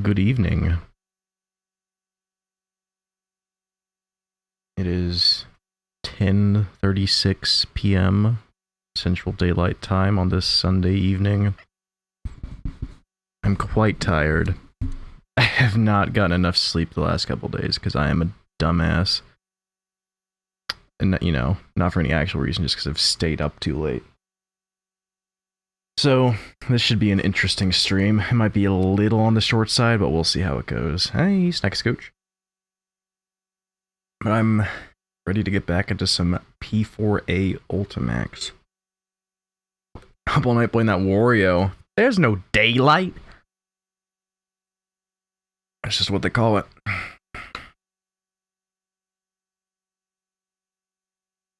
Good evening. It is 10:36 p.m. Central Daylight Time on this Sunday evening. I'm quite tired. I have not gotten enough sleep the last couple days because I am a dumbass. And, you know, not for any actual reason, just because I've stayed up too late. So, this should be an interesting stream. It might be a little on the short side, but we'll see how it goes. Hey, Snacks Coach. But I'm ready to get back into some P4A Ultimax. Up all night playing that Wario. There's no daylight. That's just what they call it.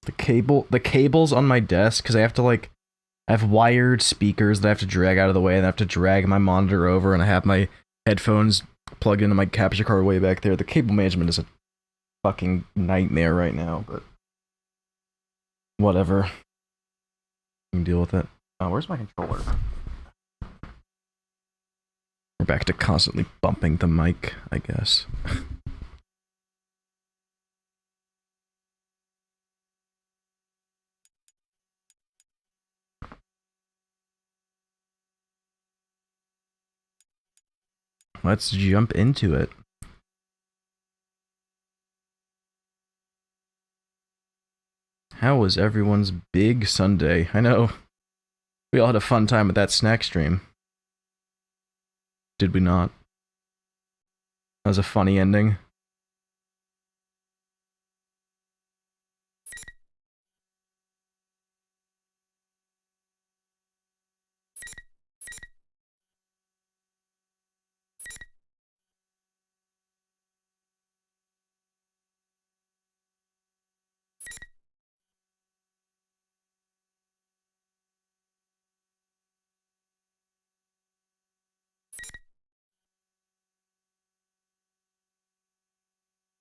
The cable's on my desk because I have to I have wired speakers that I have to drag out of the way, and I have to drag my monitor over, and I have my headphones plugged into my capture card way back there. The cable management is a fucking nightmare right now, but whatever. You can deal with it. Oh, where's my controller? We're back to constantly bumping the mic, I guess. Let's jump into it. How was everyone's big Sunday? I know we all had a fun time with that snack stream. Did we not? That was a funny ending.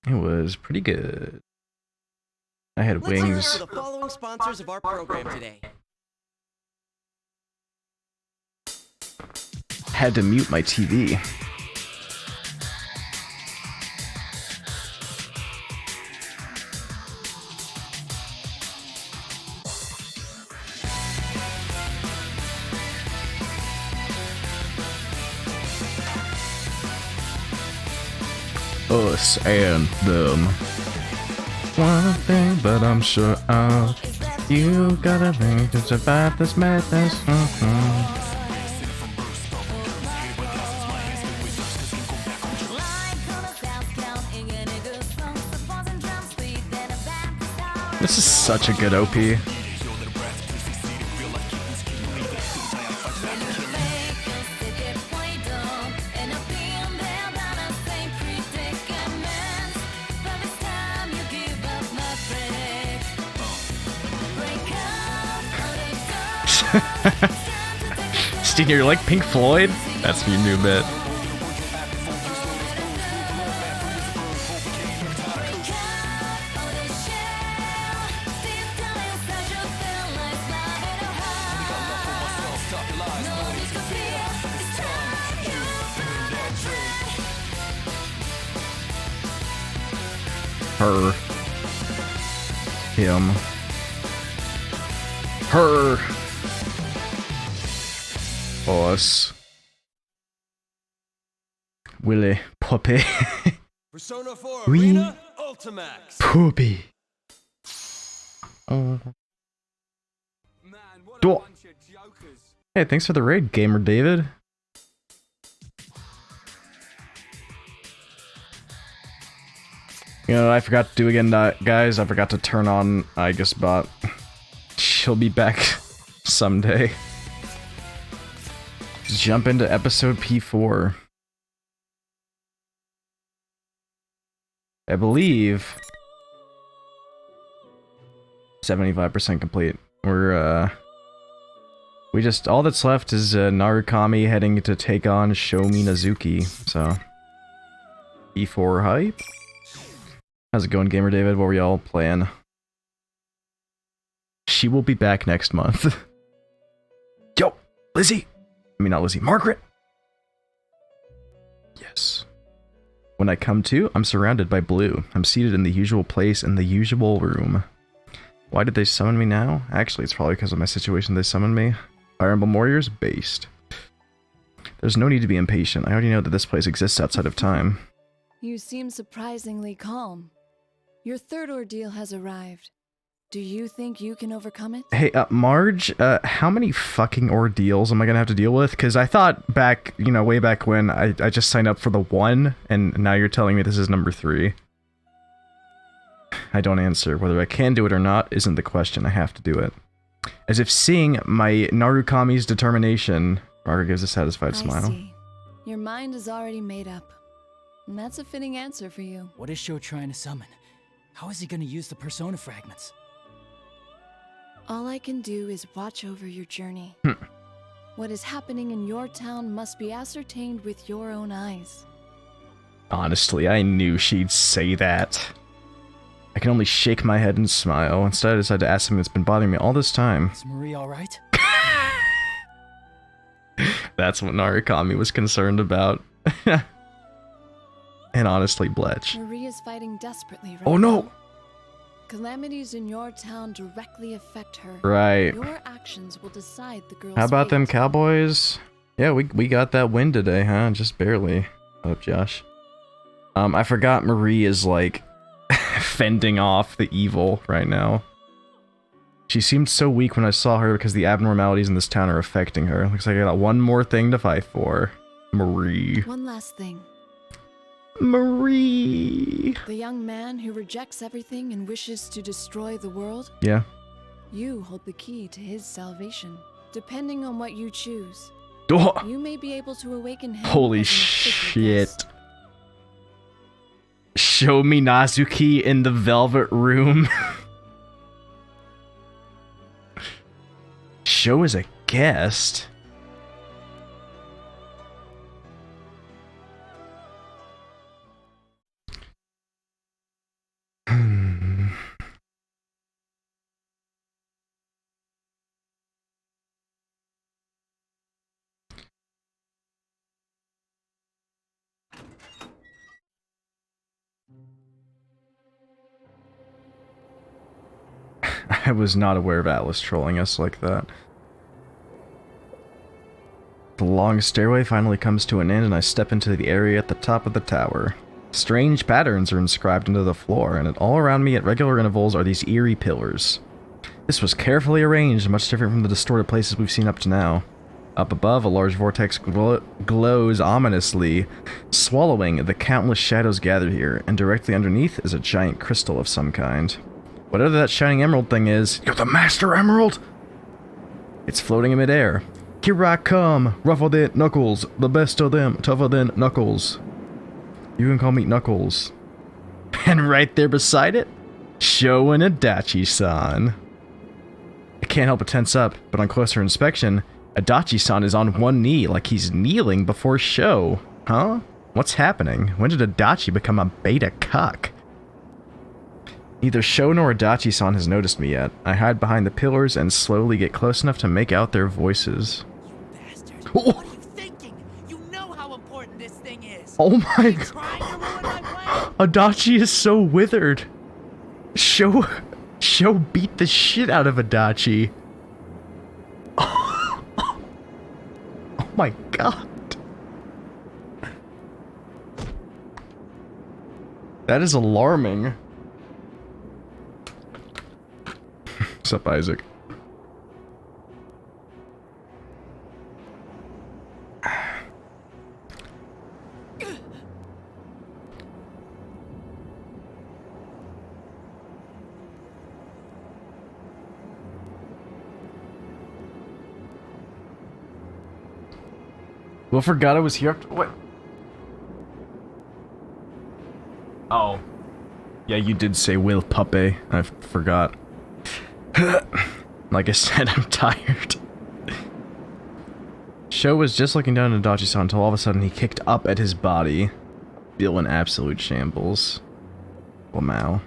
It was pretty good. I had wings. The following sponsors of our program today. Had to mute my TV. Us and them. One thing, but I'm sure of. You gotta think it's about this madness. This is such a good OP. Steve, you're like Pink Floyd? That's your new bit. Her. Him. Her. Us. Willy. Puppy. Persona 4 Oui. Arena Ultimax. Puppy. Do- Hey, thanks for the raid, Gamer David. You know what I forgot to do again, guys? I forgot to turn on IGusBot. She'll be back someday. Let's jump into episode P4. I believe 75% complete. We just, all that's left is Narukami heading to take on Shomi Nazuki, so P4 hype. How's it going, Gamer David? What were y'all playing? She will be back next month. Yo, Lizzie! I mean, not Lizzie, Margaret! Yes. When I come to, I'm surrounded by blue. I'm seated in the usual place in the usual room. Why did they summon me now? Actually, it's probably because of my situation they summoned me. Fire Emblem Warriors, based. There's no need to be impatient. I already know that this place exists outside of time. You seem surprisingly calm. Your third ordeal has arrived. Do you think you can overcome it? Hey, Marge, how many fucking ordeals am I gonna have to deal with? Because I thought back, you know, way back when, I just signed up for the 1, and now you're telling me this is number 3. I don't answer. Whether I can do it or not isn't the question. I have to do it. As if seeing my Narukami's determination, Margaret gives a satisfied smile. I see. Your mind is already made up. And that's a fitting answer for you. What is Sho trying to summon? How is he going to use the persona fragments? All I can do is watch over your journey. What is happening in your town must be ascertained with your own eyes. Honestly, I knew she'd say that. I can only shake my head and smile. Instead, I decided to ask something that's been bothering me all this time. Is Marie alright? That's what Narukami was concerned about. And honestly, Bletch. Marie is fighting desperately right Oh no! now. Calamities in your town directly affect her. Right. Your actions will decide the girl's How about them fate. Cowboys? Yeah, we got that win today, huh? Just barely. What up, Josh? I forgot Marie is, like, fending off the evil right now. She seemed so weak when I saw her because the abnormalities in this town are affecting her. Looks like I got one more thing to fight for. Marie. One last thing. Marie. The young man who rejects everything and wishes to destroy the world? Yeah. You hold the key to his salvation. Depending on what you choose, Oh, you may be able to awaken him. holy as an official shit. guest. Show me Nazuki in the velvet room. Show as a guest? I was not aware of Atlas trolling us like that. The long stairway finally comes to an end and I step into the area at the top of the tower. Strange patterns are inscribed into the floor, and all around me at regular intervals are these eerie pillars. This was carefully arranged, much different from the distorted places we've seen up to now. Up above, a large vortex glows ominously, swallowing the countless shadows gathered here, and directly underneath is a giant crystal of some kind. Whatever that shining emerald thing is, you're the Master Emerald! It's floating in midair. Here I come, rougher than Knuckles, the best of them, tougher than Knuckles. You can call me Knuckles. And right there beside it, Sho and Adachi-san. I can't help but tense up, but on closer inspection, Adachi-san is on one knee like he's kneeling before Sho. Huh? What's happening? When did Adachi become a beta cuck? Neither Sho nor Adachi-san has noticed me yet. I hide behind the pillars and slowly get close enough to make out their voices. You bastard! Oh. What are you thinking? You know how important this thing is. Oh my God! Trying to ruin my plan? Adachi is so withered. Sho beat the shit out of Adachi. Oh my god. That is alarming. What's up, Isaac? Will forgot I was here after— what? Oh. Yeah, you did say Will Puppy. I forgot. Like I said, I'm tired. Sho was just looking down at Adachi-san until all of a sudden he kicked up at his body. Still in absolute shambles. Wow.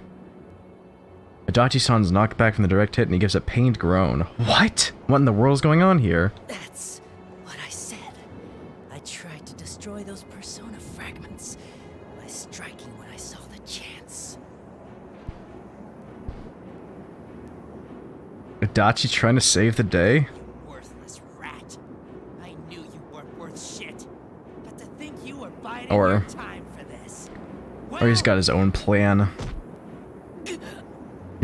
Adachi-san's knocked back from the direct hit and he gives a pained groan. What? What in the world is going on here? That's what I said. I tried to destroy those persona fragments, by striking when I saw the chance. Adachi trying to save the day? You worthless rat. I knew you weren't worth shit. But to think you were biding your time for this. Or he's got his own plan. He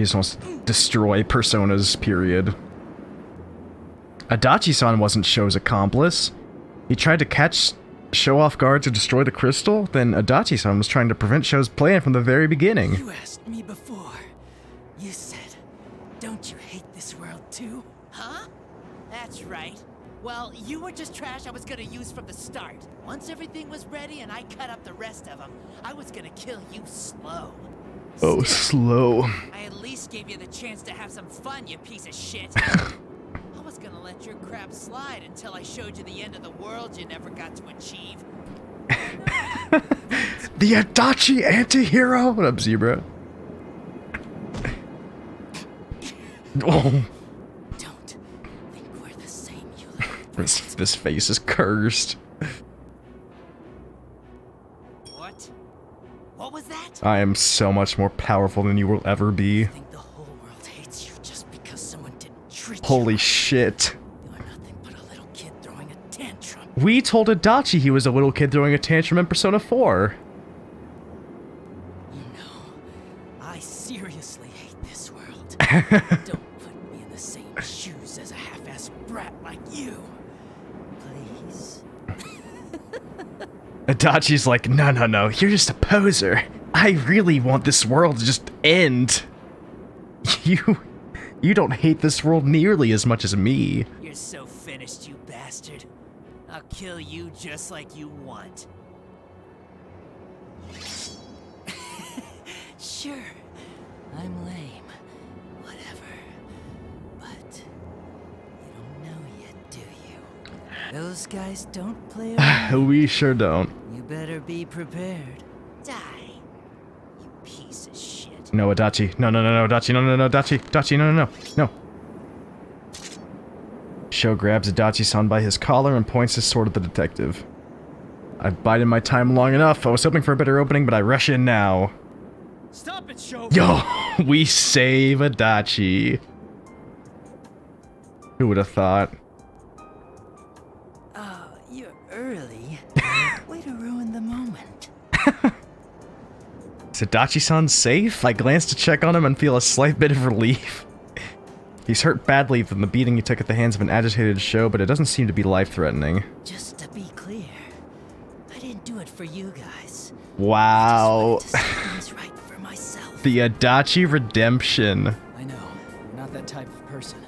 just wants to destroy personas, period. Adachi-san wasn't Sho's accomplice. He tried to catch Sho off guard to destroy the crystal, then Adachi-san was trying to prevent Sho's plan from the very beginning. You asked me before. You said, don't you hate this world too? Huh? That's right. Well, you were just trash I was gonna use from the start. Once everything was ready and I cut up the rest of them, I was gonna kill you slow. Oh, Still, slow. I at least gave you the chance to have some fun, you piece of shit. I was gonna let your crap slide until I showed you the end of the world you never got to achieve. The Adachi anti-hero? What up, Zebra? Oh. Don't think we're the same, you little This face is cursed. What? What was that? I am so much more powerful than you will ever be. I think the whole world hates you just because someone didn't treat Holy you. shit. You are nothing but a little kid throwing a tantrum. We told Adachi he was a little kid throwing a tantrum in Persona 4. You know, I seriously hate this world. Don't put me in the same shoes as a half-assed brat like you. Please. Adachi's like, no, you're just a poser. I really want this world to just end. You don't hate this world nearly as much as me. You're so finished, you bastard. I'll kill you just like you want. Sure, I'm lame. Whatever. But you don't know yet, do you? Those guys don't play around. We sure don't. You better be prepared. Die, you piece of shit. No, Adachi. No, Adachi. No, Adachi, no. Sho grabs Adachi-san by his collar and points his sword at the detective. I've bided my time long enough. I was hoping for a better opening, but I rush in now. Stop it, Sho! Yo, we save Adachi. Who would have thought? Oh, you're early. Way to ruin the moment. Is Adachi-san safe? I glance to check on him and feel a slight bit of relief. He's hurt badly from the beating he took at the hands of an agitated Sho, but it doesn't seem to be life-threatening. Just to be clear, I didn't do it for you guys. Wow. I just wanted to set things right for myself. The Adachi redemption. I know, you're not that type of person.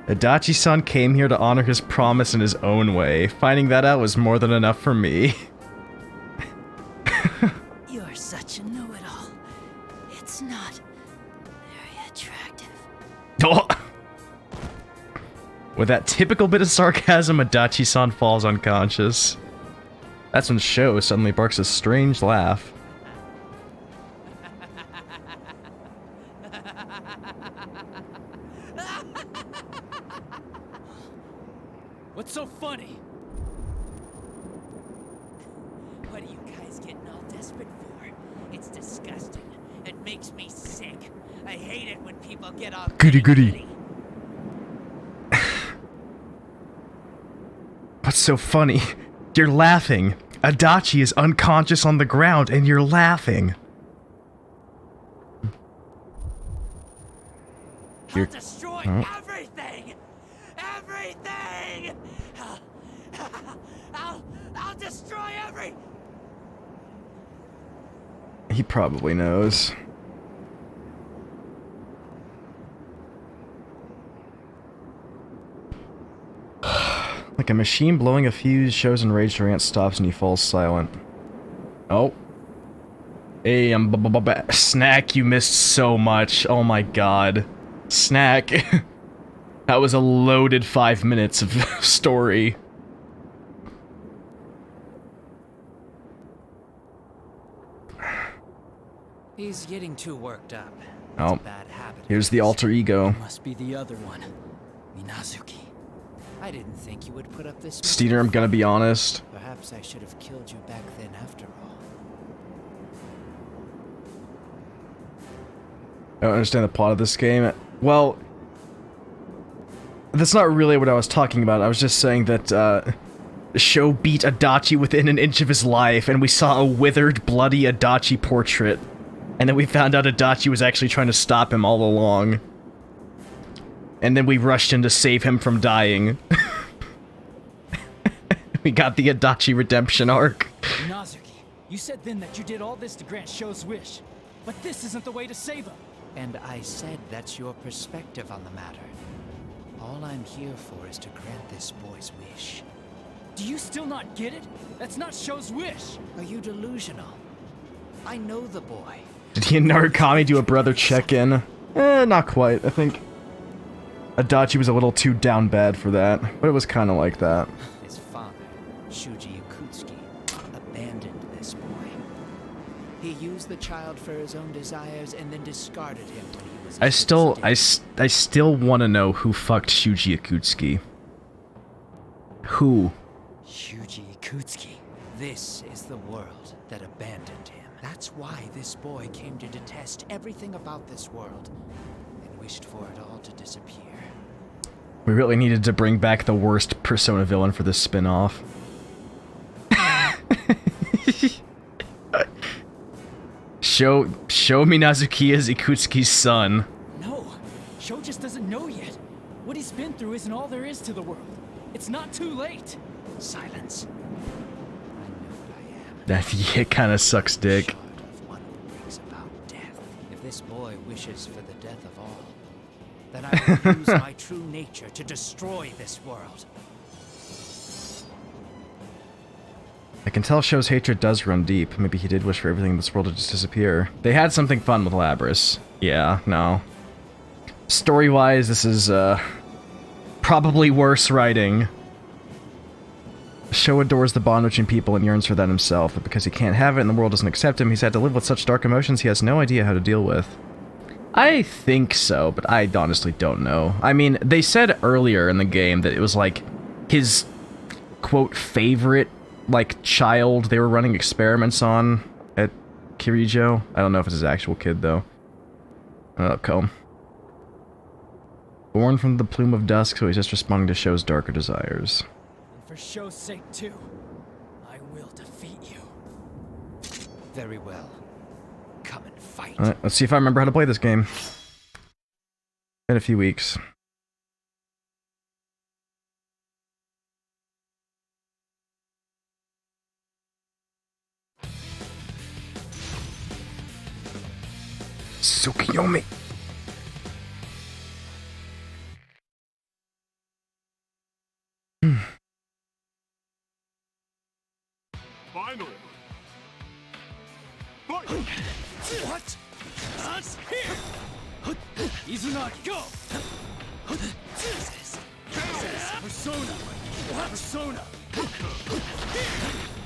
Adachi-san came here to honor his promise in his own way. Finding that out was more than enough for me. You're such a know-it-all. It's not very attractive. Oh. With that typical bit of sarcasm, Adachi-san falls unconscious. That's when Sho suddenly barks a strange laugh. What's so funny? What are you guys getting all desperate for? It's disgusting. It makes me sick. I hate it when people get all Goody. What's so funny? You're laughing. Adachi is unconscious on the ground and you're laughing. I'll destroy everything! Everything! I'll destroy every... He probably knows. Like a machine blowing a fuse, Sho's enraged rant stops and he falls silent. Oh. Hey, Snack, you missed so much. Oh my god. Snack. That was a loaded 5 minutes of story. He's getting too worked up. Oh. It's a bad habit. Here's the alter ego. Must be the other one. Minazuki. I didn't think you would put up this. Steeder, I'm gonna be honest. Perhaps I should have killed you back then after all. I don't understand the plot of this game. Well, that's not really what I was talking about. I was just saying that, the show beat Adachi within an inch of his life, and we saw a withered, bloody Adachi portrait. And then we found out Adachi was actually trying to stop him all along. And then we rushed in to save him from dying. We got the Adachi redemption arc. Nazuki, you said then that you did all this to grant Sho's wish. But this isn't the way to save him. And I said that's your perspective on the matter. All I'm here for is to grant this boy's wish. Do you still not get it? That's not Sho's wish. Are you delusional? I know the boy. Did he and Narukami do a brother check-in? Not quite. I think Adachi was a little too down bad for that, but it was kind of like that. His father, Shuji Yakutsuki, abandoned this boy. He used the child for his own desires and then discarded him when he was. I still want to know who fucked Shuji Yakutsuki. Who? Shuji Yakutsuki. This is the world that abandoned him. That's why this boy came to detest everything about this world and wished for it all to disappear. We really needed to bring back the worst Persona villain for this spin-off. Show Minazuki as Ikutsuki's son. No, Sho just doesn't know yet. What he's been through isn't all there is to the world. It's not too late. Silence. I know what I am. That it kind of sucks dick. Shard of one who brings about death. If this boy wishes for the death of all, then I will use my true nature to destroy this world. I can tell Sho's hatred does run deep. Maybe he did wish for everything in this world to just disappear. They had something fun with Labris. Yeah, no. Story-wise, this is, probably worse writing. Sho adores the bond between people and yearns for that himself, but because he can't have it and the world doesn't accept him, he's had to live with such dark emotions he has no idea how to deal with. I think so, but I honestly don't know. I mean, they said earlier in the game that it was like his, quote, favorite, like, child they were running experiments on at Kirijo. I don't know if it's his actual kid, though. Okay. Born from the plume of dusk, so he's just responding to Sho's darker desires. And for Sho's sake, too, I will defeat you. Very well. Come and fight. Alright, let's see if I remember how to play this game. In a few weeks. Tsukiyomi. Finally. Fight. What? Us here! Izunagi, go! Persona! Persona!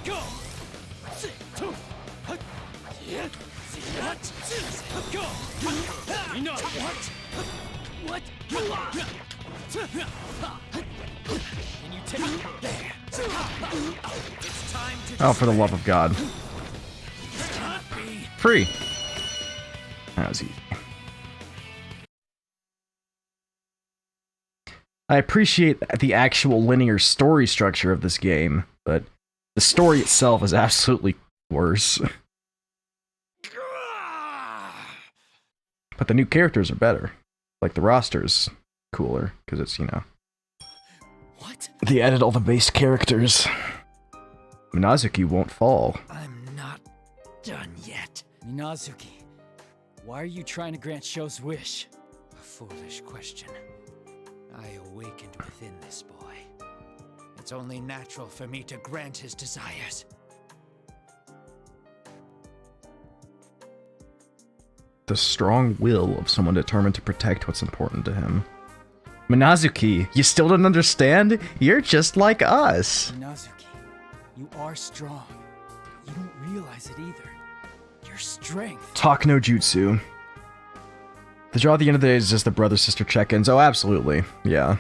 Go! Go! Enough! What? Can you take it? There! It's time to. Oh, for the love of God. Free. That was easy. I appreciate the actual linear story structure of this game, but the story itself is absolutely worse. But the new characters are better. Like, the roster's cooler, because it's, you know... What? They added all the base characters. Minazuki won't fall. I'm not done yet. Minazuki, why are you trying to grant Sho's wish? A foolish question. I awakened within this boy. It's only natural for me to grant his desires. The strong will of someone determined to protect what's important to him. Minazuki, you still don't understand? You're just like us. Minazuki, you are strong. You don't realize it either. Your strength. Talk no jutsu. The draw at the end of the day is just the brother-sister check-ins. Oh, absolutely. Yeah.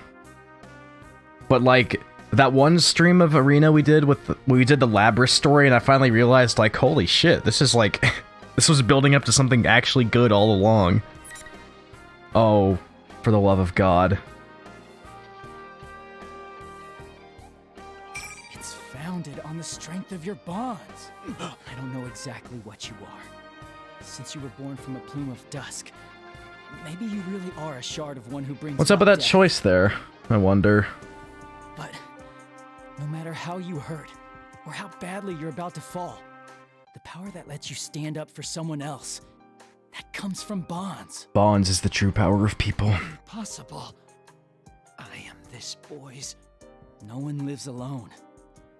But like that one stream of Arena we did with we did the Labrys story, and I finally realized like, holy shit, this is like this was building up to something actually good all along. Oh, for the love of God. It's founded on the strength of your bonds. I don't know exactly what you are. Since you were born from a plume of dusk, maybe you really are a shard of one who brings. What's up with that death. choice there? I wonder. But no matter how you hurt, or how badly you're about to fall, the power that lets you stand up for someone else, that comes from bonds. Bonds is the true power of people. Impossible. I am this boy's. No one lives alone.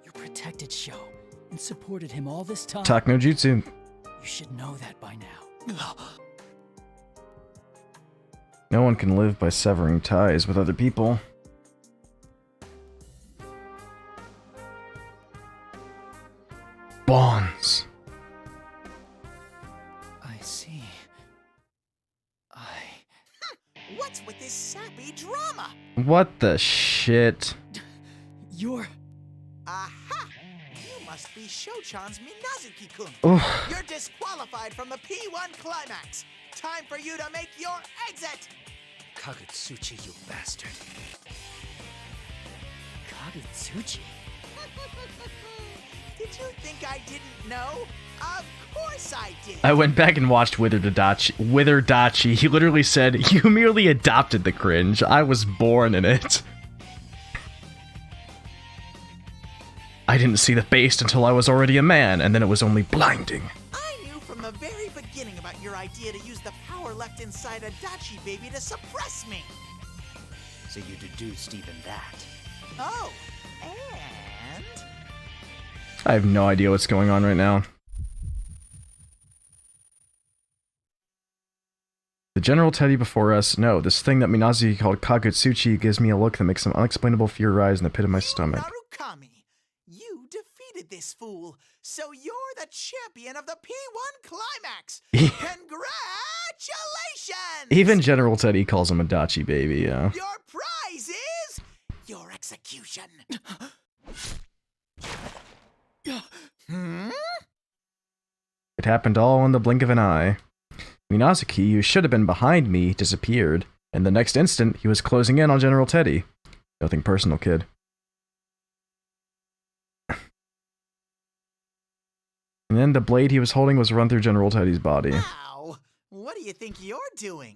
You protected Sho and supported him all this time. Talk no jutsu. You should know that by now. No one can live by severing ties with other people. Bonds. I see. What's with this sappy drama? What the shit? You're... Aha! You must be Sho-chan's Minazuki-kun. Oof. You're disqualified from the P1 climax. Time for you to make your exit. Kagutsuchi, you bastard. Kagutsuchi? Did you think I didn't know? Of course I did. I went back and watched Witherdachi. He literally said, "You merely adopted the cringe. I was born in it." I didn't see the beast until I was already a man, and then it was only blinding. I knew from the very beginning about your idea to use the power left inside a Dachi baby to suppress me. So you deduced even that. Oh, and... I have no idea what's going on right now. The General Teddy before us. No, this thing that Minazuki called Kagutsuchi gives me a look that makes some unexplainable fear rise in the pit of my stomach. Narukami, you defeated this fool, so you're the champion of the P1 climax. Congratulations! Even General Teddy calls him a Dachi baby, yeah. Your prize is your execution. It happened all in the blink of an eye. Minazuki, who should have been behind me, disappeared, and the next instant, he was closing in on General Teddy. Nothing personal, kid. And then the blade he was holding was run through General Teddy's body. Wow, what do you think you're doing?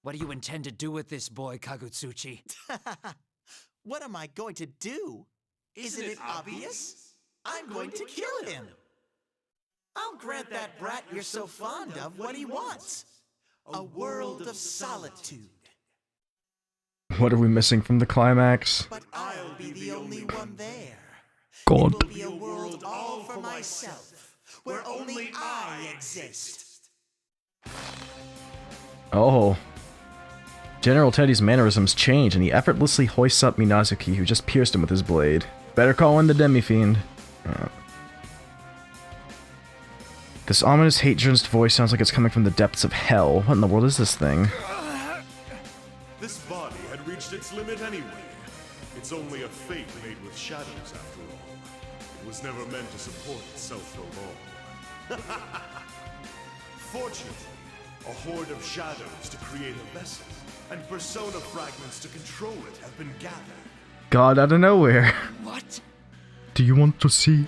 What do you intend to do with this boy, Kagutsuchi? What am I going to do? Isn't it obvious? I'm going to kill him. I'll grant that brat you're so fond of what he wants. A world of solitude. What are we missing from the climax? But I'll be the only one there. God. It will be a world all for myself, where only I exist. Oh. General Teddy's mannerisms change, and he effortlessly hoists up Minazuki, who just pierced him with his blade. Better call in the Demi-Fiend. This ominous, hate-drenched voice sounds like it's coming from the depths of hell. What in the world is this thing? This body had reached its limit anyway. It's only a fate made with shadows, after all. It was never meant to support itself for long. Fortunately, a horde of shadows to create a vessel, and persona fragments to control it have been gathered. God out of nowhere. What? Do you want to see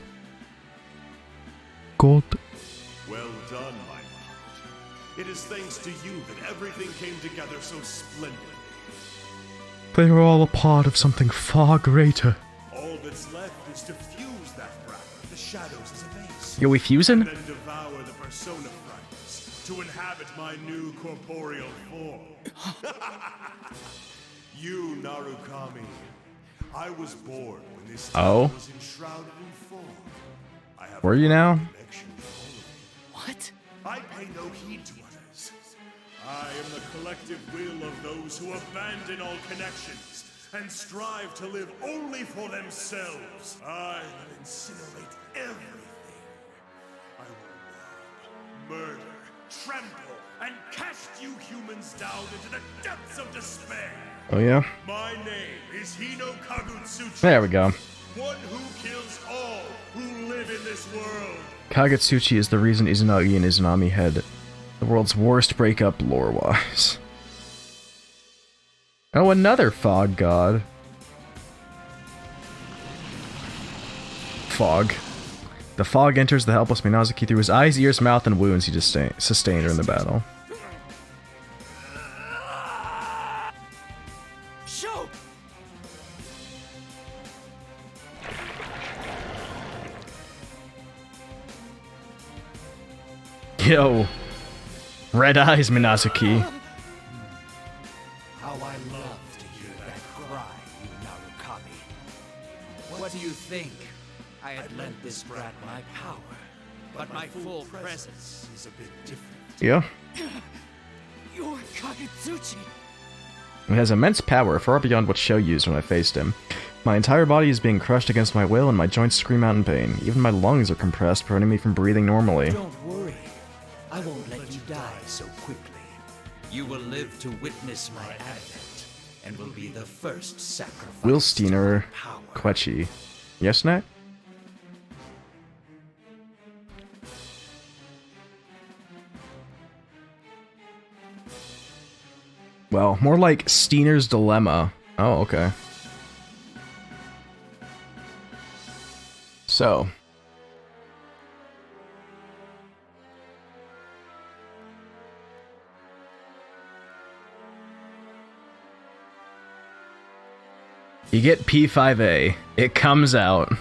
God? Well done, my lord. It is thanks to you that everything came together so splendidly. They are all a part of something far greater. All that's left is to fuse that fragment with the shadows as a base. Yo, we fusing? And then devour the persona fragments to inhabit my new corporeal form. You, Narukami. I was born when this town was enshrouded in fog. I have Were you now? connection to all of you. What? I pay no heed to others. I am the collective will of those who abandon all connections and strive to live only for themselves. I will incinerate everything. I will rob, murder, trample, and cast you humans down into the depths of despair. Oh yeah? My name is Hino Kagutsuchi. There we go. One who kills all who live in this world. Kagutsuchi is the reason Izanagi and Izanami had the world's worst breakup lore-wise. Oh, another fog god. Fog. The fog enters the helpless Minazuki through his eyes, ears, mouth, and wounds he sustained during the battle. Show! Yo. Red eyes, Minazuki. How I love to hear that cry, you Narukami. What do you think? I had lent this brat my power, but my full presence is a bit different. Yeah. You're Kagutsuchi! It has immense power, far beyond what Sho used when I faced him. My entire body is being crushed against my will, and my joints scream out in pain. Even my lungs are compressed, preventing me from breathing normally. Don't worry. I won't let you die so quickly. You will live to witness my advent, and will be the first sacrifice. Wilsteiner to my power. Quechi. Yes, Nat? Well, more like Steiner's Dilemma. Oh, okay. So. You get P5A. It comes out.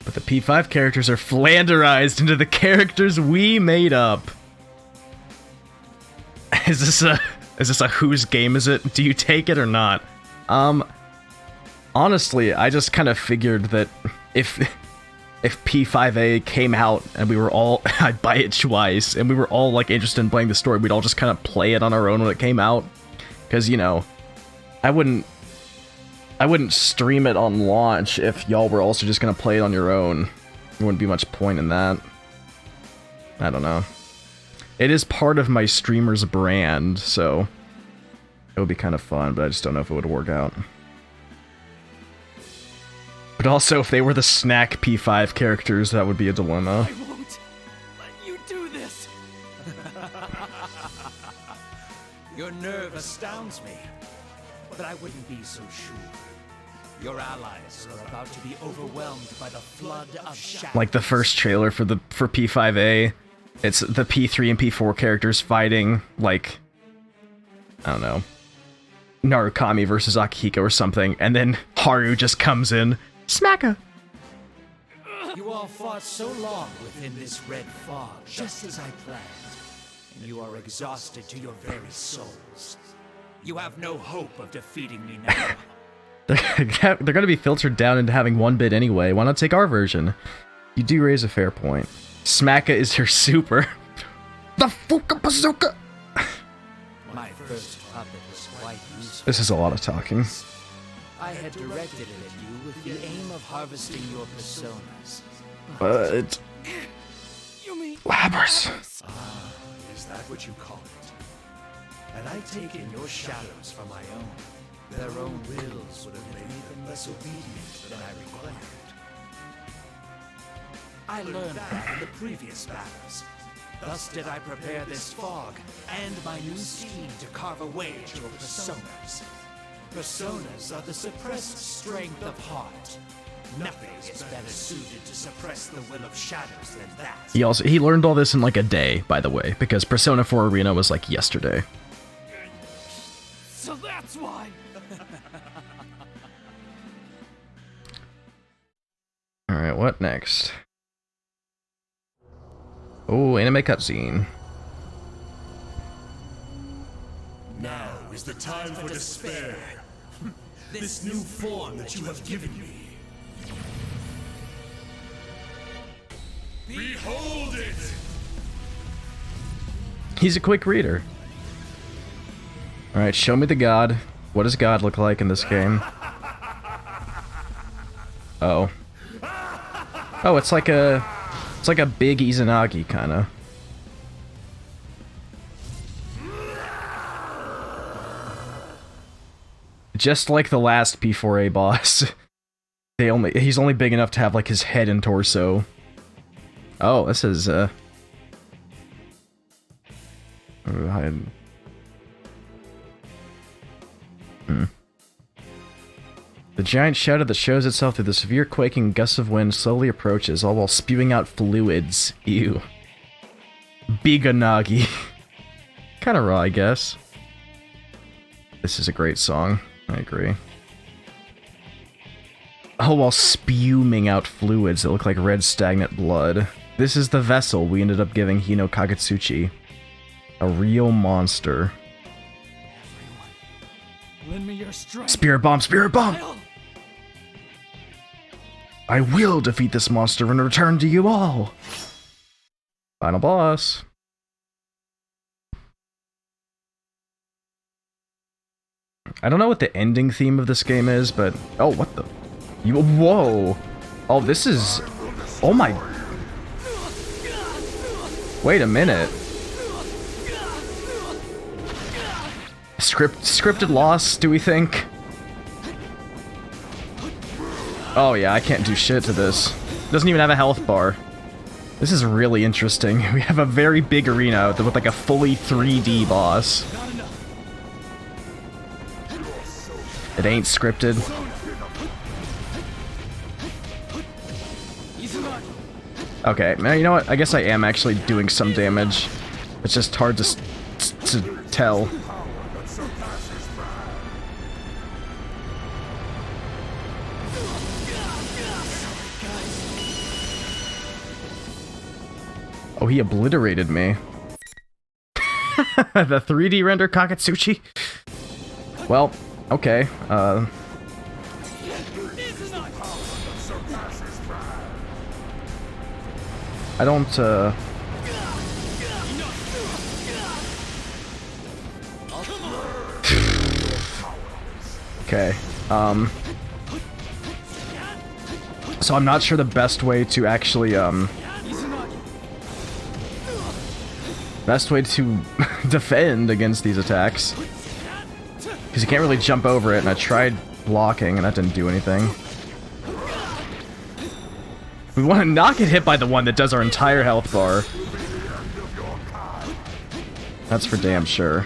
But the P5 characters are flanderized into the characters we made up. Is this a whose game is it? Do you take it or not? Honestly, I just kind of figured that if P5A came out and we were all I'd buy it twice and we were all like interested in playing the story, we'd all just kind of play it on our own when it came out. Cause you know, I wouldn't stream it on launch if y'all were also just gonna play it on your own. There wouldn't be much point in that. I don't know. It is part of my streamer's brand, so it would be kind of fun, but I just don't know if it would work out. But also, if they were the snack P5 characters, that would be a dilemma. I won't let you do this! Your nerve astounds me, but I wouldn't be so sure. Your allies are about to be overwhelmed by the flood of shadows. Like the first trailer for P5A, it's the P3 and P4 characters fighting, like, I don't know, Narukami versus Akihiko or something, and then Haru just comes in, smacker! You all fought so long within this red fog, just as I planned, and you are exhausted to your very souls. You have no hope of defeating me now. They're gonna be filtered down into having one bit anyway. Why not take our version? You do raise a fair point. Smacka is your super. The Fuka Bazooka! My first puppet was quite useful. This is a lot of talking. I had directed it at you with the aim of harvesting your personas. But... You mean Labrys. Is that what you call it? Had I taken your shadows for my own, their own wills would have made them less obedient than I required. I learned that in the previous battles. Thus did I prepare this fog and my new scheme to carve away at your personas. Personas are the suppressed strength of heart. Nothing is better suited to suppress the will of shadows than that. He learned all this in like a day, by the way, because Persona 4 Arena was like yesterday. so that's why? Alright, what next? Oh, anime cutscene. Now is the time for despair. This new form that you have given me. Behold it! He's a quick reader. Alright, show me the god. What does God look like in this game? Oh. Oh, it's like a big Izanagi, kinda. Just like the last P4A boss. He's only big enough to have like his head and torso. Oh, this is The giant shadow that shows itself through the severe quaking gust of wind slowly approaches, all while spewing out fluids. Ew. Biganagi. Kinda raw, I guess. This is a great song. I agree. Oh, while spewing out fluids that look like red stagnant blood. This is the vessel we ended up giving Hino Kagutsuchi. A real monster. Lend me your strength. Spirit bomb, spirit bomb! I will defeat this monster and return to you all! Final boss. I don't know what the ending theme of this game is, but... Oh, what the... Whoa! Oh, this is... Oh my... Wait a minute. Scripted loss, do we think? Oh yeah, I can't do shit to this. Doesn't even have a health bar. This is really interesting. We have a very big arena with like a fully 3D boss. It ain't scripted. Okay, man, you know what? I guess I am actually doing some damage. It's just hard to tell. Oh, he obliterated me. The 3D render Kakatsuchi? Well, okay, I don't, Okay, so I'm not sure the best way to actually, best way to defend against these attacks. Because you can't really jump over it, and I tried blocking, and that didn't do anything. We want to not get hit by the one that does our entire health bar. That's for damn sure.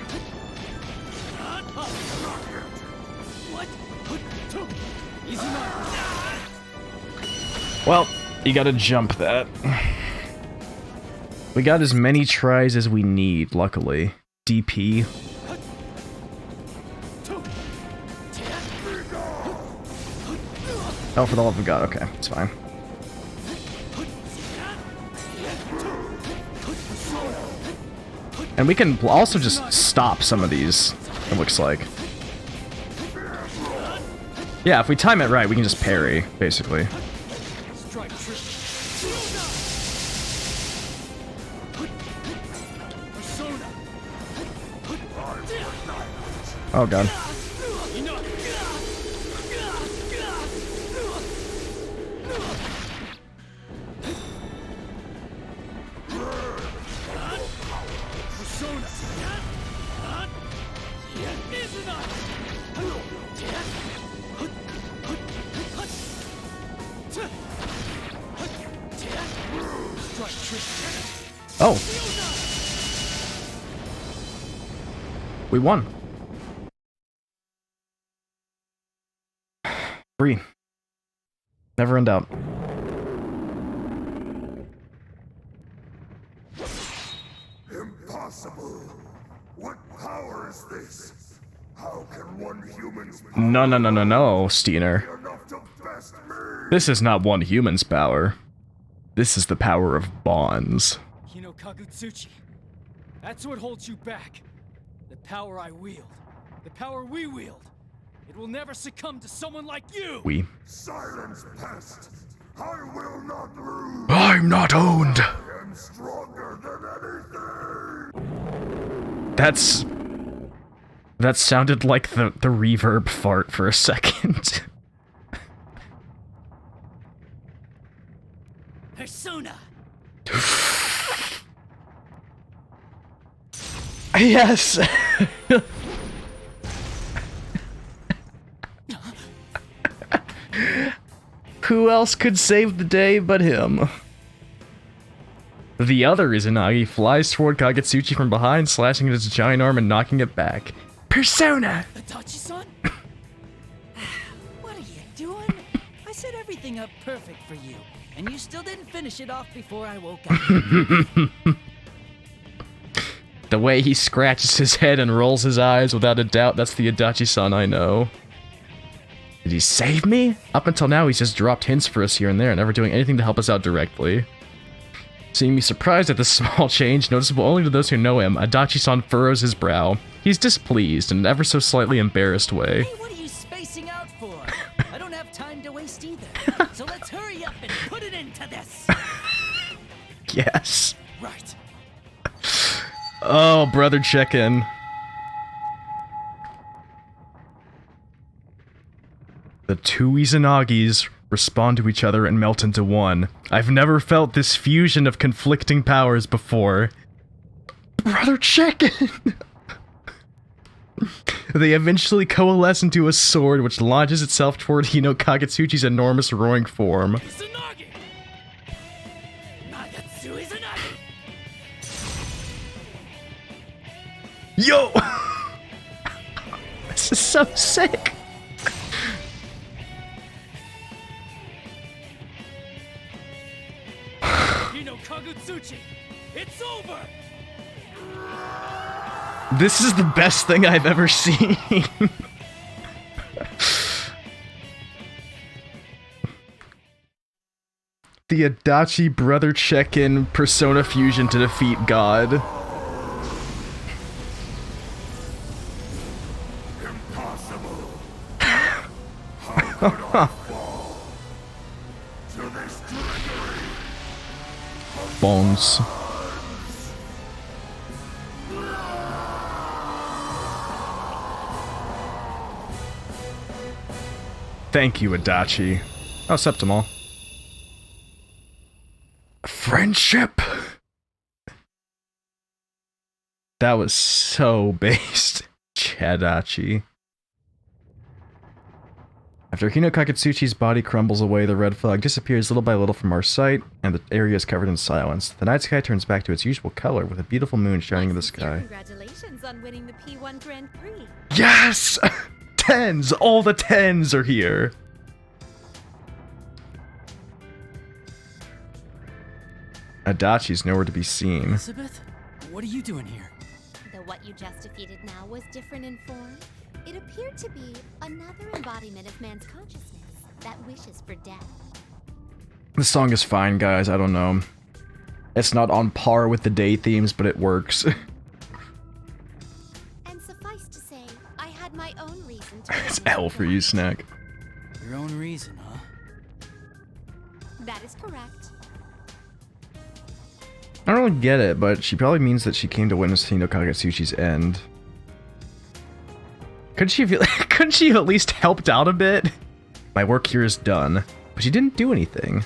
Well, you gotta jump that. We got as many tries as we need, luckily. DP. Oh, for the love of God, okay, it's fine. And we can also just stop some of these, it looks like. Yeah, if we time it right, we can just parry, basically. Oh god. Oh. We won. Free. Never in doubt. Impossible. What power is this? How can one human's No, Steiner. enough to best me? This is not one human's power. This is the power of bonds. Hino Kagutsuchi. That's what holds you back. The power I wield. The power we wield. It will never succumb to someone like you! Silence, pest! I will not lose! I'm not owned! I am stronger than anything! That's... That sounded like the reverb fart for a second. Persona! Yes! Who else could save the day but him? The other Izanagi flies toward Kagetsuchi from behind, slashing at its giant arm and knocking it back. Persona! Itachi-san? What are you doing? I set everything up perfect for you, and you still didn't finish it off before I woke up. The way he scratches his head and rolls his eyes, without a doubt, that's the Adachi-san I know. Did he save me? Up until now, he's just dropped hints for us here and there, never doing anything to help us out directly. Seeing me surprised at this small change, noticeable only to those who know him, Adachi-san furrows his brow. He's displeased, in an ever so slightly embarrassed way. Hey, what are you spacing out for? I don't have time to waste either. So let's hurry up and put it into this. Yes. Right. Oh, brother, check in. The two Izanagis respond to each other and melt into one. I've never felt this fusion of conflicting powers before. Brother, check in! They eventually coalesce into a sword which launches itself toward Hino Kagetsuchi's enormous roaring form. Izanagi! Nagatsu Izanagi! Yo! This is so sick! Hino Kagutsuchi! It's over! This is the best thing I've ever seen. The Adachi brother check-in Persona fusion to defeat God. Impossible. How could I fall to this trickery? Bones. Thank you, Adachi. Oh, Septimal. Friendship! That was so based. Chadachi. After Hino Kagetsuchi's body crumbles away, the red flag disappears little by little from our sight, and the area is covered in silence. The night sky turns back to its usual color, with a beautiful moon shining in the sky. Congratulations on winning the P1 Grand Prix. Yes! 10s! All the 10s are here! Adachi's nowhere to be seen. Elizabeth, what are you doing here? Though what you just defeated now was different in form, it appeared to be another embodiment of man's consciousness that wishes for death. The song is fine, guys. I don't know. It's not on par with the day themes, but it works. And suffice to say, I had my own reason to... It's L for you, Snack. Your own reason, huh? That is correct. I don't really get it, but she probably means that she came to witness Hino Kagetsuchi's end. Couldn't she have at least helped out a bit? My work here is done. But she didn't do anything.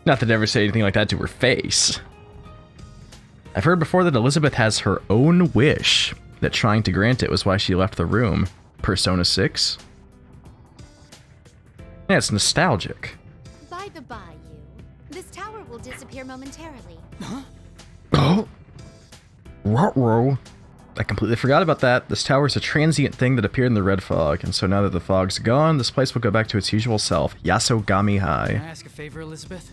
Not that I'd ever say anything like that to her face. I've heard before that Elizabeth has her own wish, that trying to grant it was why she left the room. Persona 6? Yeah, it's nostalgic. By the by, you. This tower will disappear momentarily. Huh? Oh! Ruh-roh. I completely forgot about that. This tower is a transient thing that appeared in the red fog, and so now that the fog's gone, this place will go back to its usual self. Yasogami Can I High. ask a favor, Elizabeth?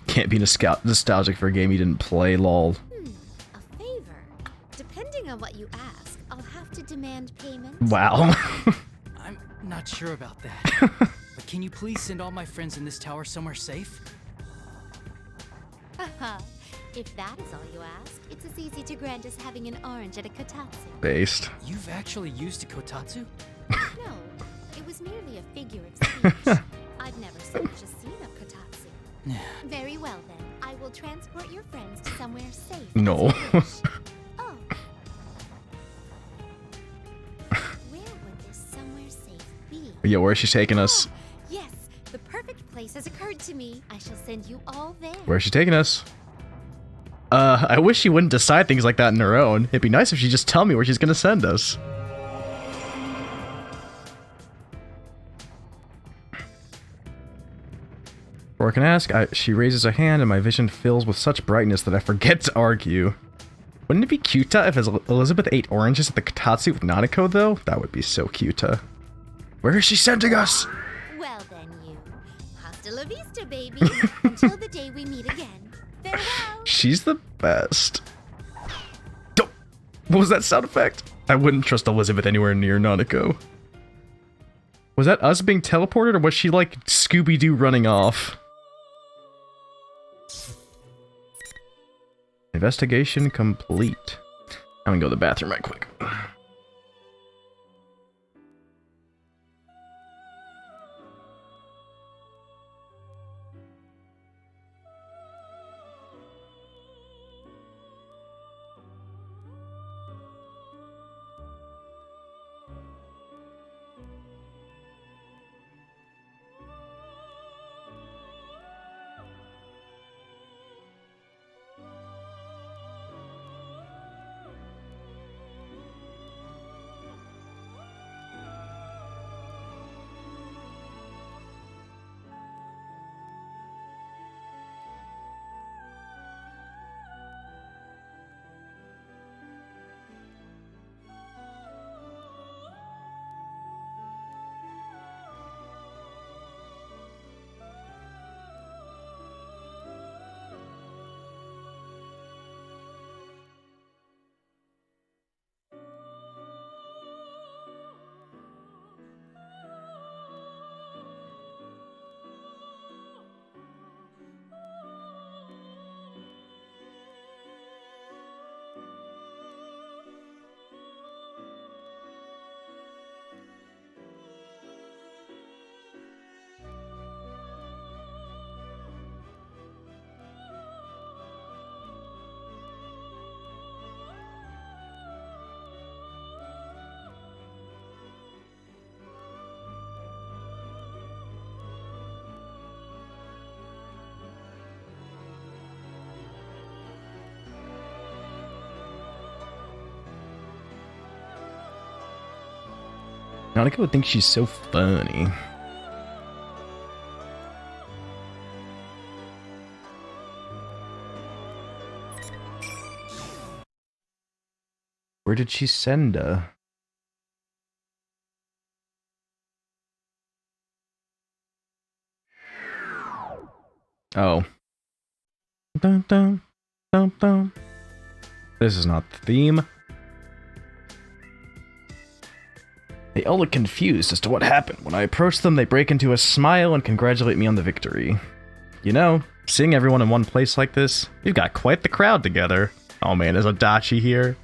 Can't be nostalgic for a game you didn't play, lol. A favor. Depending on what you ask, I'll have to demand payment. Wow. I'm not sure about that. But can you please send all my friends in this tower somewhere safe? Haha. If that is all you ask, it's as easy to grant as having an orange at a kotatsu. Based. You've actually used a kotatsu? No, it was merely a figure of speech. I've never so much as seen a kotatsu. Very well then, I will will transport your friends to somewhere safe. No. as you wish. Oh. Where would this somewhere safe be? Yo, where's she taking us? Ah, yes, the perfect place has occurred to me. I shall send you all there. Where's she taking us? I wish she wouldn't decide things like that on her own. It'd be nice if she'd just tell me where she's gonna send us. Or I can ask. She raises a hand and my vision fills with such brightness that I forget to argue. Wouldn't it be cuter if Elizabeth ate oranges at the Kotatsu with Nanako, though? That would be so cuter. Where is she sending us? Well then, you. Hasta la vista, baby. Until the day we meet again. Farewell. She's the best. Don't. What was that sound effect? I wouldn't trust Elizabeth anywhere near Nanako. Was that us being teleported, or was she like Scooby-Doo running off? Investigation complete. I'm gonna go to the bathroom right quick. Nanako would think she's so funny. Where did she send her? Oh. Dun, dun, dun, dun. This is not the theme. They all look confused as to what happened. When I approach them, they break into a smile and congratulate me on the victory. You know, seeing everyone in one place like this, you've got quite the crowd together. Oh man, is Adachi here?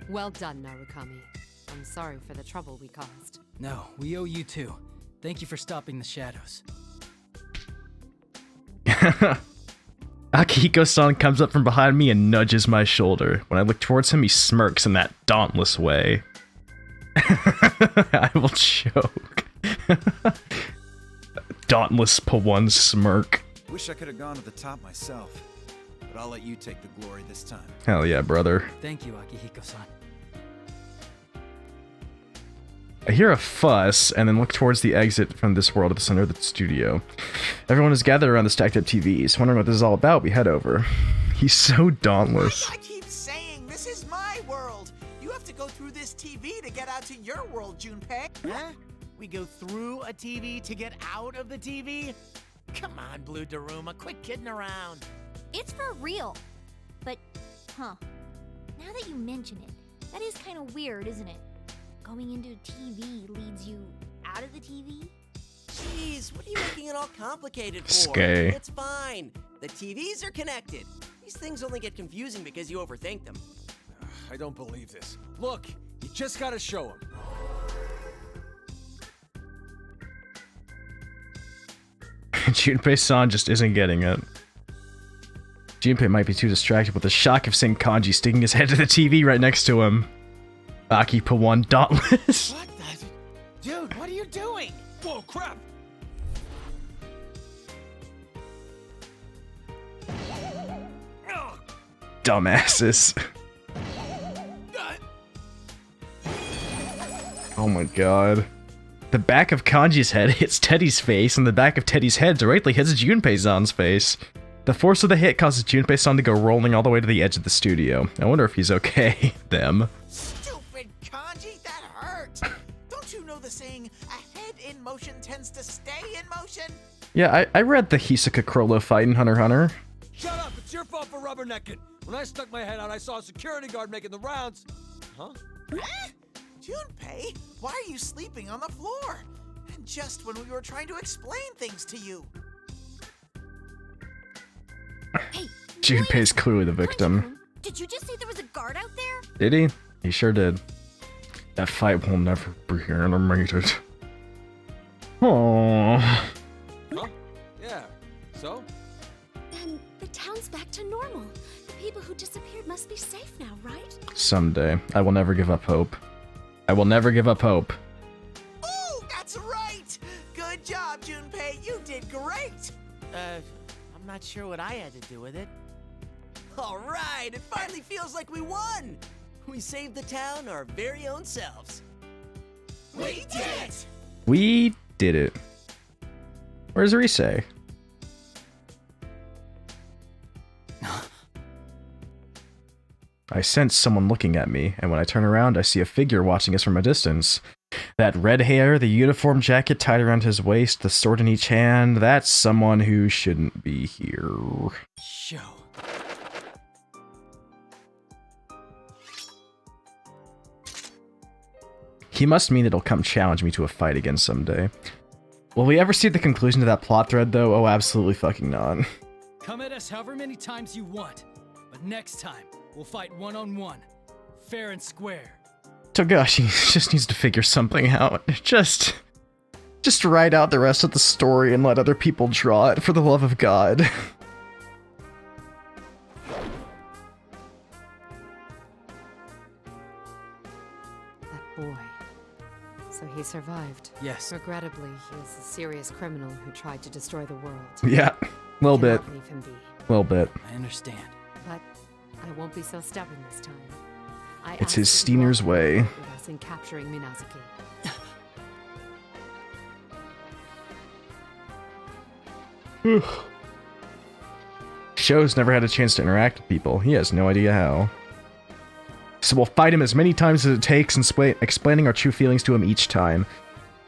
Well done, Narukami. I'm sorry for the trouble we caused. No, we owe you too. Thank you for stopping the shadows. Akihiko-san comes up from behind me and nudges my shoulder. When I look towards him, he smirks in that dauntless way. I will choke. Dauntless P1 smirk. Wish I could have gone to the top myself, but I'll let you take the glory this time. Hell yeah, brother. Thank you, Akihiko-san. I hear a fuss, and then look towards the exit from this world at the center of the studio. Everyone is gathered around the stacked up TVs. Wondering what this is all about, we head over. He's so dauntless. I keep saying, this is my world. You have to go through this TV to get out to your world, Junpei. Huh? We go through a TV to get out of the TV? Come on, Blue Daruma, quit kidding around. It's for real. But, now that you mention it, that is kind of weird, isn't it? Going into a TV leads you out of the TV? Jeez, what are you making it all complicated for? Skay. It's fine. The TVs are connected. These things only get confusing because you overthink them. I don't believe this. Look, you just gotta show him. Junpei-san just isn't getting it. Junpei might be too distracted with the shock of seeing Kanji sticking his head to the TV right next to him. Aki Pawan dauntless. What the? Dude, what are you doing? Whoa, crap! Dumbasses. Oh my god. The back of Kanji's head hits Teddy's face, and the back of Teddy's head directly hits Junpei-san's face. The force of the hit causes Junpei-san to go rolling all the way to the edge of the studio. I wonder if he's okay. Them. Stupid Kanji, that hurt! Don't you know the saying, a head in motion tends to stay in motion? Yeah, I read the Hisoka Crollo fight in Hunter x Hunter. Shut up! It's your fault for rubbernecking! When I stuck my head out, I saw a security guard making the rounds. Huh? Junpei, why are you sleeping on the floor? And just when we were trying to explain things to you. Hey, Junpei's clearly the victim. did you just say there was a guard out there? Did he? He sure did. That fight will never be animated. Aww. Huh? Yeah. So? Then the town's back to normal. The people who disappeared must be safe now, right? Someday. I will never give up hope. I will never give up hope. Oh, that's right! Good job, Junpei. You did great! I'm not sure what I had to do with it. All right, it finally feels like we won. We saved the town our very own selves. We did it! We did it. Where's Rise? I sense someone looking at me, and when I turn around, I see a figure watching us from a distance. That red hair, the uniform jacket tied around his waist, the sword in each hand, that's someone who shouldn't be here. Show. He must mean that he'll come challenge me to a fight again someday. Will we ever see the conclusion to that plot thread, though? Oh, absolutely fucking not. Come at us however many times you want, but next time, we'll fight one-on-one. Fair and square. Togashi just needs to figure something out. Just write out the rest of the story and let other people draw it, for the love of God. That boy. So he survived. Yes. Regrettably, he is a serious criminal who tried to destroy the world. Yeah, a little bit. Cannot leave him be. Little bit. I understand. But I won't be so stubborn this time. It's his Steiner's way. With us in capturing Minazuki. Sho's never had a chance to interact with people. He has no idea how. So we'll fight him as many times as it takes and explaining our true feelings to him each time.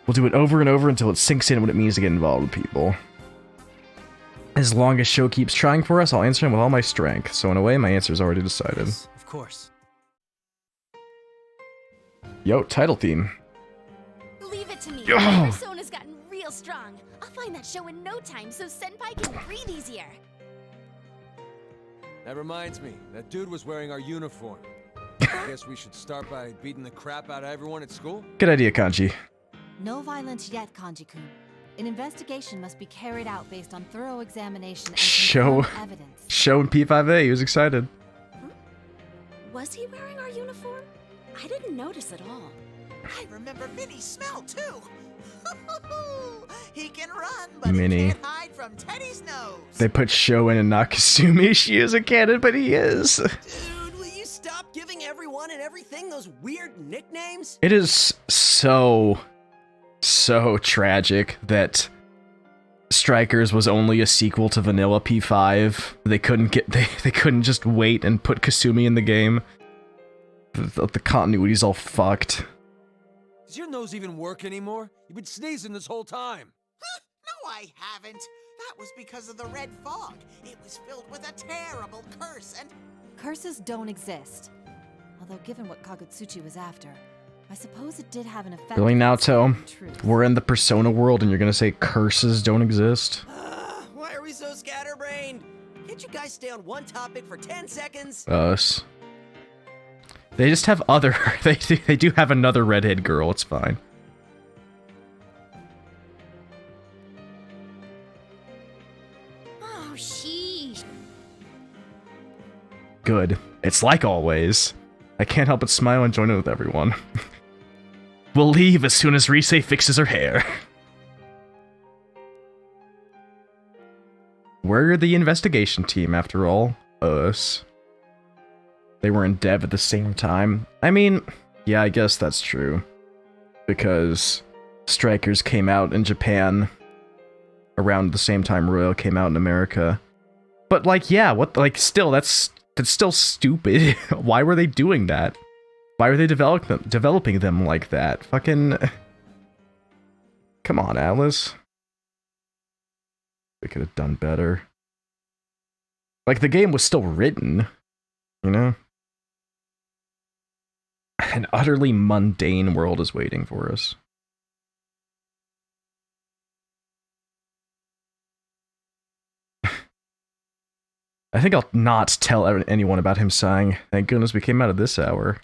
We'll do it over and over until it sinks in what it means to get involved with people. As long as Sho keeps trying for us, I'll answer him with all my strength. So in a way, my answer's already decided. Yes, of course. Yo, title theme. Leave it to me. Yo. My persona's gotten real strong. I'll find that show in no time so Senpai can breathe easier. That reminds me, that dude was wearing our uniform. I guess we should start by beating the crap out of everyone at school? Good idea, Kanji. No violence yet, Kanji-kun. An investigation must be carried out based on thorough examination and confirmed evidence. Sho in P5A, he was excited. Was he wearing our uniform? I didn't notice at all. I remember Minnie's smell, too. He can run, but Minnie. he can't hide from Teddy's nose. They put Sho in and not Kasumi. She is a canon, but he is. Dude, will you stop giving everyone and everything those weird nicknames? It is so tragic that Strikers was only a sequel to Vanilla P5. They couldn't just wait and put Kasumi in the game. The continuity's all fucked. Does your nose even work anymore? You've been sneezing this whole time. No, I haven't. That was because of the red fog. It was filled with a terrible curse and... Curses don't exist. Although given what Kagutsuchi was after, I suppose it did have an effect. Really, on Naoto? truth. We're in the Persona world and you're gonna say curses don't exist? Why are we so scatterbrained? Can't you guys stay on one topic for 10 seconds? Us. They just have other... They do have another redhead girl, it's fine. sheesh. Good. It's like always. I can't help but smile and join in with everyone. We'll leave as soon as Rise fixes her hair. We're the investigation team, after all. Us. They were in dev at the same time. I mean, yeah, I guess that's true. Because Strikers came out in Japan around the same time Royal came out in America. But, like, yeah, what, like, still, that's still stupid. Why were they doing that? Why were they developing them like that? Fucking... Come on, Alice. They could have done better. Like, the game was still written, you know? An utterly mundane world is waiting for us. I think I'll not tell anyone about him sighing. Thank goodness we came out of this hour.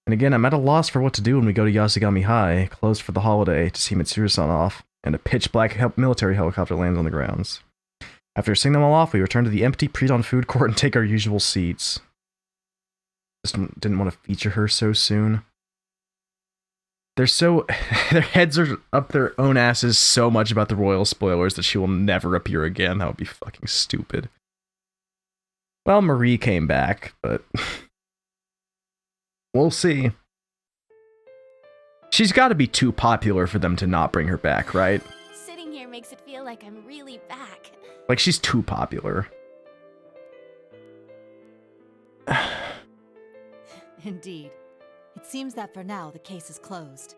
And again, I'm at a loss for what to do when we go to Yasugami High, closed for the holiday, to see Mitsuru-san off, and a pitch-black military helicopter lands on the grounds. After seeing them all off, we return to the empty pre-dawn food court and take our usual seats. Just didn't want to feature her so soon. They're so... their heads are up their own asses so much about the royal spoilers that she will never appear again. That would be fucking stupid. Well, Marie came back, but... we'll see. She's got to be too popular for them to not bring her back, right? Sitting here makes it feel like I'm really back. Like, she's too popular. Indeed. It seems that for now, the case is closed.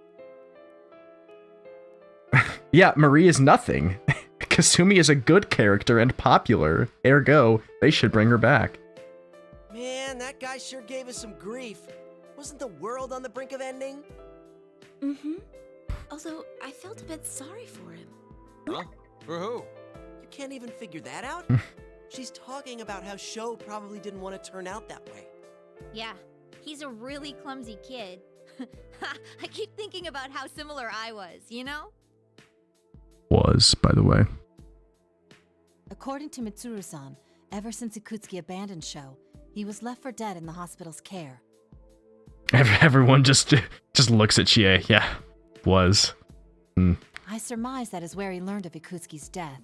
Yeah, Marie is nothing. Kasumi is a good character and popular. Ergo, they should bring her back. Man, that guy sure gave us some grief. Wasn't the world on the brink of ending? Mm-hmm. Although, I felt a bit sorry for him. Huh? For who? You can't even figure that out? She's talking about how Sho probably didn't want to turn out that way. Yeah, he's a really clumsy kid. I keep thinking about how similar I was, you know? Was, by the way. According to Mitsuru-san, ever since Ikutsuki abandoned Sho, he was left for dead in the hospital's care. Everyone just looks at Chie. Yeah, was. I surmise that is where he learned of Ikutsuki's death,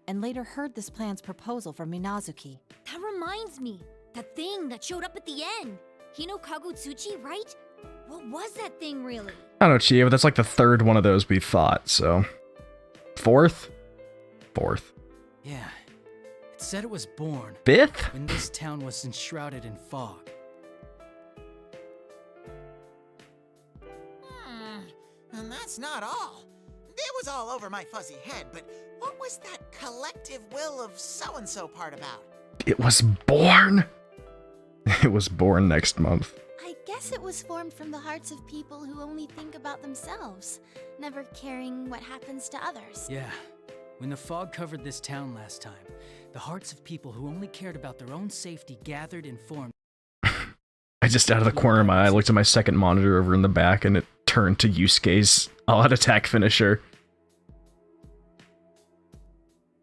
and later heard this plan's proposal from Minazuki. That reminds me, that thing that showed up at the end. Hino Kagutsuchi, right? What was that thing really? I don't know, Chie, but that's like the third one of those we fought, so... Fourth? Fourth. Yeah. It said it was born. Fifth? When this town was enshrouded in fog. And that's not all. It was all over my fuzzy head, but what was that collective will of so-and-so part about? It was born? It was born next month. I guess it was formed from the hearts of people who only think about themselves, never caring what happens to others. Yeah. When the fog covered this town last time, the hearts of people who only cared about their own safety gathered and formed. I just, out of the corner of my eye, looked at my second monitor over in the back, and it turned to Yusuke's all-out attack finisher.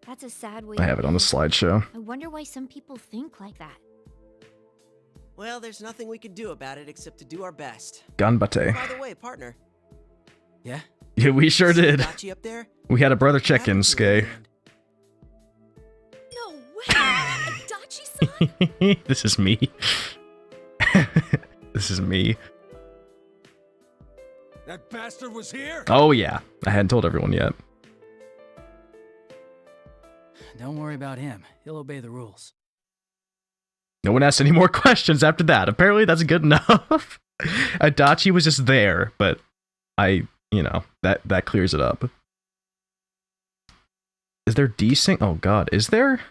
That's a sad way. I have it on the slideshow. I wonder why some people think like that. Well, there's nothing we can do about it except to do our best. Ganbate. By the way, partner. Yeah? Yeah, we sure did. Got you up there? We had a brother check-in, Skay. No way! Adachi-san? This is me. This is me. That bastard was here? Oh yeah, I hadn't told everyone yet. Don't worry about him. He'll obey the rules. No one asked any more questions after that. Apparently that's good enough. Adachi was just there, but that clears it up. Is there desync? Oh god, is there?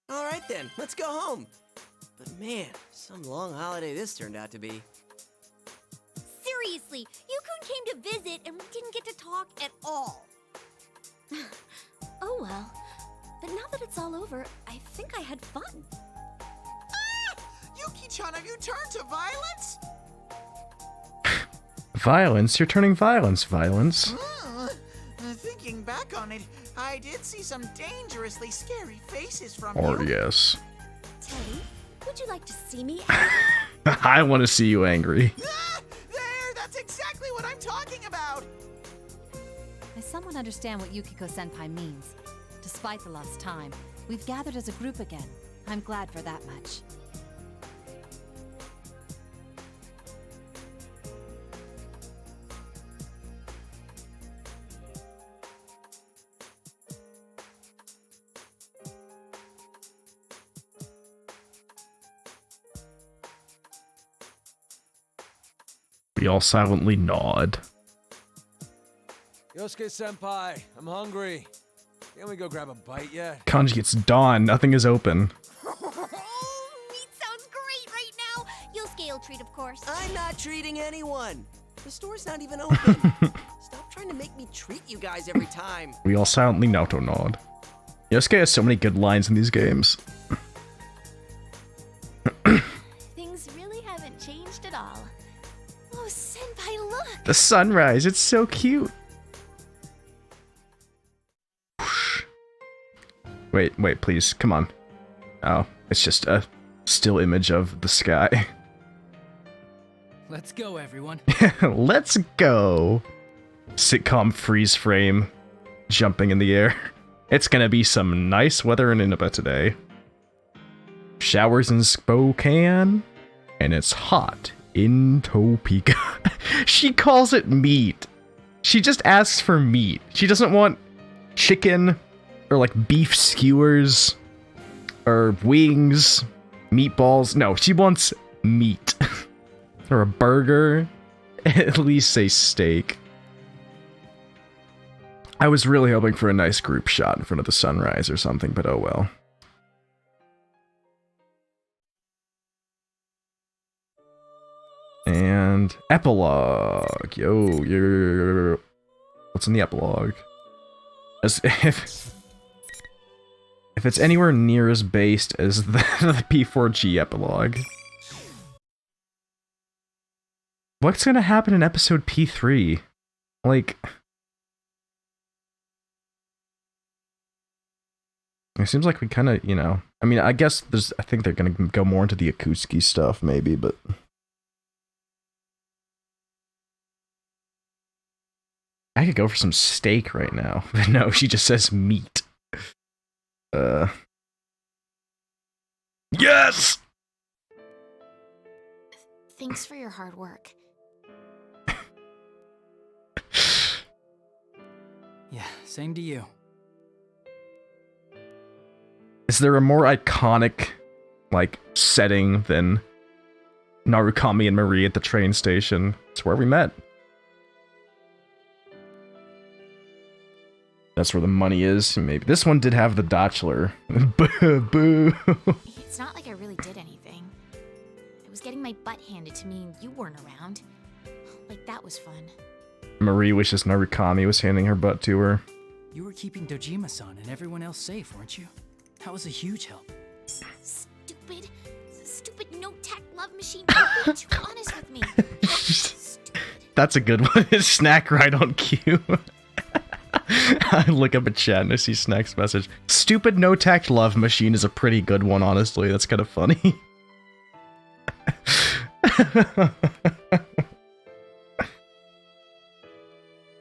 All right then, let's go home. But man, some long holiday this turned out to be. Seriously, Yukun came to visit and we didn't get to talk at all. Oh well. But now that it's all over, I think I had fun. Yuki-chan, have you turned to violence? Violence? You're turning violence. Thinking back on it, I did see some dangerously scary faces from Or you. yes. Teddy, would you like to see me? I want to see you angry. There! That's exactly what I'm talking about! I somewhat understand what Yukiko-senpai means. Despite the lost time, we've gathered as a group again. I'm glad for that much. We all silently nod. Yosuke-senpai, I'm hungry. Can we go grab a bite yet? Kanji, it's dawn. Nothing is open. Oh, meat sounds great right now. You'll scale treat, of course. I'm not treating anyone. The store's not even open. Stop trying to make me treat you guys every time. We all silently Naoto nod. Yosuke has so many good lines in these games. Things really haven't changed at all. Oh, senpai, look! The sunrise, it's so cute. Wait, please, come on. Oh, it's just a still image of the sky. Let's go, everyone. Let's go. Sitcom freeze frame, jumping in the air. It's gonna be some nice weather in Inaba today. Showers in Spokane, and it's hot in Topeka. She calls it meat. She just asks for meat. She doesn't want chicken or like beef skewers or wings, meatballs. No, she wants meat. Or a burger. At least say steak. I was really hoping for a nice group shot in front of the sunrise or something, but oh well. And epilogue. Yo. What's in the epilogue? As if it's anywhere near as based as the P4G epilogue. What's gonna happen in episode P3? Like, it seems like we kind of, you know, I mean, I guess I think they're gonna go more into the Akutsuki stuff, maybe, but I could go for some steak right now. But no, she just says meat. Yes! Thanks for your hard work. Yeah, same to you. Is there a more iconic, like, setting than Narukami and Marie at the train station? It's where we met. That's where the money is. Maybe this one did have the Dachler. Boo, boo. It's not like I really did anything. I was getting my butt handed to me and you weren't around. Like, that was fun. Marie wishes Narukami was handing her butt to her. You were keeping Dojima-san and everyone else safe, weren't you? That was a huge help. Stupid no-tact love machine. You're too honest with me. That's a good one. Snack right on cue. I look up a chat and I see Snack's message. Stupid no-tact love machine is a pretty good one, honestly. That's kind of funny.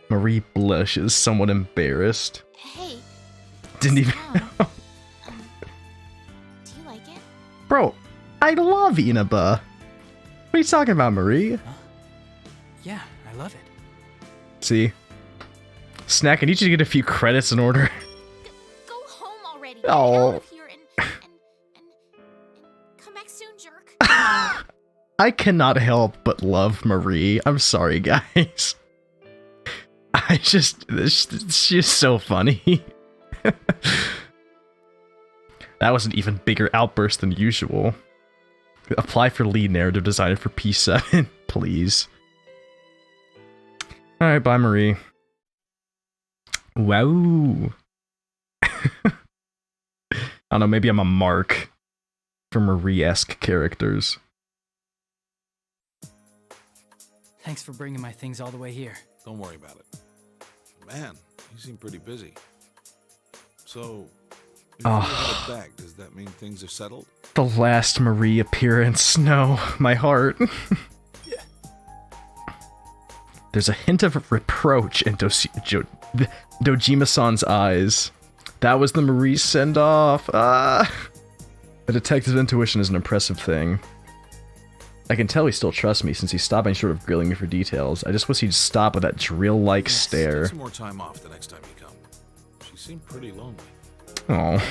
Marie blushes, somewhat embarrassed. Hey. Didn't even know. Do you like it? Bro, I love Inaba. What are you talking about, Marie? Yeah, I love it. See? Snack, I need you to get a few credits in order. Go home already. Oh. Get out of here and come back soon, jerk. I cannot help but love Marie. I'm sorry, guys. She's so funny. That was an even bigger outburst than usual. Apply for lead narrative designer for P7, please. Alright, bye Marie. Wow. I don't know, maybe I'm a mark for Marie-esque characters. Thanks for bringing my things all the way here. Don't worry about it. Man, you seem pretty busy. So, if you headed back, does that mean things are settled? The last Marie appearance. No, my heart. There's a hint of reproach in Dojima-san's eyes. That was the Marie send-off. The detective's intuition is an impressive thing. I can tell he still trusts me since he's stopping short of grilling me for details. I just wish he'd stop with that drill-like stare. Take some more time off the next time you come. She seemed pretty lonely. Oh.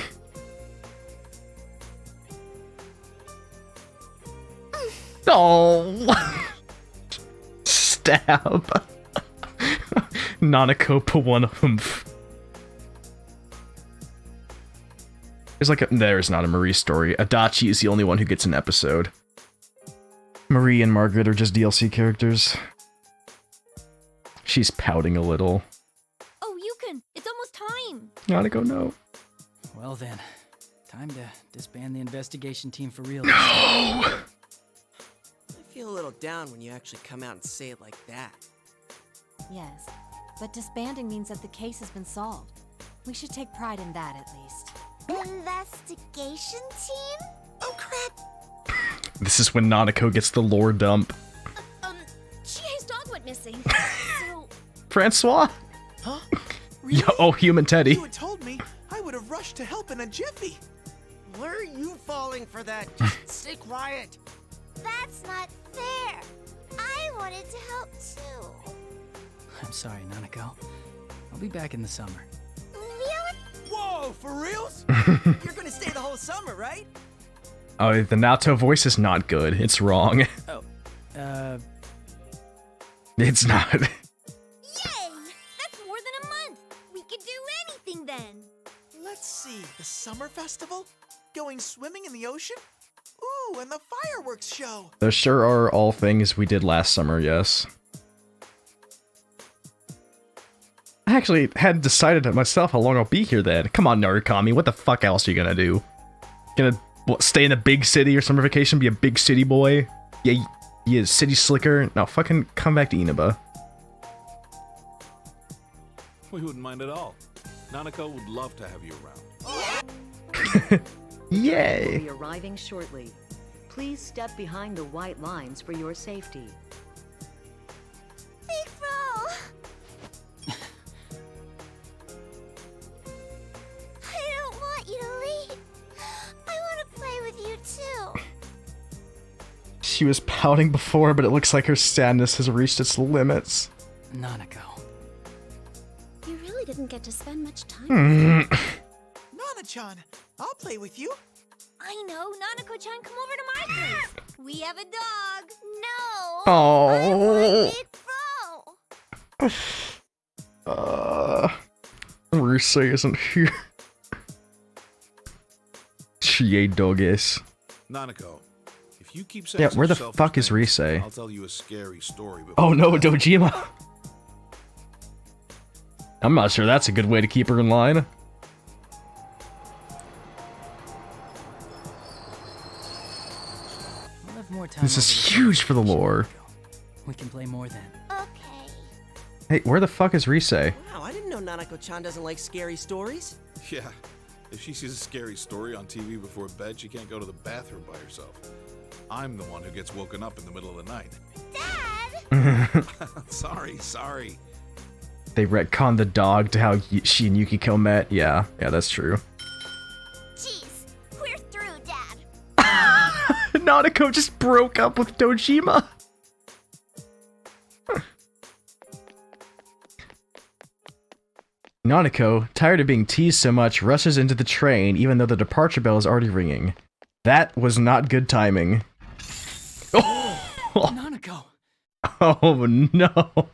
Oh. Stab. Nanako put one of them. There's not a Marie story. Adachi is the only one who gets an episode. Marie and Margaret are just DLC characters. She's pouting a little. Oh, Yukon, it's almost time. Nanako, no. Well then, time to disband the investigation team for real. No! I feel a little down when you actually come out and say it like that. Yes, but disbanding means that the case has been solved. We should take pride in that, at least. Investigation team? Oh crap! This is when Nanako gets the lore dump. Chie's dog went missing. So... Francois? Huh? Really? Yo, oh, human Teddy. You had told me, I would have rushed to help in a jiffy. Where are you falling for that? Just stay quiet. That's not fair. I wanted to help too. I'm sorry, Nanako. I'll be back in the summer. Really? Whoa, for reals? You're gonna stay the whole summer, right? Oh, the Naoto voice is not good. It's wrong. Oh, It's not. Yay! That's more than a month. We could do anything then. Let's see, the summer festival? Going swimming in the ocean? Ooh, and the fireworks show. Those sure are all things we did last summer, yes. I actually hadn't decided to myself how long I'll be here then. Come on, Narukami, what the fuck else are you gonna do? Gonna, what, stay in a big city or summer vacation, be a big city boy? Yeah, you city slicker? No, fucking come back to Inaba. We wouldn't mind at all. Nanako would love to have you around. Yay! We'll be arriving shortly. Please step behind the white lines for your safety. Big Bro! I don't want you to leave. I want to play with you too. She was pouting before, but it looks like her sadness has reached its limits. Nanako. You really didn't get to spend much time. Nana-chan, I'll play with you. I know, Nanako-chan, come over to my place. We have a dog. No. Oh. I want Big Bro. Rusei isn't here. Chie Doges. Nanako, if you keep saying Yeah, where the some fuck is selfish things, Risei? I'll tell you a scary story. Oh no, Dojima! I'm not sure that's a good way to keep her in line. We'll have more time. This is huge for the lore. We can play more then. Okay. Hey, where the fuck is Risei? Wow, I didn't know Nanako-chan doesn't like scary stories. Yeah, if she sees a scary story on TV before bed, she can't go to the bathroom by herself. I'm the one who gets woken up in the middle of the night. Dad! Sorry. They retconned the dog to how she and Yukiko met. Yeah, that's true. Jeez, we're through, Dad. Nanako just broke up with Dojima. Nanako, tired of being teased so much, rushes into the train even though the departure bell is already ringing. That was not good timing. Oh, Nanako! Oh no.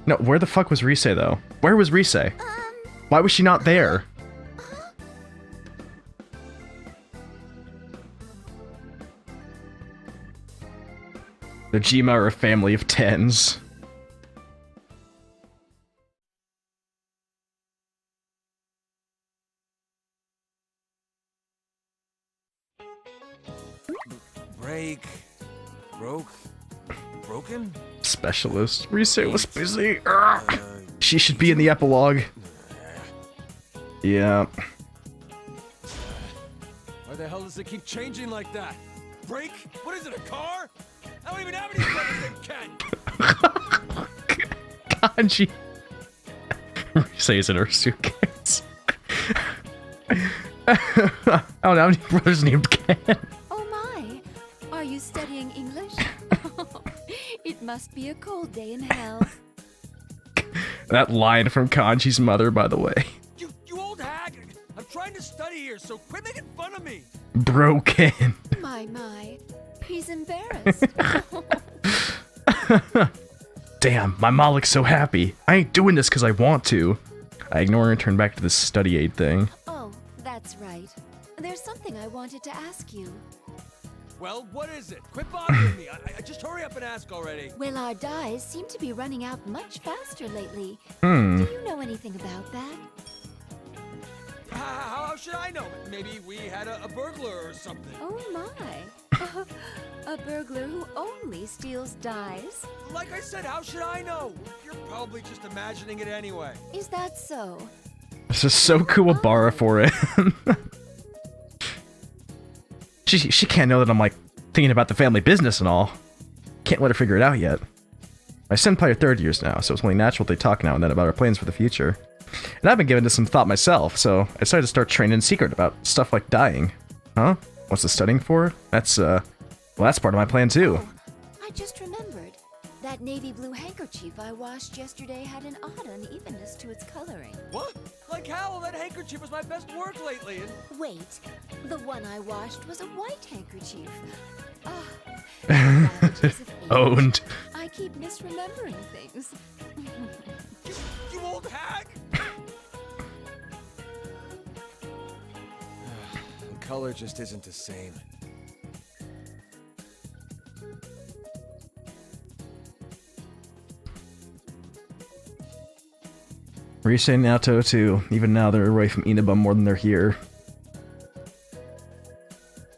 No, where the fuck was Rise, though? Where was Rise? Why was she not there? The Jima are a family of 10s. Broken? Specialist. Rise was busy. She should be in the epilogue. Yeah. Why the hell does it keep changing like that? Break? What is it, a car? I don't even have any brothers that can! Kanji. Rise is in her suitcase. I don't have any brothers named Ken. Oh my! Are you studying English? It must be a cold day in hell. That line from Kanji's mother, by the way. You old hag! I'm trying to study here, so quit making fun of me! Broken. My. He's embarrassed. Damn, my ma looks so happy. I ain't doing this because I want to. I ignore her and turn back to the study aid thing. Oh, that's right. There's something I wanted to ask you. Well, what is it? Quit bothering me. I just hurry up and ask already. Well, our dyes seem to be running out much faster lately. Hmm. Do you know anything about that? How should I know? Maybe we had a burglar or something. Oh my. A burglar who only steals dyes? Like I said, how should I know? You're probably just imagining it anyway. Is that so? This is so Kuwabara for it. She can't know that I'm, like, thinking about the family business and all. Can't let her figure it out yet. My senpai are 3rd years now, so it's only natural they talk now and then about our plans for the future. And I've been giving this some thought myself, so I decided to start training in secret about stuff like dying. Huh? What's the studying for? That's, well, that's part of my plan too. Oh, I just remembered. That navy blue handkerchief I washed yesterday had an odd unevenness to its coloring. What? Like how? That handkerchief was my best work lately, and... Wait, the one I washed was a white handkerchief. Owned. I keep misremembering things. You old hag! The color just isn't the same. Rise and Naoto too. Even now they're away from Inaba more than they're here.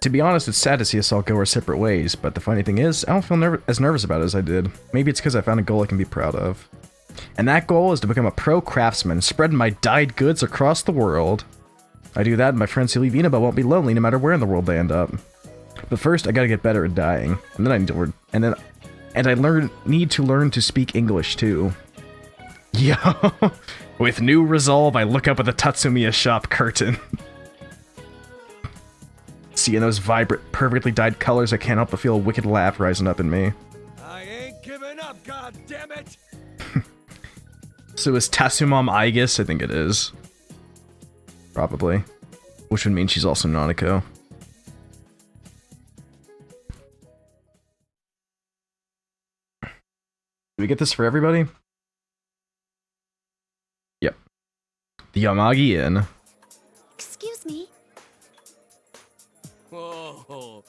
To be honest, it's sad to see us all go our separate ways, but the funny thing is, I don't feel as nervous about it as I did. Maybe it's because I found a goal I can be proud of. And that goal is to become a pro craftsman, spreading my dyed goods across the world. I do that, and my friends who leave Inaba won't be lonely no matter where in the world they end up. But first, I gotta get better at dyeing, and then I need to need to learn to speak English too. Yo, with new resolve, I look up at the Tatsumiya shop curtain. Seeing those vibrant, perfectly dyed colors, I can't help but feel a wicked laugh rising up in me. I ain't giving up, goddammit! So is Tatsumam Aigis? I think it is. Probably. Which would mean she's also Nanako. Do we get this for everybody? Yep. The Yamagi Inn. Excuse me. Whoa,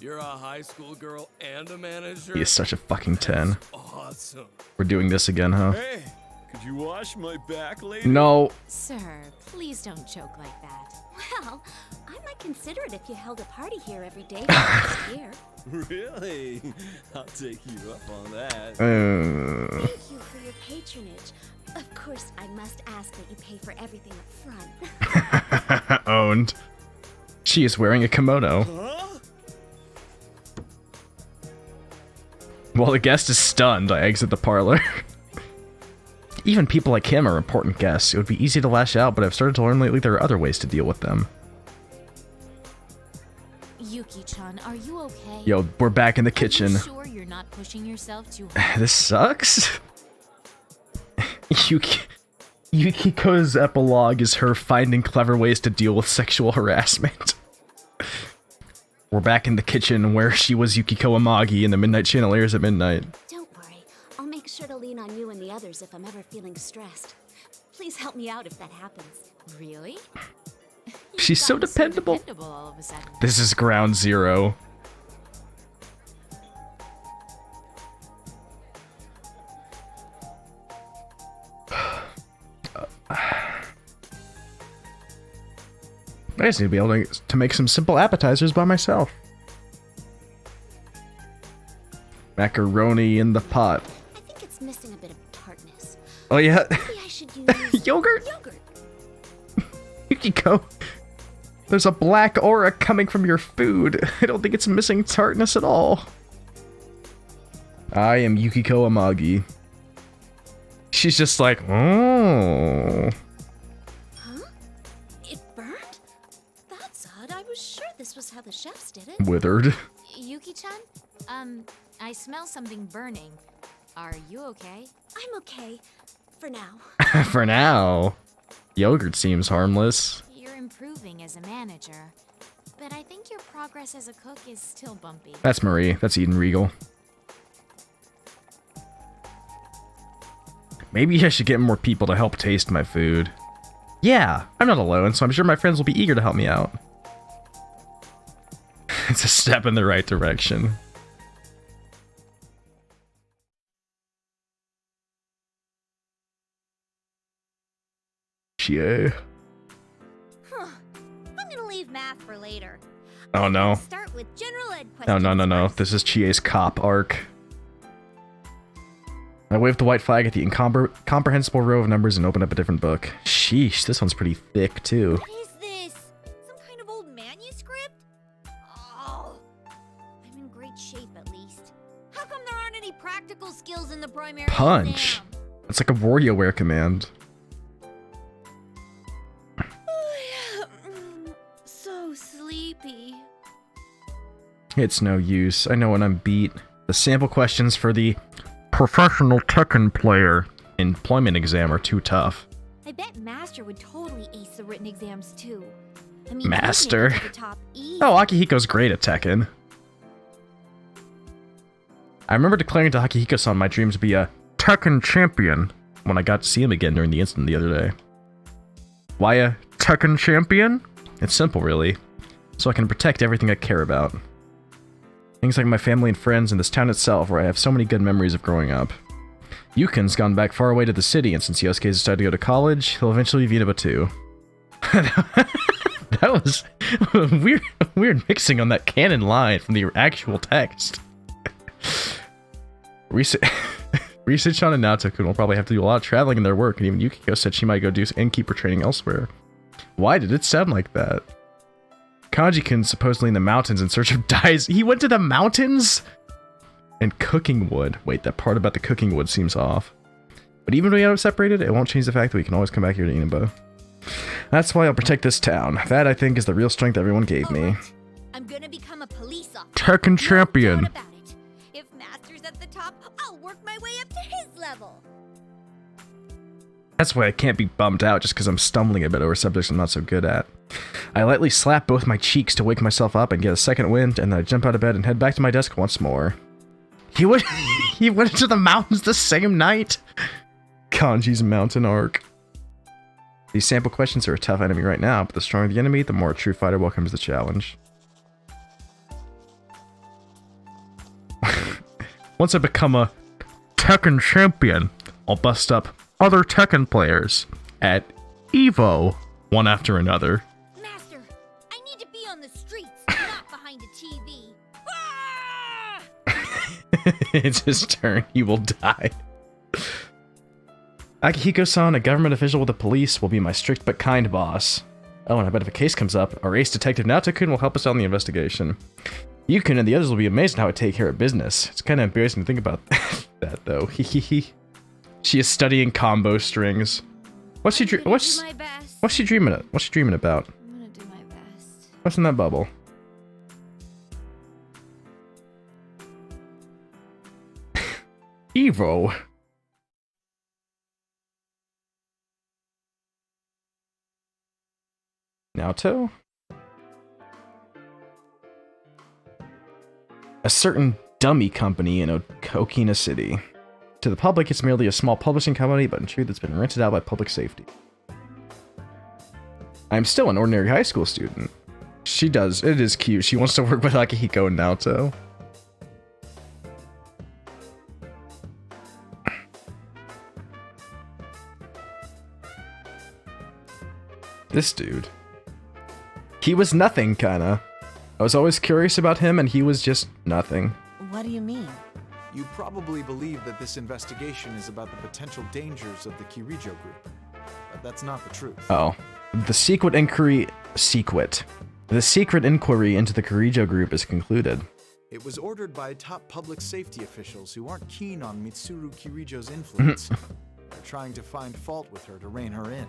you're a high school girl and a manager? He is such a fucking 10. Awesome. We're doing this again, huh? Hey, could you wash my back, lady? No. Sir, please don't joke like that. Well, I might consider it if you held a party here every day for the next year. Really? I'll take you up on that. Thank you for your patronage. Of course, I must ask that you pay for everything up front. Owned. She is wearing a kimono. Huh? While the guest is stunned, I exit the parlor. Even people like him are important guests. It would be easy to lash out, but I've started to learn lately there are other ways to deal with them. Yuki-chan, are you okay? Yo, we're back in the kitchen. Are you sure you're not pushing yourself too hard? This sucks. Yukiko's epilogue is her finding clever ways to deal with sexual harassment. We're back in the kitchen where she was Yukiko Amagi in the Midnight Channel airs at midnight. Don't worry, I'll make sure to lean on you and the others others if I'm ever feeling stressed. Please help me out if that happens. Really? She's so dependable. All of a sudden. This is ground zero. I just need to be able to make some simple appetizers by myself. Macaroni in the pot. I think it's missing a bit of tartness. Oh yeah. Maybe I should use yogurt. Yogurt. Yukiko, there's a black aura coming from your food. I don't think it's missing tartness at all. I am Yukiko Amagi. She's just like, oh. Huh? It burned? That's odd. I was sure this was how the chefs did it. Withered. Yuki-chan? I smell something burning. Are you okay? I'm okay. For now. For now. Yogurt seems harmless. You're improving as a manager, but I think your progress as a cook is still bumpy. That's Marie. That's Eden Regal. Maybe I should get more people to help taste my food. Yeah, I'm not alone, so I'm sure my friends will be eager to help me out. It's a step in the right direction. Yeah. Huh. I'm gonna leave math for later. Oh no. Start with general ed No, questions. no, no, no. This is Chie's cop arc. I waved the white flag at the incomprehensible row of numbers and opened up a different book. Sheesh, this one's pretty thick too. What is this? Some kind of old manuscript? Oh, I'm in great shape at least. How come there aren't any practical skills in the primary Punch. exam? That's like a WarioWare command. So sleepy. It's no use. I know when I'm beat. The sample questions for the professional Tekken player employment exam are too tough. I bet Master would totally ace the written exams too. I mean, Master. he'd make it to the top easy. Oh, Akihiko's great at Tekken. I remember declaring to Akihiko-san my dream to be a Tekken champion when I got to see him again during the incident the other day. Why a Tekken champion? It's simple, really. So I can protect everything I care about. Things like my family and friends and this town itself, where I have so many good memories of growing up. Yukin's gone back far away to the city, and since Yosuke's decided to go to college, he'll eventually be Vinaba too. That was weird mixing on that canon line from the actual text. Research on and Naoto-kun will probably have to do a lot of traveling in their work, and even Yukiko said she might go do innkeeper training elsewhere. Why did it sound like that? Kanji-kun's supposedly in the mountains in search of dyes. He went to the mountains? And cooking wood. Wait, that part about the cooking wood seems off. But even when we are separated, it won't change the fact that we can always come back here to Inaba. That's why I'll protect this town. That, I think, is the real strength everyone gave me. I'm gonna become a police officer. Tekken champion. About it. If Master's at the top, I'll work my way up to his level. That's why I can't be bummed out just because I'm stumbling a bit over subjects I'm not so good at. I lightly slap both my cheeks to wake myself up and get a second wind, and then I jump out of bed and head back to my desk once more. He went into the mountains the same night? Kanji's mountain arc. These sample questions are a tough enemy right now, but the stronger the enemy, the more a true fighter welcomes the challenge. Once I become a Tekken champion, I'll bust up other Tekken players at EVO, one after another. Master, I need to be on the streets, not behind a TV. Ah! It's his turn. He will die. Akihiko-san, a government official with the police, will be my strict but kind boss. Oh, and I bet if a case comes up, our ace detective Naoto-kun will help us out in the investigation. Yukon and the others will be amazed at how I take care of business. It's kind of embarrassing to think about that, though. Hehehe. She is studying combo strings. What's she dreaming? What's she dreaming of? What's she dreaming about? I'm gonna do my best. What's in that bubble? Evo. Naoto? A certain dummy company in Okina City. To the public, it's merely a small publishing company, but in truth, it's been rented out by public safety. I'm still an ordinary high school student. She does. It is cute. She wants to work with Akihiko and Naoto. This dude. He was nothing, kinda. I was always curious about him, and he was just nothing. What do you mean? You probably believe that this investigation is about the potential dangers of the Kirijo group. But that's not the truth. Oh. The secret inquiry into the Kirijo group is concluded. It was ordered by top public safety officials who aren't keen on Mitsuru Kirijo's influence. They're trying to find fault with her to rein her in.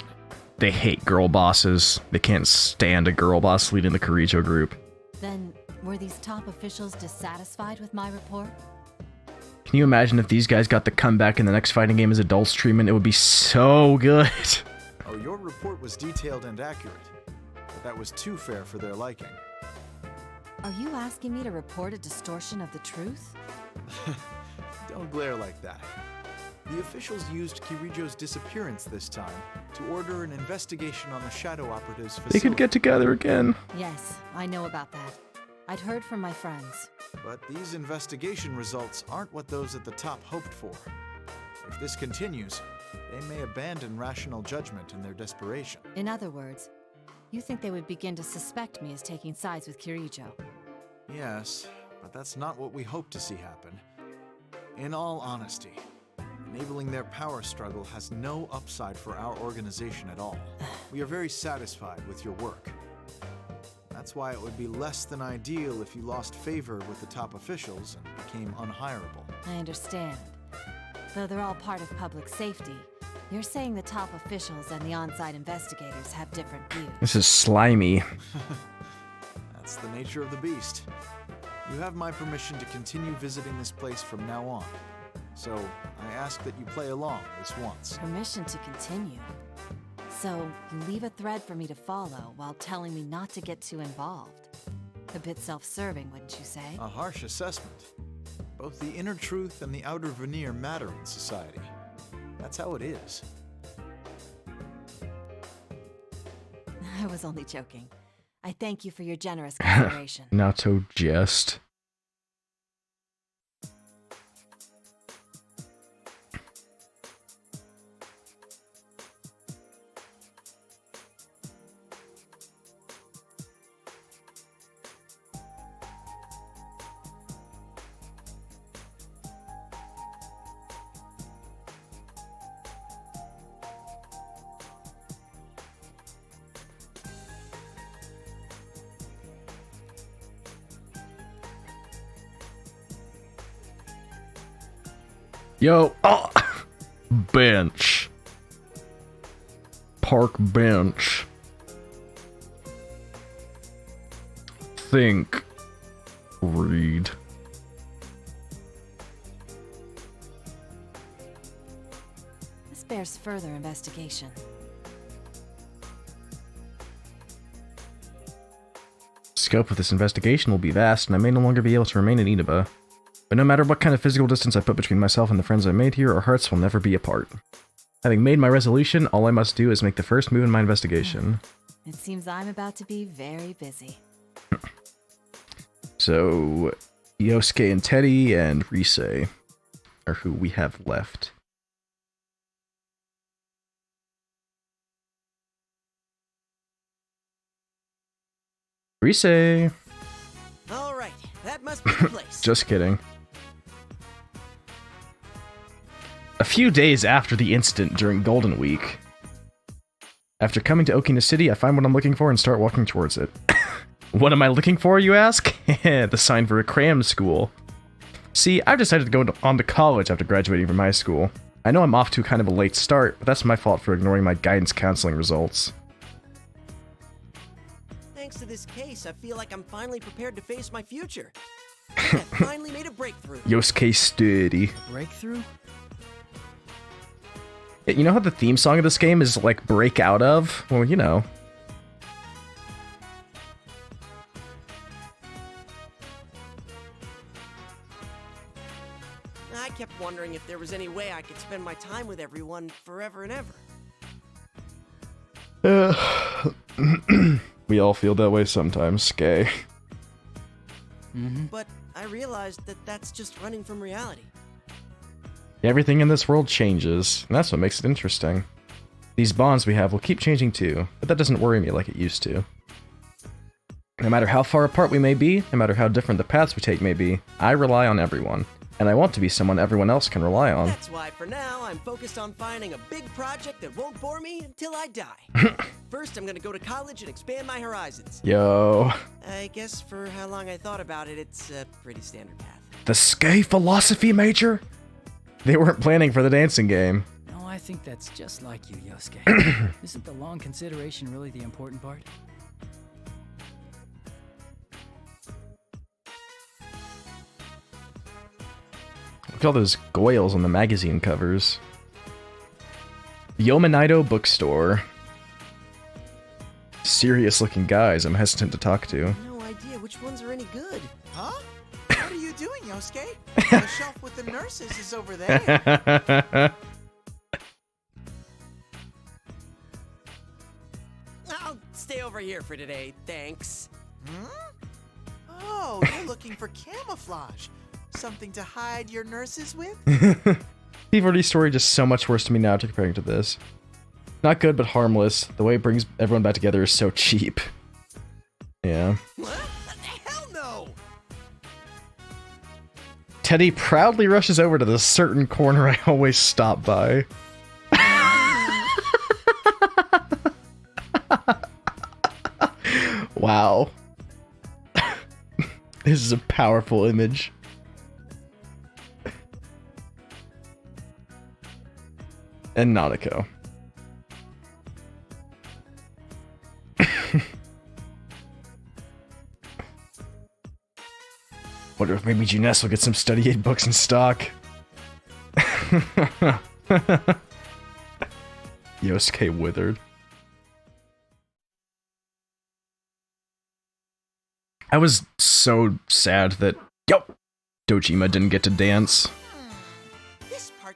They hate girl bosses. They can't stand a girl boss leading the Kirijo group. Then, were these top officials dissatisfied with my report? Can you imagine if these guys got the comeback in the next fighting game as adults treatment? It would be so good. Oh, your report was detailed and accurate, but that was too fair for their liking. Are you asking me to report a distortion of the truth? Don't glare like that. The officials used Kirijo's disappearance this time to order an investigation on the Shadow Operative's facility. They could get together again. Yes, I know about that. I'd heard from my friends. But these investigation results aren't what those at the top hoped for. If this continues, they may abandon rational judgment in their desperation. In other words, you think they would begin to suspect me as taking sides with Kirijo? Yes, but that's not what we hope to see happen. In all honesty, enabling their power struggle has no upside for our organization at all. We are very satisfied with your work. That's why it would be less than ideal if you lost favor with the top officials and became unhireable. I understand. Though they're all part of public safety, you're saying the top officials and the on-site investigators have different views. This is slimy. That's the nature of the beast. You have my permission to continue visiting this place from now on. So, I ask that you play along this once. Permission to continue? So, you leave a thread for me to follow while telling me not to get too involved. A bit self-serving, wouldn't you say? A harsh assessment. Both the inner truth and the outer veneer matter in society. That's how it is. I was only joking. I thank you for your generous consideration. Naoto jest. Yo, oh, bench. Park bench. Think. Read. This bears further investigation. Scope of this investigation will be vast, and I may no longer be able to remain in Inaba. But no matter what kind of physical distance I put between myself and the friends I made here, our hearts will never be apart. Having made my resolution, all I must do is make the first move in my investigation. It seems I'm about to be very busy. So, Yosuke and Teddy and Rise are who we have left. Rise! All right, that must be the place. Just kidding. A few days after the incident during Golden Week. After coming to Okina City, I find what I'm looking for and start walking towards it. What am I looking for, you ask? The sign for a cram school. See, I've decided to go on to college after graduating from high school. I know I'm off to kind of a late start, but that's my fault for ignoring my guidance counseling results. Thanks to this case, I feel like I'm finally prepared to face my future. I have finally made a breakthrough. Yosuke steady. Breakthrough? You know how the theme song of this game is like break out of? Well, you know. I kept wondering if there was any way I could spend my time with everyone forever and ever. We all feel that way sometimes, Skay. But I realized that that's just running from reality. Everything in this world changes, and that's what makes it interesting. These bonds we have will keep changing too, but that doesn't worry me like it used to. No matter how far apart we may be, no matter how different the paths we take may be, I rely on everyone. And I want to be someone everyone else can rely on. That's why for now, I'm focused on finding a big project that won't bore me until I die. First, I'm gonna go to college and expand my horizons. Yo. I guess for how long I thought about it, it's a pretty standard path. The Skay philosophy major? They weren't planning for the dancing game. No, I think that's just like you, Yosuke. Isn't the long consideration really the important part? Look at all those goyles on the magazine covers. Yomanito Bookstore. Serious looking guys I'm hesitant to talk to. No idea which ones are any good. Huh? What are you doing, Yosuke? The shelf with the nurses is over there. I'll stay over here for today, thanks. Oh, you're looking for camouflage. Something to hide your nurses with? P40's story just so much worse to me now to comparing to this. Not good, but harmless. The way it brings everyone back together is so cheap. Yeah. What? Hell no! Teddy proudly rushes over to the certain corner I always stop by. Wow. This is a powerful image. And Nautico. Wonder if maybe Juness will get some study aid books in stock. Yosuke withered. I was so sad that Dojima didn't get to dance.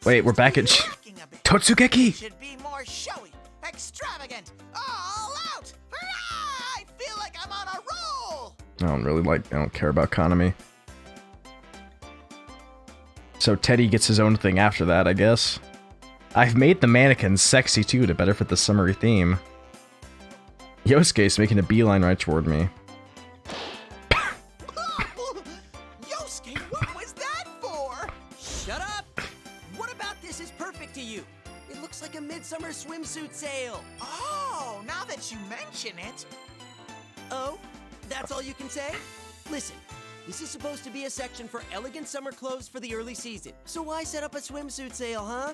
Wait, we're back at Totsugeki! Should be more showy, extravagant, all out! I feel like I'm on a roll! I don't care about Konami. So Teddy gets his own thing after that, I guess. I've made the mannequins sexy too to better fit the summery theme. Yosuke's making a beeline right toward me. Yosuke, what was that for? Shut up! What about this is perfect to you? It looks like a midsummer swimsuit sale. Oh, now that you mention it. Oh, that's all you can say? Listen, this is supposed to be a section for elegant summer clothes for the early season. So why set up a swimsuit sale, huh?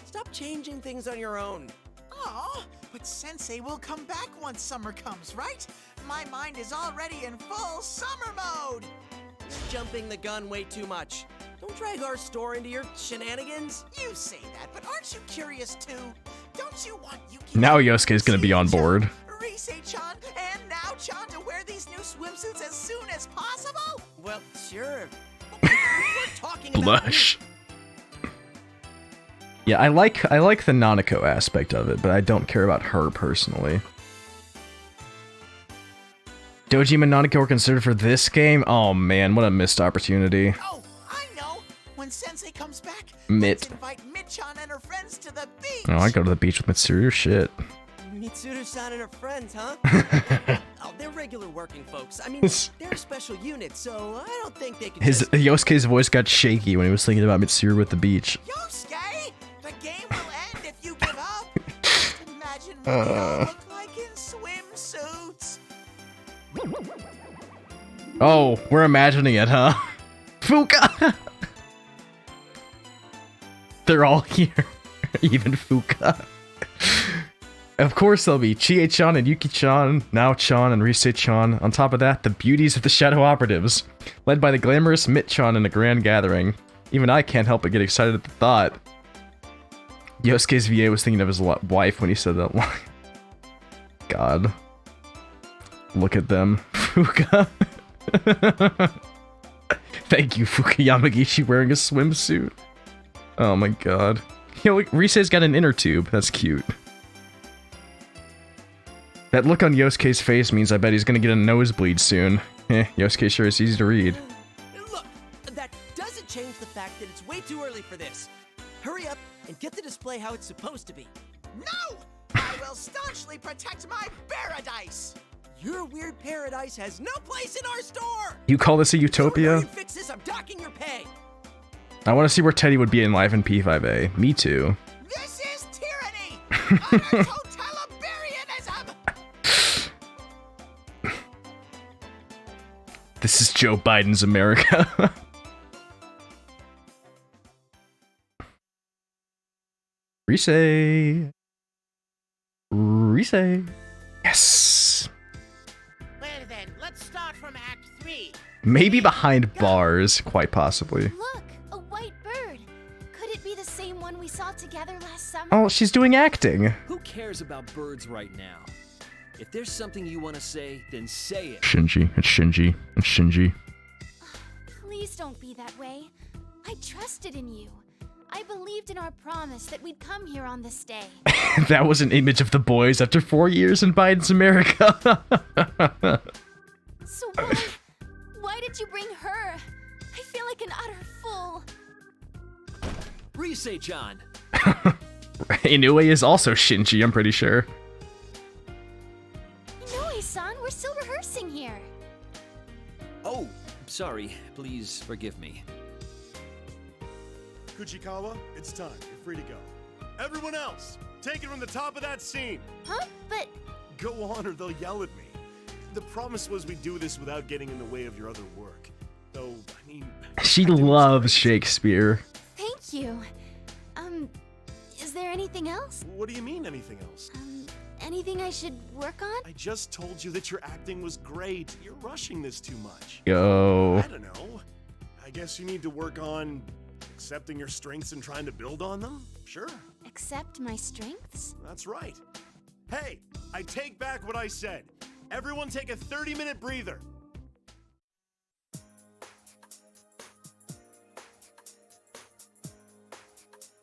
Stop changing things on your own. Oh, but Sensei will come back once summer comes, right? My mind is already in full summer mode. You're jumping the gun way too much. Don't drag our store into your shenanigans. You say that, but aren't you curious too? Don't you want Yuki? Now Yosuke's gonna be on board. Rise-chan and Now-chan to wear these new swimsuits as soon as possible? Well, sure. But we were talking about Blush. Yeah, I like the Nanako aspect of it, but I don't care about her personally. Dojima and Nanako were considered for this game? Oh man, what a missed opportunity. Oh, I know. When Sensei comes back, Mit. let's invite Mit-chan and her friends to the beach. Oh, I go to the beach with Mitsuru, shit. Mitsuru-san and her friends, huh? Oh, they're regular working folks. I mean, they're a special unit, so I don't think they could Yosuke's voice got shaky when he was thinking about Mitsuru at the beach. Yosuke, the game will end if you give up. Just imagine what they all look like in swimsuits. Oh, we're imagining it, huh? Fuka! They're all here. Even Fuka. Of course there'll be Chie-chan and Yuki-chan, Nao-chan and Rise-chan. On top of that, the beauties of the Shadow Operatives, led by the glamorous Mit-chan in a grand gathering. Even I can't help but get excited at the thought. Yosuke's VA was thinking of his wife when he said that line. God. Look at them. Fuka. Thank you, Fukuyamagishi wearing a swimsuit. Oh my god. Yo, Risei's got an inner tube. That's cute. That look on Yosuke's face means I bet he's gonna get a nosebleed soon. Yosuke sure is easy to read. Look, that doesn't change the fact that it's way too early for this. Hurry up and get the display how it's supposed to be. No! I will staunchly protect my paradise! Your weird paradise has no place in our store! You call this a utopia? So fix this, I'm docking your pay! I want to see where Teddy would be in life in P5A. Me too. This is tyranny! Utter totalitarianism! This is Joe Biden's America. Risei. Risei. Yes. Well then, let's start from Act 3. Maybe behind bars, quite possibly. Look, a white bird. Could it be the same one we saw together last summer? Oh, she's doing acting. Who cares about birds right now? If there's something you want to say, then say it. Shinji. It's Shinji. It's Shinji. Please don't be that way. I trusted in you. I believed in our promise that we'd come here on this day. That was an image of the boys after 4 years in Biden's America. So why did you bring her? I feel like an utter fool. Risei-chan. Inoue is also Shinji, I'm pretty sure. Inoue-san, we're still rehearsing here. Oh, sorry. Please forgive me. Kuchikawa, it's time. You're free to go. Everyone else, take it from the top of that scene. Huh? But... Go on or they'll yell at me. The promise was we'd do this without getting in the way of your other work. Though, I mean... She loves Shakespeare. Thank you. Is there anything else? What do you mean, anything else? Anything I should work on? I just told you that your acting was great. You're rushing this too much. Yo. I don't know. I guess you need to work on accepting your strengths and trying to build on them? Sure. Accept my strengths? That's right. Hey, I take back what I said. Everyone take a 30-minute breather.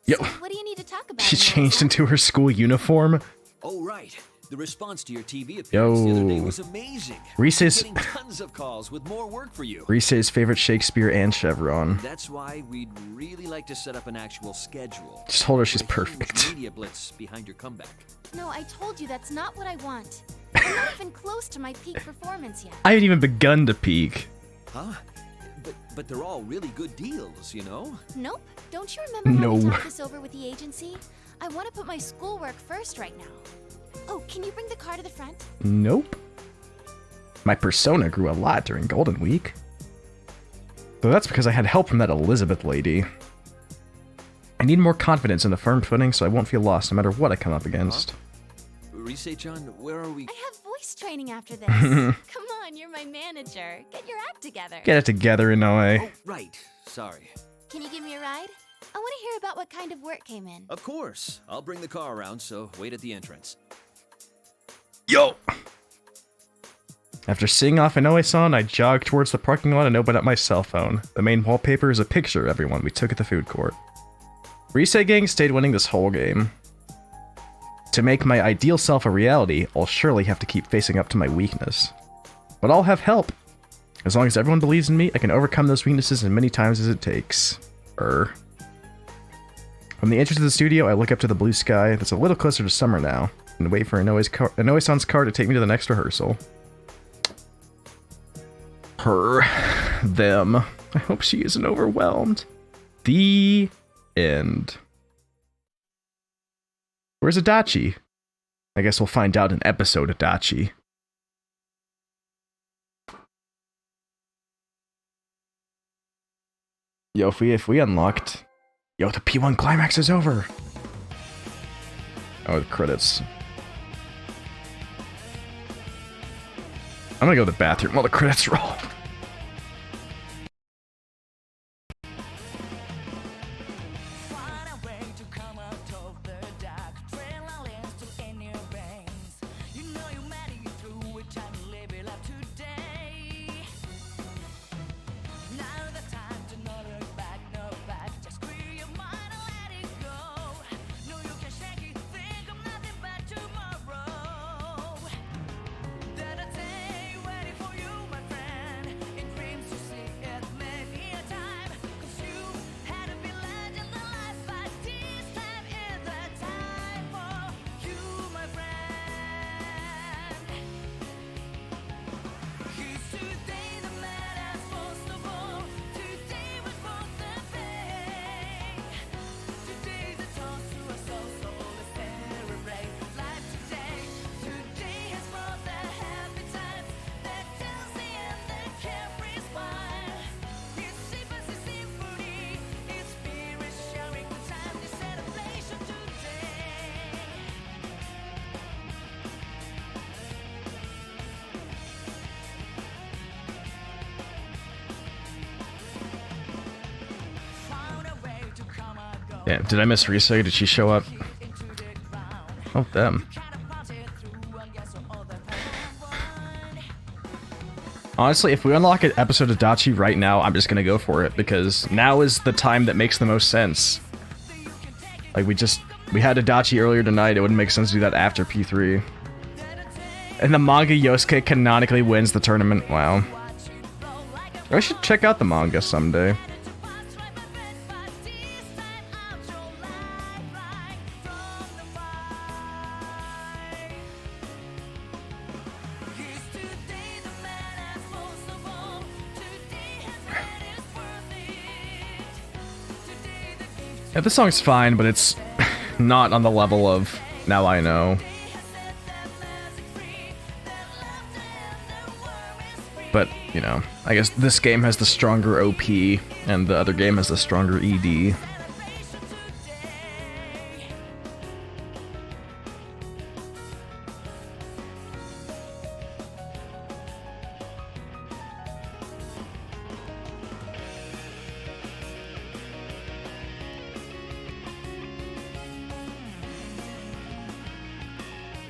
Yo. So what do you need to talk about? She changed into her school uniform. Oh, right. The response to your TV appearance the other day was amazing. Risei's Getting tons of calls with more work for you. Risei's favorite Shakespeare and Chevron. That's why we'd really like to set up an actual schedule. Just told her she's perfect. Media blitz behind your comeback. No, I told you that's not what I want. I'm not even close to my peak performance yet. I haven't even begun to peak. Huh? But they're all really good deals, you know? Nope. Don't you remember how we No. talked this over with the agency? I want to put my schoolwork first right now. Oh, can you bring the car to the front? Nope. My persona grew a lot during Golden Week. Though that's because I had help from that Elizabeth lady. I need more confidence in the firm footing so I won't feel lost no matter what I come up against. Risei-chan, where are we? I have voice training after this. Come on, you're my manager. Get your act together. Get it together, Inoue. Oh, right. Sorry. Can you give me a ride? I want to hear about what kind of work came in. Of course. I'll bring the car around, so wait at the entrance. Yo! After seeing off Inoue-san, I jogged towards the parking lot and opened up my cell phone. The main wallpaper is a picture of everyone we took at the food court. Risei gang stayed winning this whole game. To make my ideal self a reality, I'll surely have to keep facing up to my weakness. But I'll have help. As long as everyone believes in me, I can overcome those weaknesses as many times as it takes. From the entrance of the studio, I look up to the blue sky that's a little closer to summer now, and wait for Inoue-san's car to take me to the next rehearsal. Them. I hope she isn't overwhelmed. The end. Where's Adachi? I guess we'll find out in episode Adachi. Yo, if we unlocked... Yo, the P1 climax is over! Oh, the credits. I'm gonna go to the bathroom while the credits roll. Now the time Damn, did I miss Risa? Did she show up? Oh, them. Honestly, if we unlock an episode of Dachi right now, I'm just gonna go for it, because now is the time that makes the most sense. Like, we had a Dachi earlier tonight, it wouldn't make sense to do that after P3. And the manga Yosuke canonically wins the tournament. Wow. I should check out the manga someday. Yeah, this song's fine, but it's not on the level of Now I Know. But, you know, I guess this game has the stronger OP, and the other game has the stronger ED.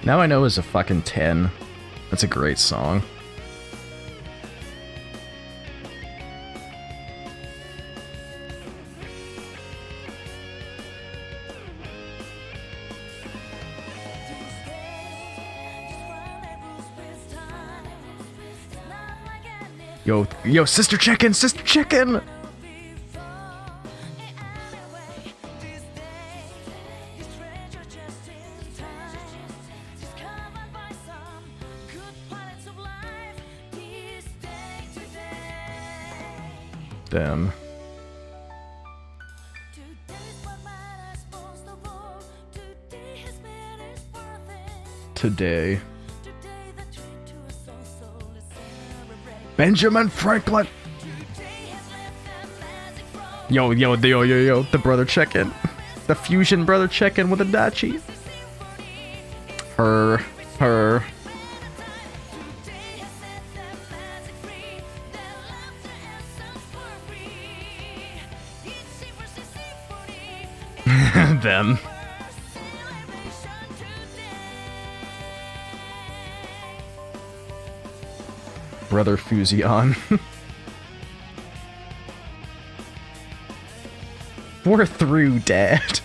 Now I Know is a fucking 10. That's a great song. Yo, sister chicken, sister chicken! Damn. Today. Benjamin Franklin! Yo, the brother check-in. The fusion brother check-in with a Dachi. Her. Them. Brother Fusion. We're through, Dad.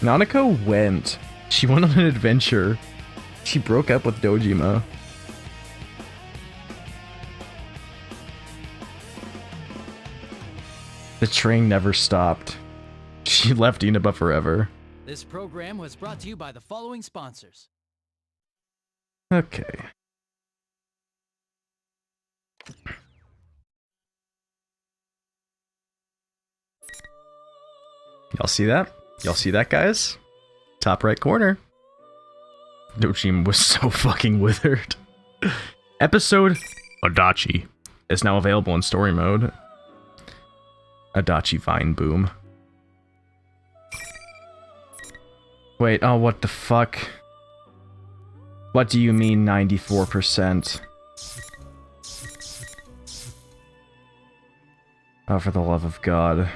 Nanako went. She went on an adventure. She broke up with Dojima. The train never stopped. She left Inaba forever. This program was brought to you by the following sponsors. Okay. Y'all see that? Y'all see that, guys? Top right corner. Dojima was so fucking withered. Episode Adachi is now available in story mode. Adachi Vine Boom. Wait, oh, what the fuck? What do you mean 94%? Oh, for the love of God.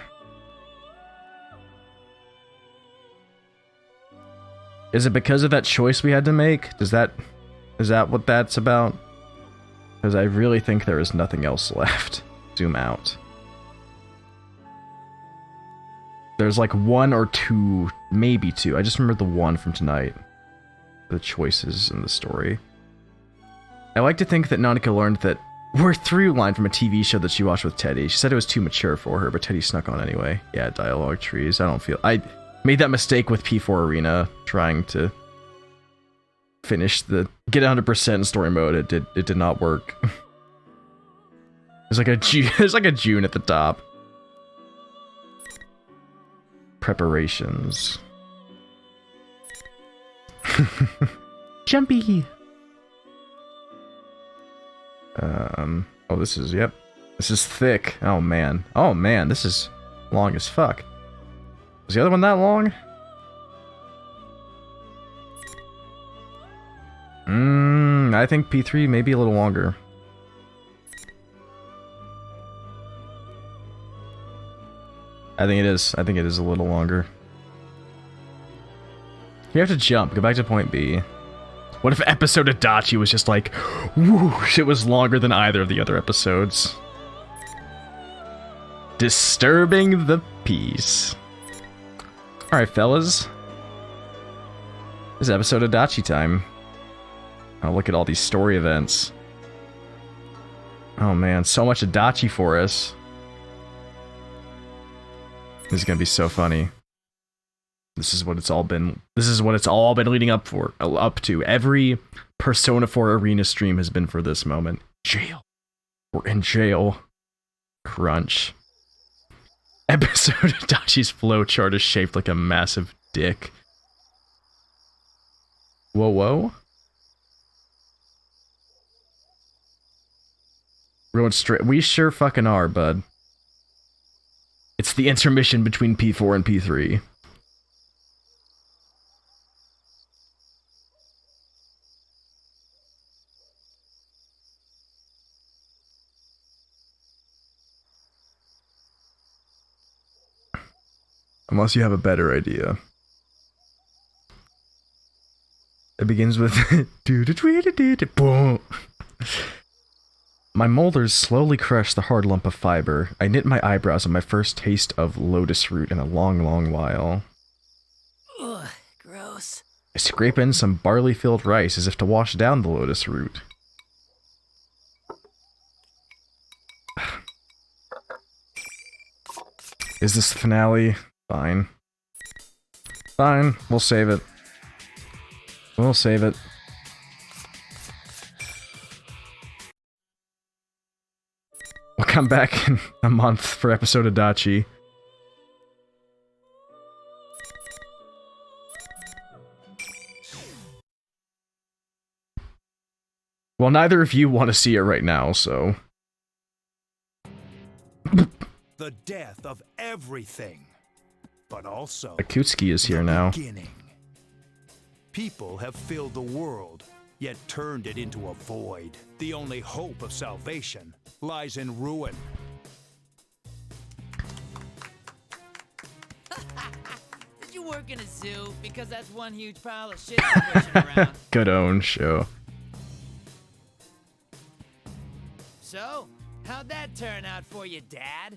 Is it because of that choice we had to make? Is that what that's about? Because I really think there is nothing else left. Zoom out. There's like one or two, maybe two. I just remember the one from tonight. The choices in the story. I like to think that Nanako learned that we're through line from a TV show that she watched with Teddy. She said it was too mature for her, but Teddy snuck on anyway. Yeah, dialogue trees. I made that mistake with P4 Arena, trying to finish get 100% in story mode. It did not work. There's like a June at the top. Preparations. Jumpy. Oh, this is, yep. This is thick. Oh man, this is long as fuck. Was the other one that long? I think P3 may be a little longer. I think it is. I think it is a little longer. You have to jump. Go back to point B. What if episode Adachi was just like, whoosh, it was longer than either of the other episodes? Disturbing the peace. Alright, fellas. This is episode Adachi time. Oh, look at all these story events. Oh man, so much Adachi for us. This is gonna be so funny. This is what it's all been. This is what it's all been leading up to. Every Persona 4 Arena stream has been for this moment. Jail. We're in jail. Crunch. Episode Adachi's flowchart is shaped like a massive dick. Whoa, whoa. We're going straight. We sure fucking are, bud. It's the intermission between P4 and P3. Unless you have a better idea. It begins with boom. My molars slowly crush the hard lump of fiber. I knit my eyebrows at my first taste of lotus root in a long, long while. Ugh, gross. I scrape in some barley-filled rice as if to wash down the lotus root. Is this the finale? Fine. Fine, we'll save it. We'll save it. We'll come back in a month for episode Adachi. Well, neither of you want to see it right now, so... The death of everything, but also Akutsuki is here now. beginning. People have filled the world, yet turned it into a void. The only hope of salvation lies in ruin. Did you work in a zoo? Because that's one huge pile of shit you're pushing around. Good own show. So, how'd that turn out for you, Dad?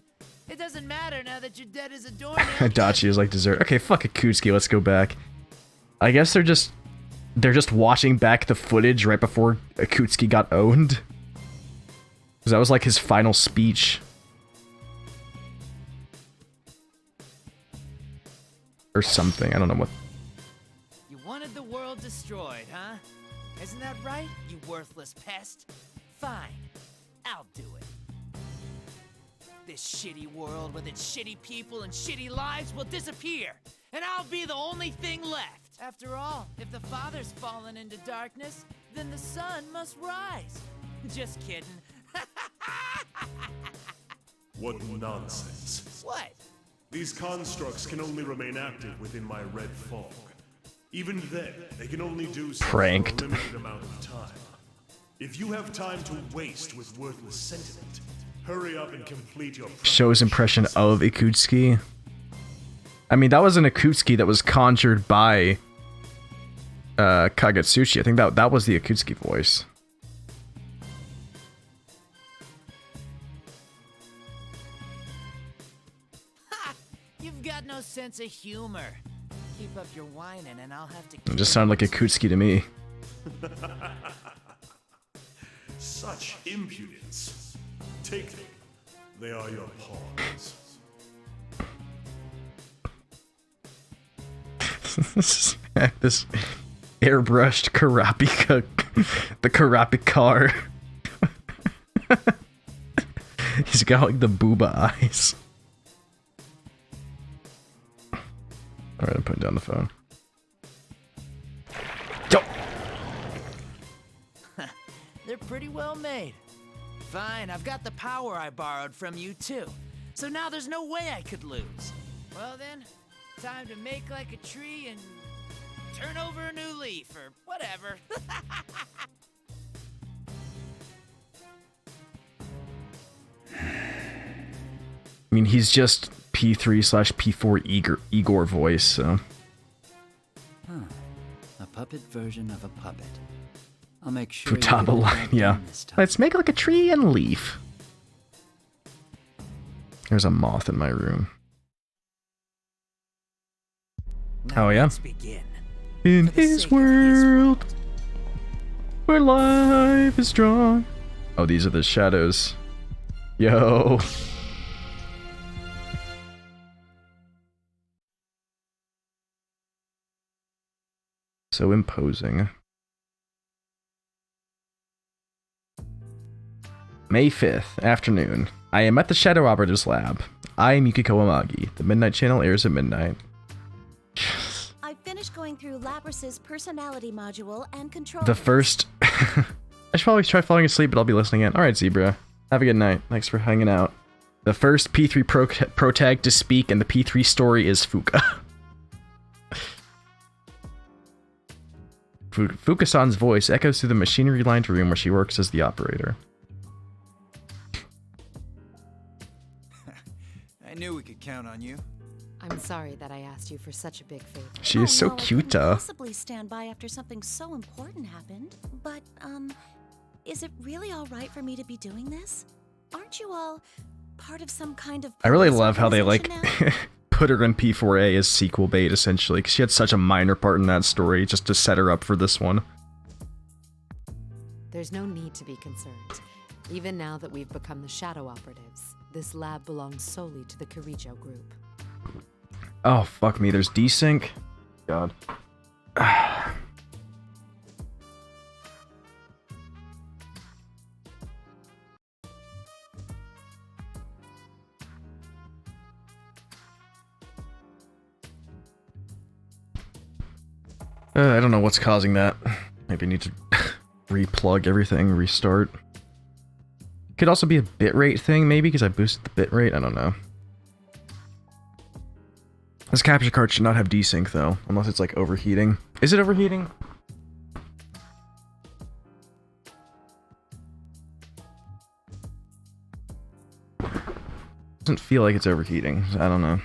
It doesn't matter now that you're dead as a doornail. Adachi is like dessert. Okay, fuck Akutsuki, let's go back. I guess they're just watching back the footage right before Akutsuki got owned. Because that was like his final speech. Or something, I don't know what. You wanted the world destroyed, huh? Isn't that right, you worthless pest? Fine, I'll do it. This shitty world with its shitty people and shitty lives will disappear, and I'll be the only thing left. After all, if the Father's fallen into darkness, then the Son must rise. Just kidding. What nonsense. What? These constructs can only remain active within my red fog. Even then, they can only do so Pranked. for a limited amount of time. If you have time to waste with worthless sentiment, hurry up and complete your Show's impression of Akutsuki. I mean, that was an Akutsuki that was conjured by Kagetsuchi. I think that was the Akutsuki voice. Ha! You've got no sense of humor. Keep up your whining and I'll have to... It just sounded like Akutsuki to me. Such impudence. Take them. They are your pawns. This airbrushed Karapika, the Karapika car. He's got like the booba eyes. Alright, I'm putting down the phone. Go! They're pretty well made. Fine, I've got the power I borrowed from you too. So now there's no way I could lose. Well then, time to make like a tree and turn over a new leaf or whatever. I mean, he's just P3/P4 Igor voice, so. Huh. A puppet version of a puppet. I'll make sure Futaba line, yeah. Let's make like a tree and leaf. There's a moth in my room. Oh yeah? Begin. In his world, where life is strong. Oh, these are the shadows. Yo. So imposing. May 5th, afternoon. I am at the Shadow Operatives Lab. I am Yukiko Amagi. The Midnight Channel airs at midnight. I finished going through Labrys's personality module and control. The first... I should probably try falling asleep, but I'll be listening in. Alright, Zebra. Have a good night. Thanks for hanging out. The first P3 protag to speak, and the P3 story is Fuka. Fuka-san's voice echoes through the machinery-lined room where she works as the operator. I knew we could count on you. I'm sorry that I asked you for such a big favor. She is so no, cute. I couldn't possibly stand by after something so important happened. But, is it really all right for me to be doing this? Aren't you all part of some kind of... I really love how they, like, organization put her in P4A as sequel bait, essentially, because she had such a minor part in that story, just to set her up for this one. There's no need to be concerned. Even now that we've become the Shadow Operatives, this lab belongs solely to the Kirijo group. Oh, fuck me, there's desync? God. I don't know what's causing that. Maybe I need to replug everything, restart. Could also be a bitrate thing, maybe, because I boosted the bitrate. I don't know. This capture card should not have desync, though, unless it's, like, overheating. Is it overheating? Doesn't feel like it's overheating. I don't know.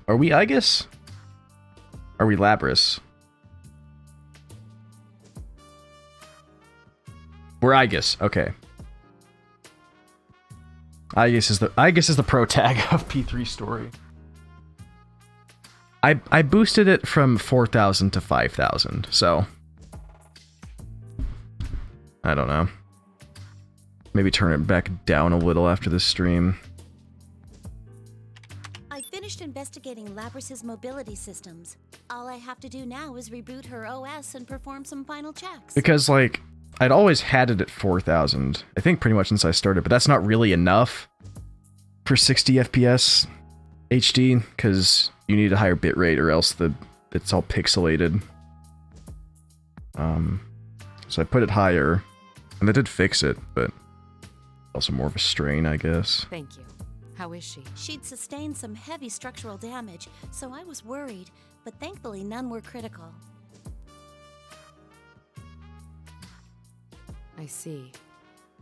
Are we Aegis? Are we Labrys? We're Aegis, okay. Aegis is the pro tag of P3 story. I boosted it from 4,000 to 5,000, so I don't know. Maybe turn it back down a little after this stream. I finished investigating Labrys's mobility systems. All I have to do now is reboot her OS and perform some final checks. Because, like, I'd always had it at 4,000. I think pretty much since I started, but that's not really enough for 60 FPS HD, because you need a higher bitrate or else it's all pixelated. So I put it higher, and that did fix it, but also more of a strain, I guess. Thank you. How is she? She'd sustained some heavy structural damage, so I was worried, but thankfully none were critical. I see.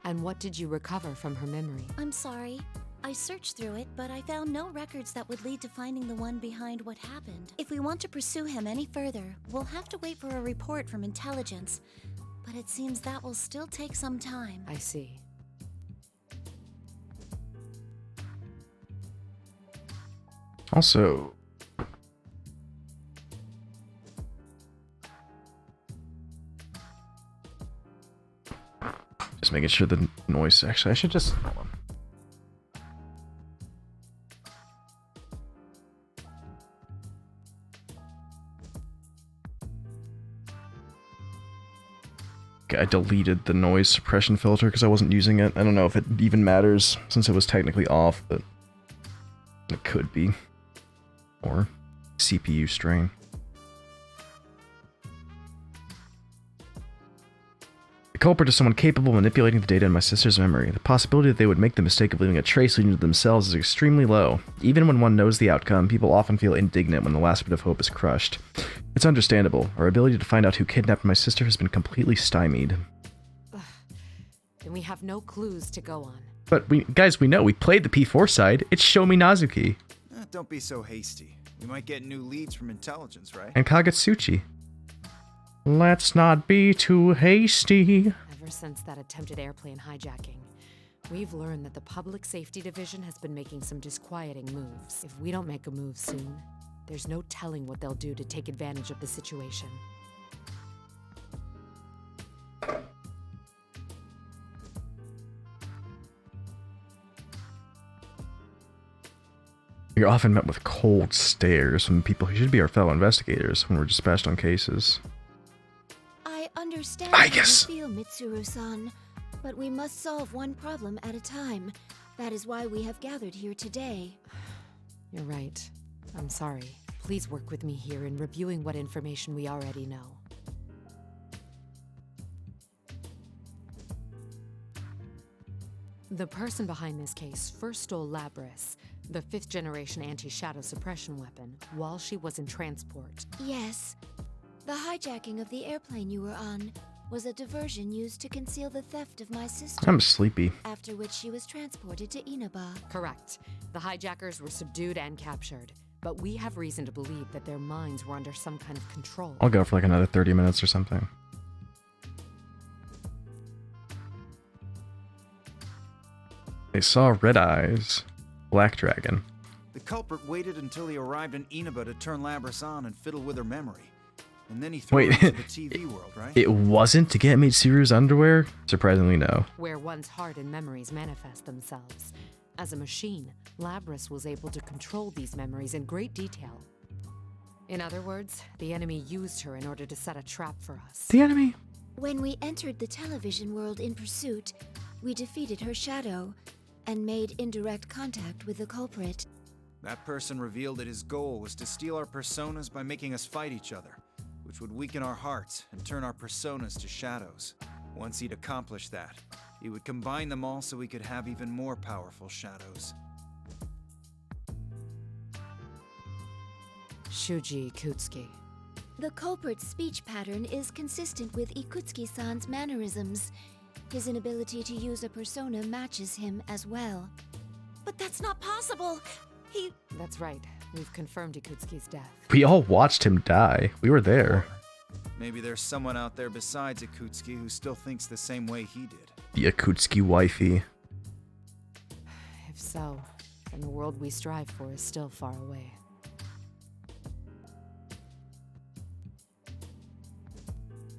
And what did you recover from her memory? I'm sorry. I searched through it, but I found no records that would lead to finding the one behind what happened. If we want to pursue him any further, we'll have to wait for a report from intelligence. But it seems that will still take some time. I see. Also, just making sure the noise, actually, I should just, hold on. Okay, I deleted the noise suppression filter because I wasn't using it. I don't know if it even matters since it was technically off, but it could be. Or CPU strain. culprit is someone capable of manipulating the data in my sister's memory. The possibility that they would make the mistake of leaving a trace leading to themselves is extremely low. Even when one knows the outcome, people often feel indignant when the last bit of hope is crushed. It's understandable. Our ability to find out who kidnapped my sister has been completely stymied. Then we have no clues to go on. But guys, we know. We played the P4 side. It's Show Me Nazuki. Don't be so hasty. We might get new leads from intelligence, right? And Kagetsuchi. Let's not be too hasty. Ever since that attempted airplane hijacking, we've learned that the Public Safety Division has been making some disquieting moves. If we don't make a move soon, there's no telling what they'll do to take advantage of the situation. We are often met with cold stares from people who should be our fellow investigators when we're dispatched on cases. I understand I how guess. you feel, Mitsuru-san, but we must solve one problem at a time. That is why we have gathered here today. You're right. I'm sorry. Please work with me here in reviewing what information we already know. The person behind this case first stole Labris, the 5th-generation anti-shadow suppression weapon, while she was in transport. Yes. The hijacking of the airplane you were on was a diversion used to conceal the theft of my sister. I'm sleepy. After which she was transported to Inaba. Correct. The hijackers were subdued and captured, but we have reason to believe that their minds were under some kind of control. I'll go for like another 30 minutes or something. They saw red eyes. Black Dragon. The culprit waited until he arrived in Inaba to turn Labris on and fiddle with her memory. And then he threw her into the TV world, right? It wasn't to get Mitsuru's underwear? Surprisingly, no. Where one's heart and memories manifest themselves. As a machine, Labris was able to control these memories in great detail. In other words, the enemy used her in order to set a trap for us. The enemy? When we entered the television world in pursuit, we defeated her shadow and made indirect contact with the culprit. That person revealed that his goal was to steal our personas by making us fight each other, which would weaken our hearts and turn our personas to shadows. Once he'd accomplished that, he would combine them all so we could have even more powerful shadows. Shuji Ikutsuki. The culprit's speech pattern is consistent with Ikutsuki-san's mannerisms. His inability to use a persona matches him as well. But that's not possible! That's right. We've confirmed Ikutsuki's death. We all watched him die. We were there. Maybe there's someone out there besides Ikutsuki who still thinks the same way he did. The Ikutsuki wifey. If so, then the world we strive for is still far away.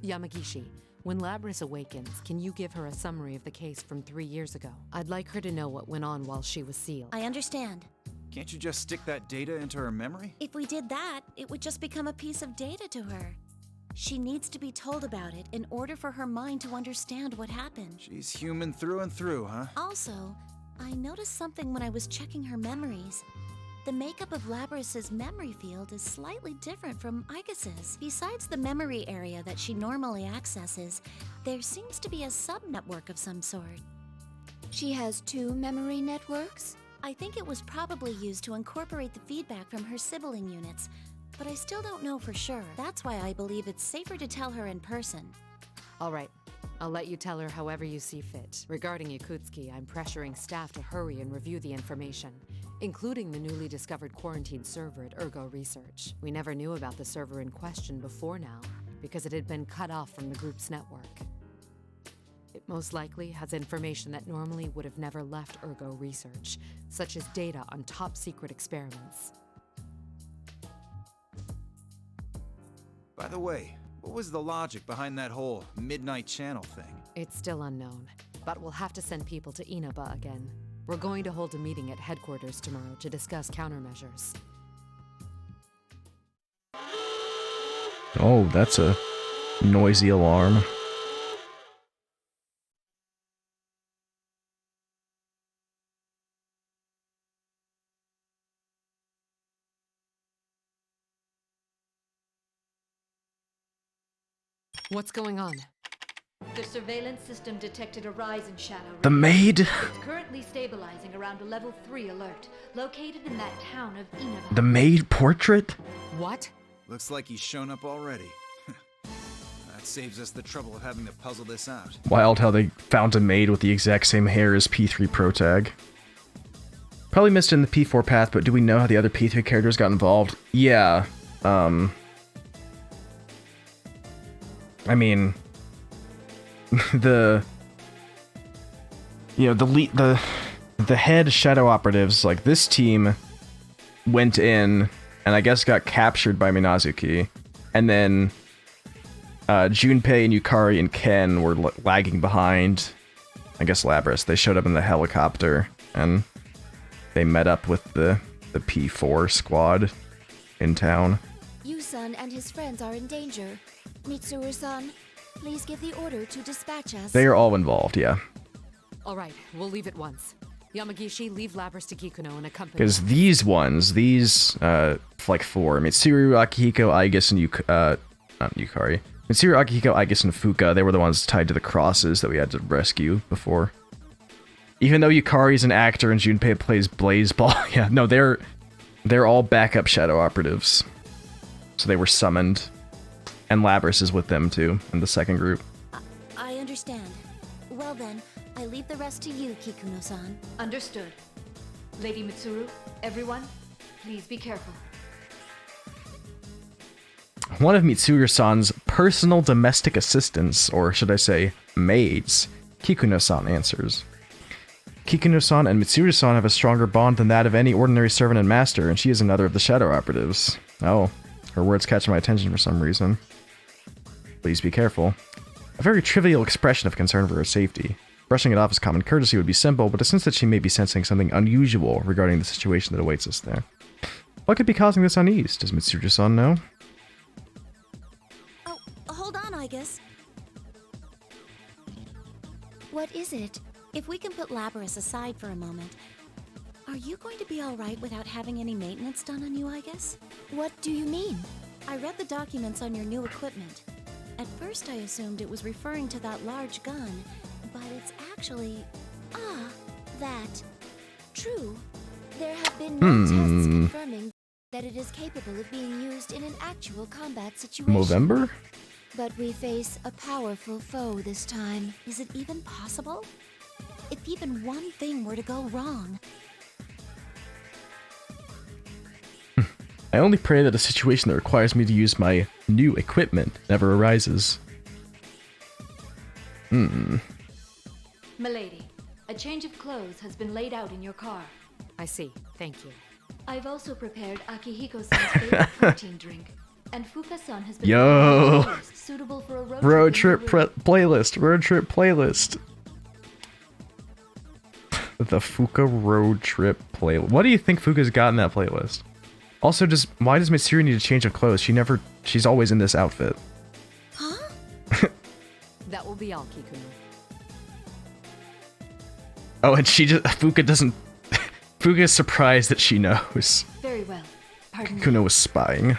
Yamagishi, when Labris awakens, can you give her a summary of the case from 3 years ago? I'd like her to know what went on while she was sealed. I understand. Can't you just stick that data into her memory? If we did that, it would just become a piece of data to her. She needs to be told about it in order for her mind to understand what happened. She's human through and through, huh? Also, I noticed something when I was checking her memories. The makeup of Labris's memory field is slightly different from Igas's. Besides the memory area that she normally accesses, there seems to be a sub-network of some sort. She has 2 memory networks? I think it was probably used to incorporate the feedback from her sibling units, but I still don't know for sure. That's why I believe it's safer to tell her in person. All right. I'll let you tell her however you see fit. Regarding Ikutsuki, I'm pressuring staff to hurry and review the information, including the newly discovered quarantine server at Ergo Research. We never knew about the server in question before now, because it had been cut off from the group's network. It most likely has information that normally would have never left Ergo Research, such as data on top-secret experiments. By the way, what was the logic behind that whole midnight channel thing? It's still unknown, but we'll have to send people to Inaba again. We're going to hold a meeting at headquarters tomorrow to discuss countermeasures. Oh, that's a noisy alarm. What's going on? The surveillance system detected a rise in shadow. The maid? It's currently stabilizing around a level 3 alert, located in that town of Inaba. The maid portrait? What? Looks like he's shown up already. That saves us the trouble of having to puzzle this out. Wild how they found a maid with the exact same hair as P3 Protag. Probably missed it in the P4 path, but do we know how the other P3 characters got involved? Yeah. I mean, the head shadow operatives, like this team went in and I guess got captured by Minazuki, and then Junpei and Yukari and Ken were lagging behind. I guess Labras. They showed up in the helicopter and they met up with the P4 squad in town. Yu-san and his friends are in danger. Mitsuru-san, please give the order to dispatch us. They are all involved, yeah. All right, we'll leave at once. Yamagishi, leave Labras to Kikuno and accompany. Because these like four, Mitsuru, Akihiko, Aigis, and not Yukari. Mitsuru, Akihiko, Aigis, and Fuka, they were the ones tied to the crosses that we had to rescue before. Even though Yukari's an actor and Junpei plays Blazeball, yeah, no, they're all backup shadow operatives. So they were summoned. And Labras is with them too, in the second group. I understand. Well then, I leave the rest to you, Kikuno-san. Understood. Lady Mitsuru, everyone, please be careful. One of Mitsuru-san's personal domestic assistants, or should I say, maids, Kikuno-san answers. Kikuno-san and Mitsuru-san have a stronger bond than that of any ordinary servant and master, and she is another of the shadow operatives. Oh, her words catch my attention for some reason. Please be careful. A very trivial expression of concern for her safety. Brushing it off as common courtesy would be simple, but a sense that she may be sensing something unusual regarding the situation that awaits us there. What could be causing this unease? Does Mitsuru-san know? Oh, hold on, Aigis. What is it? If we can put Labras aside for a moment, are you going to be alright without having any maintenance done on you, Aigis? What do you mean? I read the documents on your new equipment. At first I assumed it was referring to that large gun, but it's actually... that. True. There have been no tests confirming that it is capable of being used in an actual combat situation. Movember? But we face a powerful foe this time. Is it even possible? If even one thing were to go wrong... I only pray that a situation that requires me to use my new equipment never arises. Milady, a change of clothes has been laid out in your car. I see. Thank you. I've also prepared Akihiko-san's favorite protein drink, and Fuka-san has been suitable for a road trip playlist. Road trip playlist. The Fuka road trip playlist. What do you think Fuka's got in that playlist? Also, why does Mitsuru need a change of clothes? She's always in this outfit. Huh? That will be all, Kikuno. Oh, and Fuka doesn't... Fuka is surprised that she knows. Very well. Pardon me. Kikuno was spying.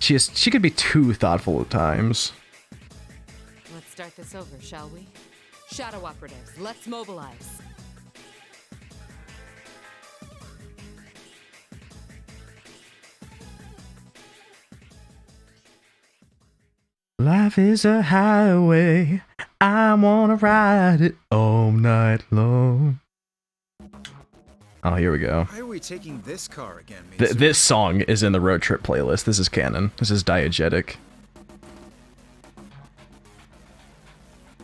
She could be too thoughtful at times. Let's start this over, shall we? Shadow operatives, let's mobilize. Life is a highway, I wanna ride it all night long. Oh, here we go. Why are we taking this car again, This song is in the road trip playlist. This is canon. This is diegetic.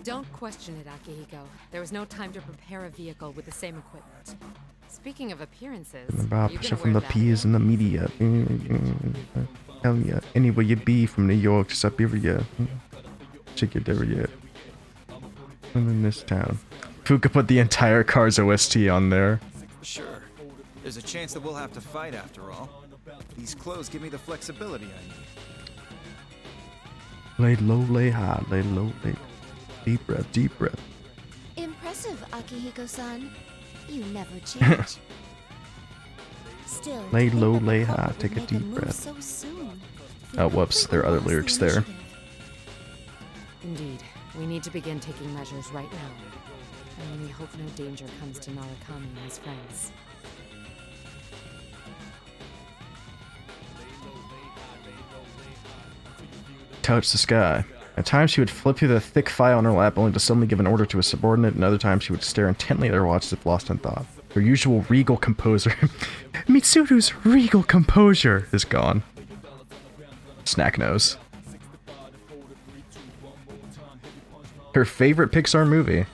Don't question it, Akihiko. There was no time to prepare a vehicle with the same equipment. Speaking of appearances, From the P's in the media. Hell yeah. Anywhere you be, from New York to Siberia. Check your area. And in this town. Fuka put the entire car's OST on there. Sure. There's a chance that we'll have to fight after all. These clothes give me the flexibility I need. Lay low, lay high, lay low, lay. Deep breath, deep breath. Impressive, Akihiko-san. You never change. Still, lay low, lay high, take a deep breath. So soon. Oh, whoops, there are other lyrics there. Indeed. We need to begin taking measures right now. And we hope no danger comes to Narukami and his friends. Touch the sky. At times she would flip through the thick file on her lap only to suddenly give an order to a subordinate, and other times she would stare intently at her watch as if lost in thought. Her usual regal composure. Mitsuru's regal composure is gone. Snack nose. Her favorite Pixar movie.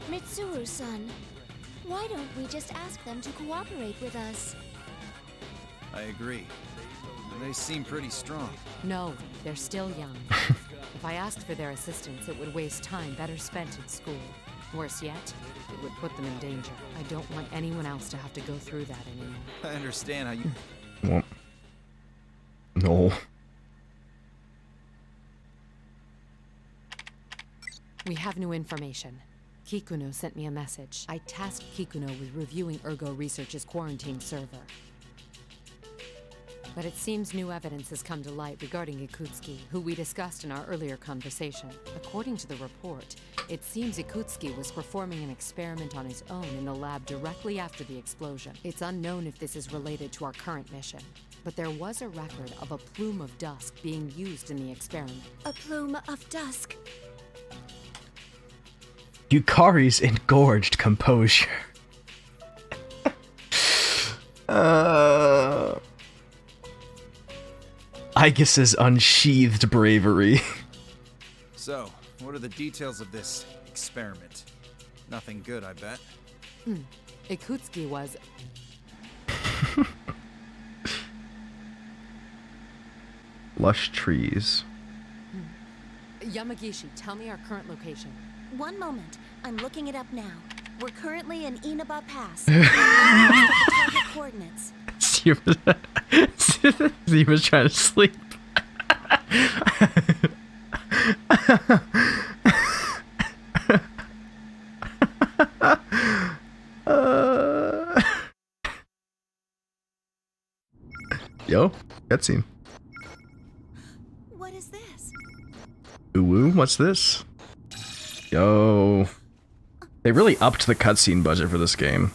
Mitsuru-san, why don't we just ask them to cooperate with us? I agree. They seem pretty strong. No, they're still young. If I asked for their assistance, it would waste time better spent in school. Worse yet, it would put them in danger. I don't want anyone else to have to go through that anymore. I understand how you... Well, no. We have new information. Kikuno sent me a message. I tasked Kikuno with reviewing Ergo Research's quarantine server. But it seems new evidence has come to light regarding Ikutsuki, who we discussed in our earlier conversation. According to the report, it seems Ikutsuki was performing an experiment on his own in the lab directly after the explosion. It's unknown if this is related to our current mission, but there was a record of a plume of dust being used in the experiment. A plume of dusk. Yukari's engorged composure. Aigis' unsheathed bravery. So, what are the details of this experiment? Nothing good, I bet. Ikutsuki was... Lush trees. Yamagishi, tell me our current location. One moment. I'm looking it up now. We're currently in Inaba Pass. Target coordinates. He was trying to sleep. Yo, cutscene. What is this? Ooh, what's this? Yo. They really upped the cutscene budget for this game.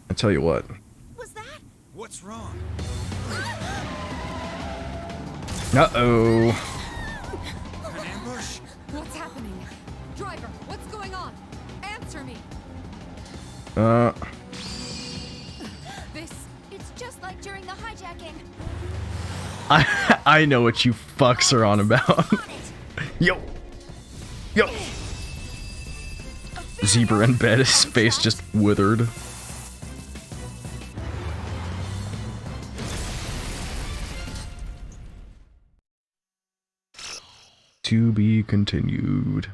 I tell you what. What's wrong? Uh-oh. An ambush? What's happening? Driver, what's going on? Answer me. It's just like during the hijacking. I know what you fucks are on about. Yo. Yo. Zebra in bed, his face just withered. To be continued.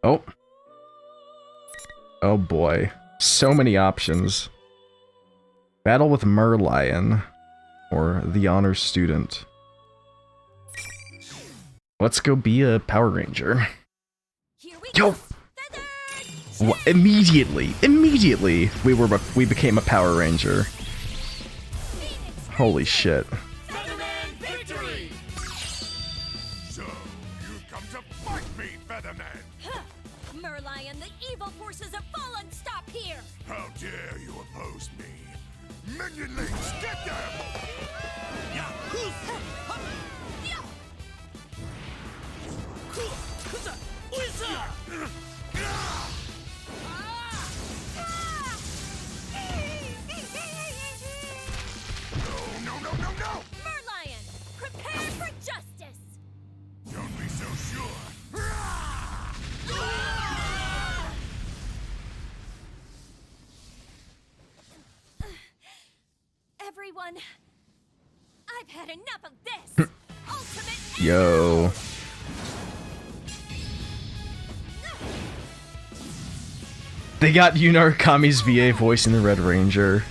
Oh. Oh boy. So many options. Battle with Merlion. Or the Honor Student. Let's go be a Power Ranger. Yo! Immediately we became a Power Ranger. Holy shit. Featherman victory! So, you've come to fight me, Featherman! Merlion, the evil forces have fallen. Stop here. How dare you oppose me? Minionlings, get them! No! Merlion, prepare for justice. Don't be so sure. Everyone, I've had enough of this. Ultimate. Yo. They got Narukami's VA voice in the Red Ranger.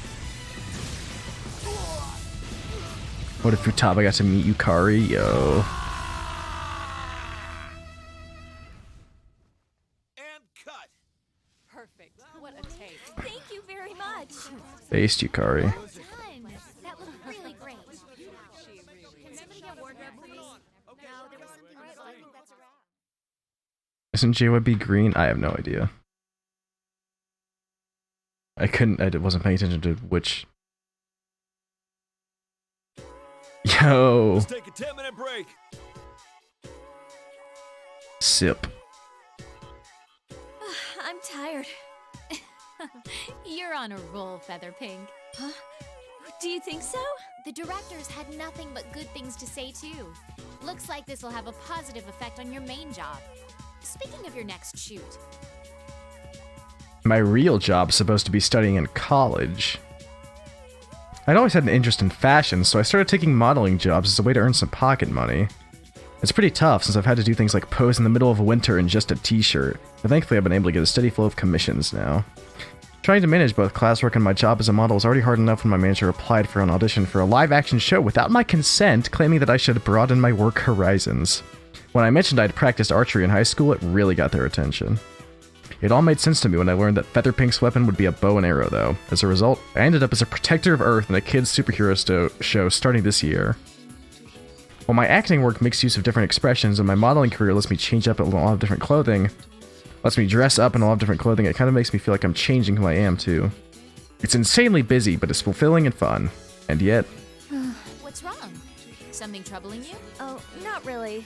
What if Futaba got to meet Yukari? Yo. Perfect. Based Yukari. That looked really great. Can somebody get wardrobe, please? No, there was something else. I think that's a wrap. Isn't JYB green? I have no idea. I wasn't paying attention to which. Yo! Let's take a 10-minute break. Sip. I'm tired. You're on a roll, Featherpink. Huh? Do you think so? The directors had nothing but good things to say, too. Looks like this will have a positive effect on your main job. Speaking of your next shoot. My real job's supposed to be studying in college. I'd always had an interest in fashion, so I started taking modeling jobs as a way to earn some pocket money. It's pretty tough since I've had to do things like pose in the middle of winter in just a t-shirt, but thankfully I've been able to get a steady flow of commissions now. Trying to manage both classwork and my job as a model was already hard enough when my manager applied for an audition for a live-action show without my consent, claiming that I should broaden my work horizons. When I mentioned I'd practiced archery in high school, it really got their attention. It all made sense to me when I learned that Featherpink's weapon would be a bow and arrow, though. As a result, I ended up as a protector of Earth in a kids' superhero show starting this year. While my acting work makes use of different expressions and my modeling career lets me change up in a lot of different clothing, lets me dress up in a lot of different clothing, it kind of makes me feel like I'm changing who I am, too. It's insanely busy, but it's fulfilling and fun. And yet... What's wrong? Something troubling you? Oh, not really.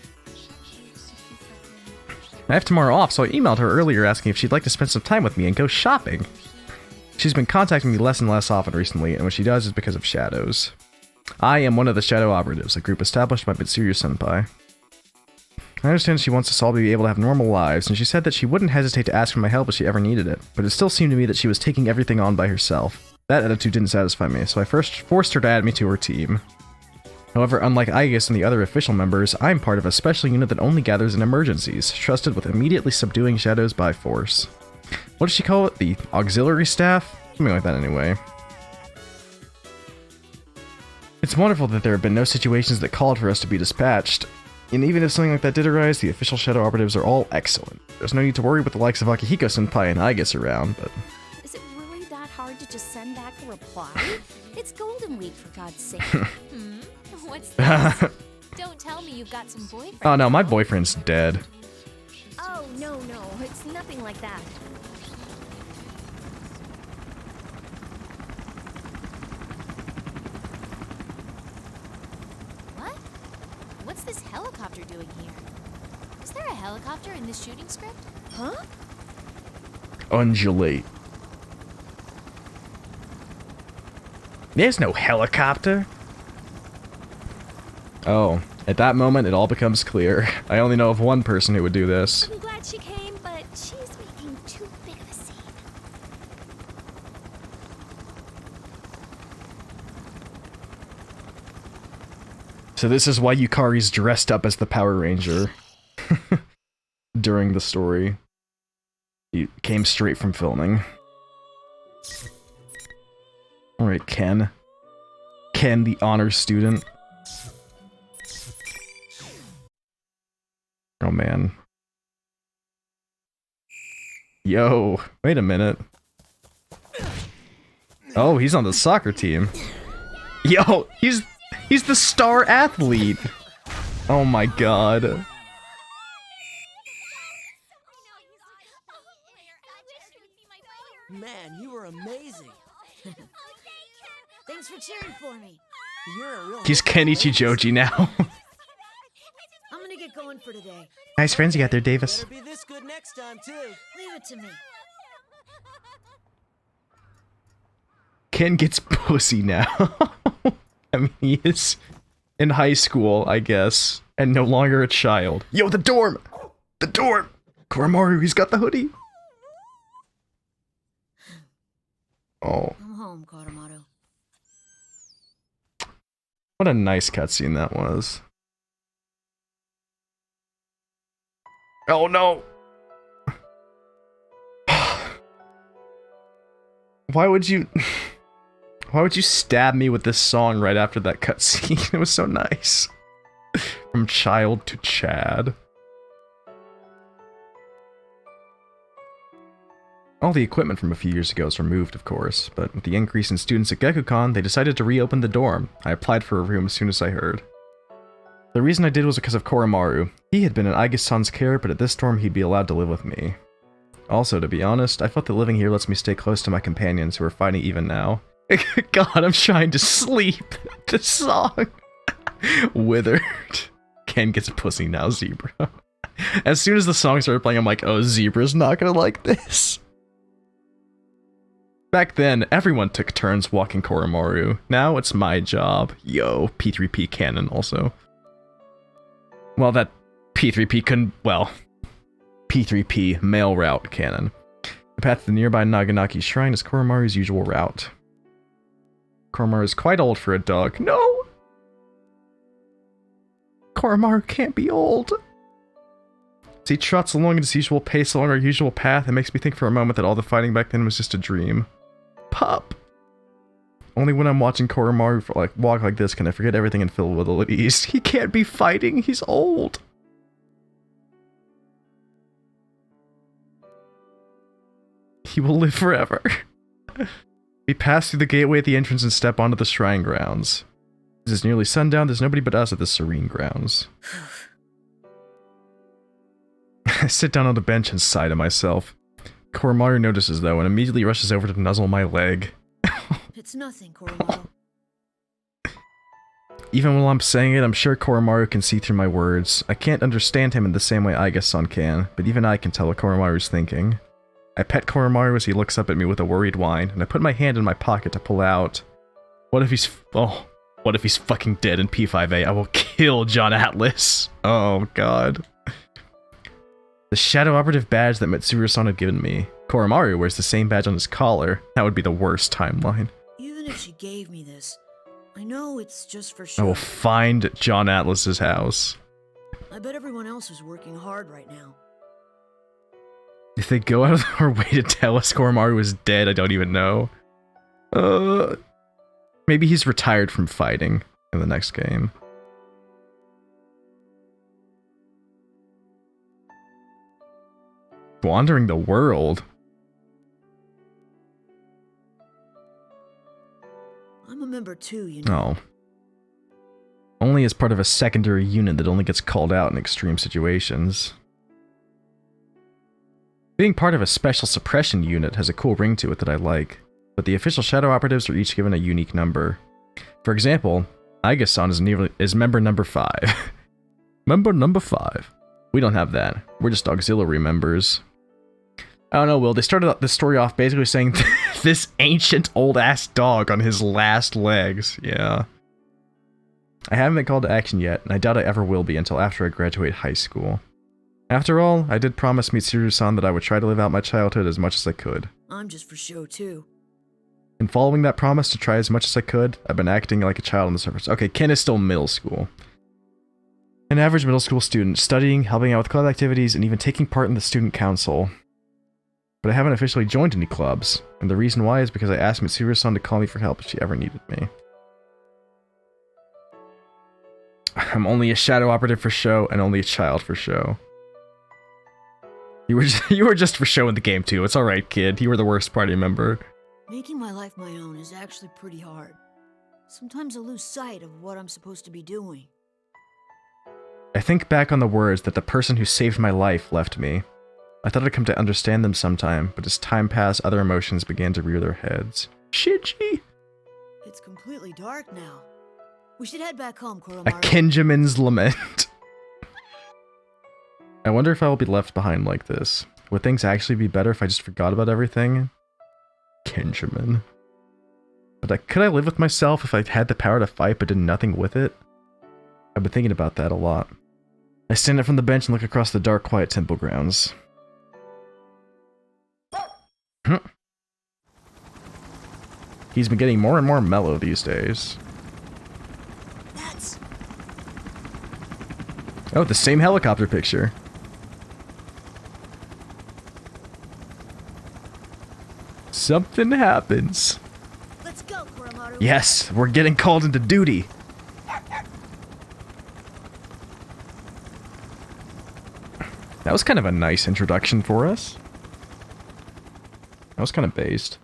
I have tomorrow off, so I emailed her earlier asking if she'd like to spend some time with me and go shopping. She's been contacting me less and less often recently, and when she does, it's because of shadows. I am one of the Shadow Operatives, a group established by Mitsuru Senpai. I understand she wants us all to be able to have normal lives, and she said that she wouldn't hesitate to ask for my help if she ever needed it, but it still seemed to me that she was taking everything on by herself. That attitude didn't satisfy me, so I first forced her to add me to her team. However, unlike Aegis and the other official members, I'm part of a special unit that only gathers in emergencies, trusted with immediately subduing shadows by force. What does she call it? The auxiliary staff? Something like that anyway. It's wonderful that there have been no situations that called for us to be dispatched, and even if something like that did arise, the official Shadow Operatives are all excellent. There's no need to worry with the likes of Akihiko-senpai and Aegis around, but... Is it really that hard to just send back a reply? It's Golden Week, for God's sake. What's this? Don't tell me you've got some boyfriend. Oh no, my boyfriend's dead. Oh, no, it's nothing like that. What? What's this helicopter doing here? Is there a helicopter in this shooting script? Huh? Undulate. There's no helicopter. Oh, at that moment, it all becomes clear. I only know of one person who would do this. I'm glad she came, but she's making too big of a scene. So this is why Yukari's dressed up as the Power Ranger during the story. He came straight from filming. Alright, Ken. Ken, the honor student. Oh man. Yo, wait a minute. Oh, he's on the soccer team. Yo, he's the star athlete. Oh my god. Man, you were amazing. Thanks for cheering for me. You're a real... He's Kenichi Joji now. I'm gonna get going for today. Nice friends you got there, Davis. Better be this good next time, too. Leave it to me. Ken gets pussy now. I mean, he is in high school, I guess, and no longer a child. Yo, the dorm! The dorm! Koromaru, he's got the hoodie. Oh. I'm home, Koromaru. What a nice cutscene that was. Oh no! Why would you stab me with this song right after that cutscene? It was so nice. From child to Chad. All the equipment from a few years ago is removed, of course, but with the increase in students at Gekukon, they decided to reopen the dorm. I applied for a room as soon as I heard. The reason I did was because of Koromaru. He had been in Aigis-san's care, but at this dorm he'd be allowed to live with me. Also, to be honest, I felt that living here lets me stay close to my companions who are fighting even now. God, I'm trying to sleep. The song. Withered. Ken gets pussy now, Zebra. As soon as the song started playing, I'm like, oh, Zebra's not gonna like this. Back then, everyone took turns walking Koromaru. Now it's my job. Yo, P3P canon also. Well, that P3P couldn't, well, P3P mail route canon. The path to the nearby Naganaki shrine is Koromaru's usual route. Koromaru is quite old for a dog. No! Koromaru can't be old. As he trots along at his usual pace along our usual path, it makes me think for a moment that all the fighting back then was just a dream. Pup! Only when I'm watching Koromaru walk like this can I forget everything and feel a little at ease. He can't be fighting, he's old. He will live forever. We pass through the gateway at the entrance and step onto the shrine grounds. It is nearly sundown, there's nobody but us at the serene grounds. I sit down on the bench and sigh to myself. Koromaru notices though and immediately rushes over to nuzzle my leg. It's nothing, Koromaru. Even while I'm saying it, I'm sure Koromaru can see through my words. I can't understand him in the same way Aigis-san can, but even I can tell what Koromaru's thinking. I pet Koromaru as he looks up at me with a worried whine, and I put my hand in my pocket to pull out. What if he's fucking dead in P5A? I will kill John Atlas. Oh god. The Shadow Operative badge that Mitsuru-san had given me. Koromaru wears the same badge on his collar. That would be the worst timeline. Even if she gave me this, I know it's just for I show. will find John Atlas's house. I bet everyone else is working hard right now. If they go out of their way to tell us Koromaru is dead, I don't even know. Maybe he's retired from fighting in the next game. Wandering the world. I'm a member too, you know. Oh. Only as part of a secondary unit that only gets called out in extreme situations. Being part of a special suppression unit has a cool ring to it that I like, but the official Shadow Operatives are each given a unique number. For example, Aigis-san is member number 5. Member number 5. We don't have that. We're just auxiliary members. I don't know, Will. They started this story off basically saying this ancient old-ass dog on his last legs. Yeah. I haven't been called to action yet, and I doubt I ever will be until after I graduate high school. After all, I did promise Mitsuru-san that I would try to live out my childhood as much as I could. I'm just for show too. In following that promise to try as much as I could, I've been acting like a child on the surface. Okay, Ken is still middle school. An average middle school student, studying, helping out with club activities, and even taking part in the student council. But I haven't officially joined any clubs, and the reason why is because I asked Mitsuru-san to call me for help if she ever needed me. I'm only a Shadow Operative for show, and only a child for show. You were just for show in the game too. It's alright, kid. You were the worst party member. Making my life my own is actually pretty hard. Sometimes I lose sight of what I'm supposed to be doing. I think back on the words that the person who saved my life left me. I thought I'd come to understand them sometime, but as time passed, other emotions began to rear their heads. Shiji! It's completely dark now. We should head back home, Koromaru. A Kenjamin's lament. I wonder if I will be left behind like this. Would things actually be better if I just forgot about everything? Kenjamin. But could I live with myself if I had the power to fight but did nothing with it? I've been thinking about that a lot. I stand up from the bench and look across the dark, quiet temple grounds. He's been getting more and more mellow these days. Oh, the same helicopter picture. Something happens. Let's go, Koromaru. Yes, we're getting called into duty. That was kind of a nice introduction for us. That was kind of based.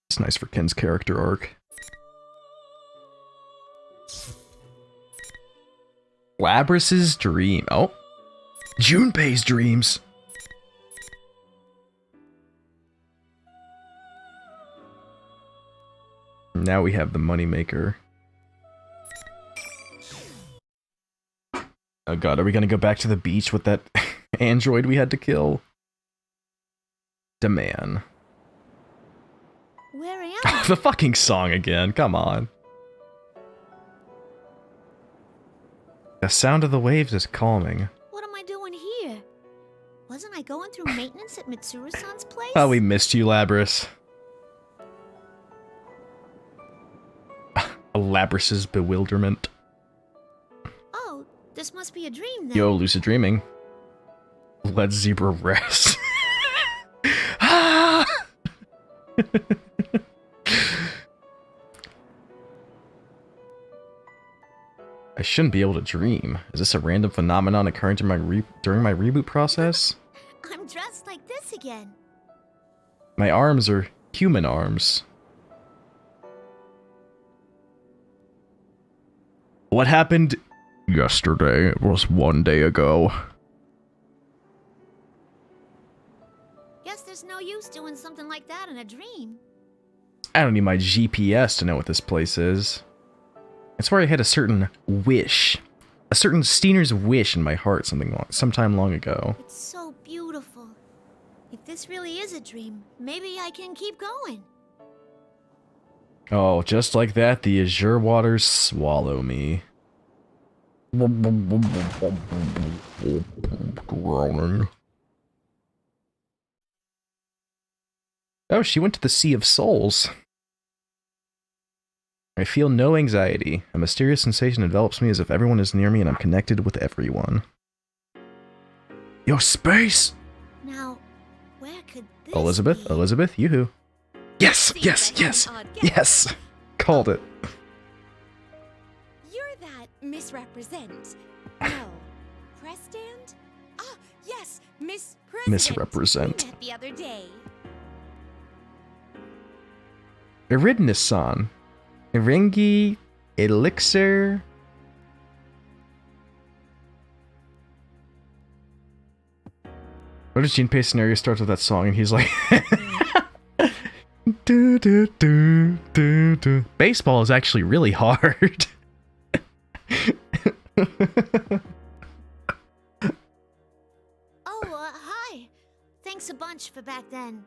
It's nice for Ken's character arc. Labrys's dream. Oh. Junpei's dreams. Now we have the moneymaker. Oh god, are we gonna go back to the beach with that android we had to kill? Demand. Where am I? The fucking song again, come on. The sound of the waves is calming. What am I doing here? Wasn't I going through maintenance at Mitsuru-san's place? Oh, we missed you, Labrys. Labrys's bewilderment. Oh, this must be a dream then. Yo, lucid dreaming. Let zebra rest. Ah! I shouldn't be able to dream. Is this a random phenomenon occurring during my reboot process? I'm dressed like this again. My arms are human arms. What happened yesterday was one day ago. Guess there's no use doing something like that in a dream. I don't need my GPS to know what this place is. It's where I had a certain wish. A certain Steiner's wish in my heart sometime long ago. It's so beautiful. If this really is a dream, maybe I can keep going. Oh, just like that, the azure waters swallow me. Groaning. Oh, she went to the Sea of Souls. I feel no anxiety. A mysterious sensation envelops me as if everyone is near me and I'm connected with everyone. Yo, space! Now, where could this Elizabeth, be? Elizabeth, yoo-hoo. Yes, yes, yes, yes! Called it. You're that misrepresent. No. Press stand? Ah, yes, Miss President. Misrepresent. We met the other day. Eridna-san. Erengi, Elixir. What if Junpei's scenario starts with that song and he's like... do, do, do, do, do. Baseball is actually really hard. Hi. Thanks a bunch for back then.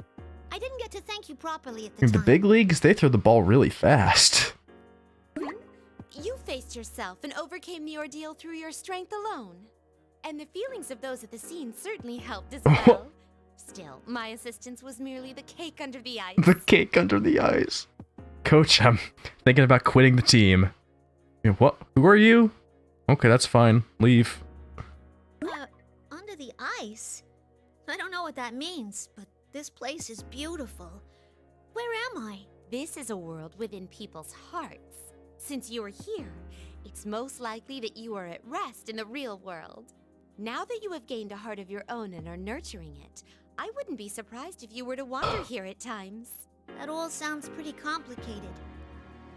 I didn't get to thank you properly at the In the time. big leagues, they throw the ball really fast. You faced yourself and overcame the ordeal through your strength alone. And the feelings of those at the scene certainly helped as well. Still, my assistance was merely the cake under the ice. The cake under the ice. Coach, I'm thinking about quitting the team. What? Who are you? Okay, that's fine. Leave. Under the ice? I don't know what that means, but this place is beautiful. Where am I? This is a world within people's hearts. Since you are here, it's most likely that you are at rest in the real world. Now that you have gained a heart of your own and are nurturing it, I wouldn't be surprised if you were to wander here at times. That all sounds pretty complicated.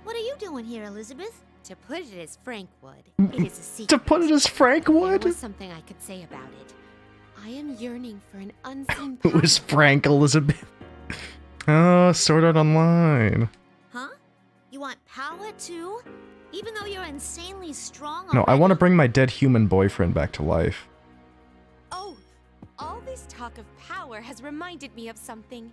What are you doing here, Elizabeth? To put it as Frank would, it is a secret. To put it as Frank would? There was something I could say about it. I am yearning for an unseen Who power. is Frank, Elizabeth? Oh, Sword Art Online. Huh? You want power too? Even though you're insanely strong No, I already? want to bring my dead human boyfriend back to life. Oh, all this talk of power has reminded me of something.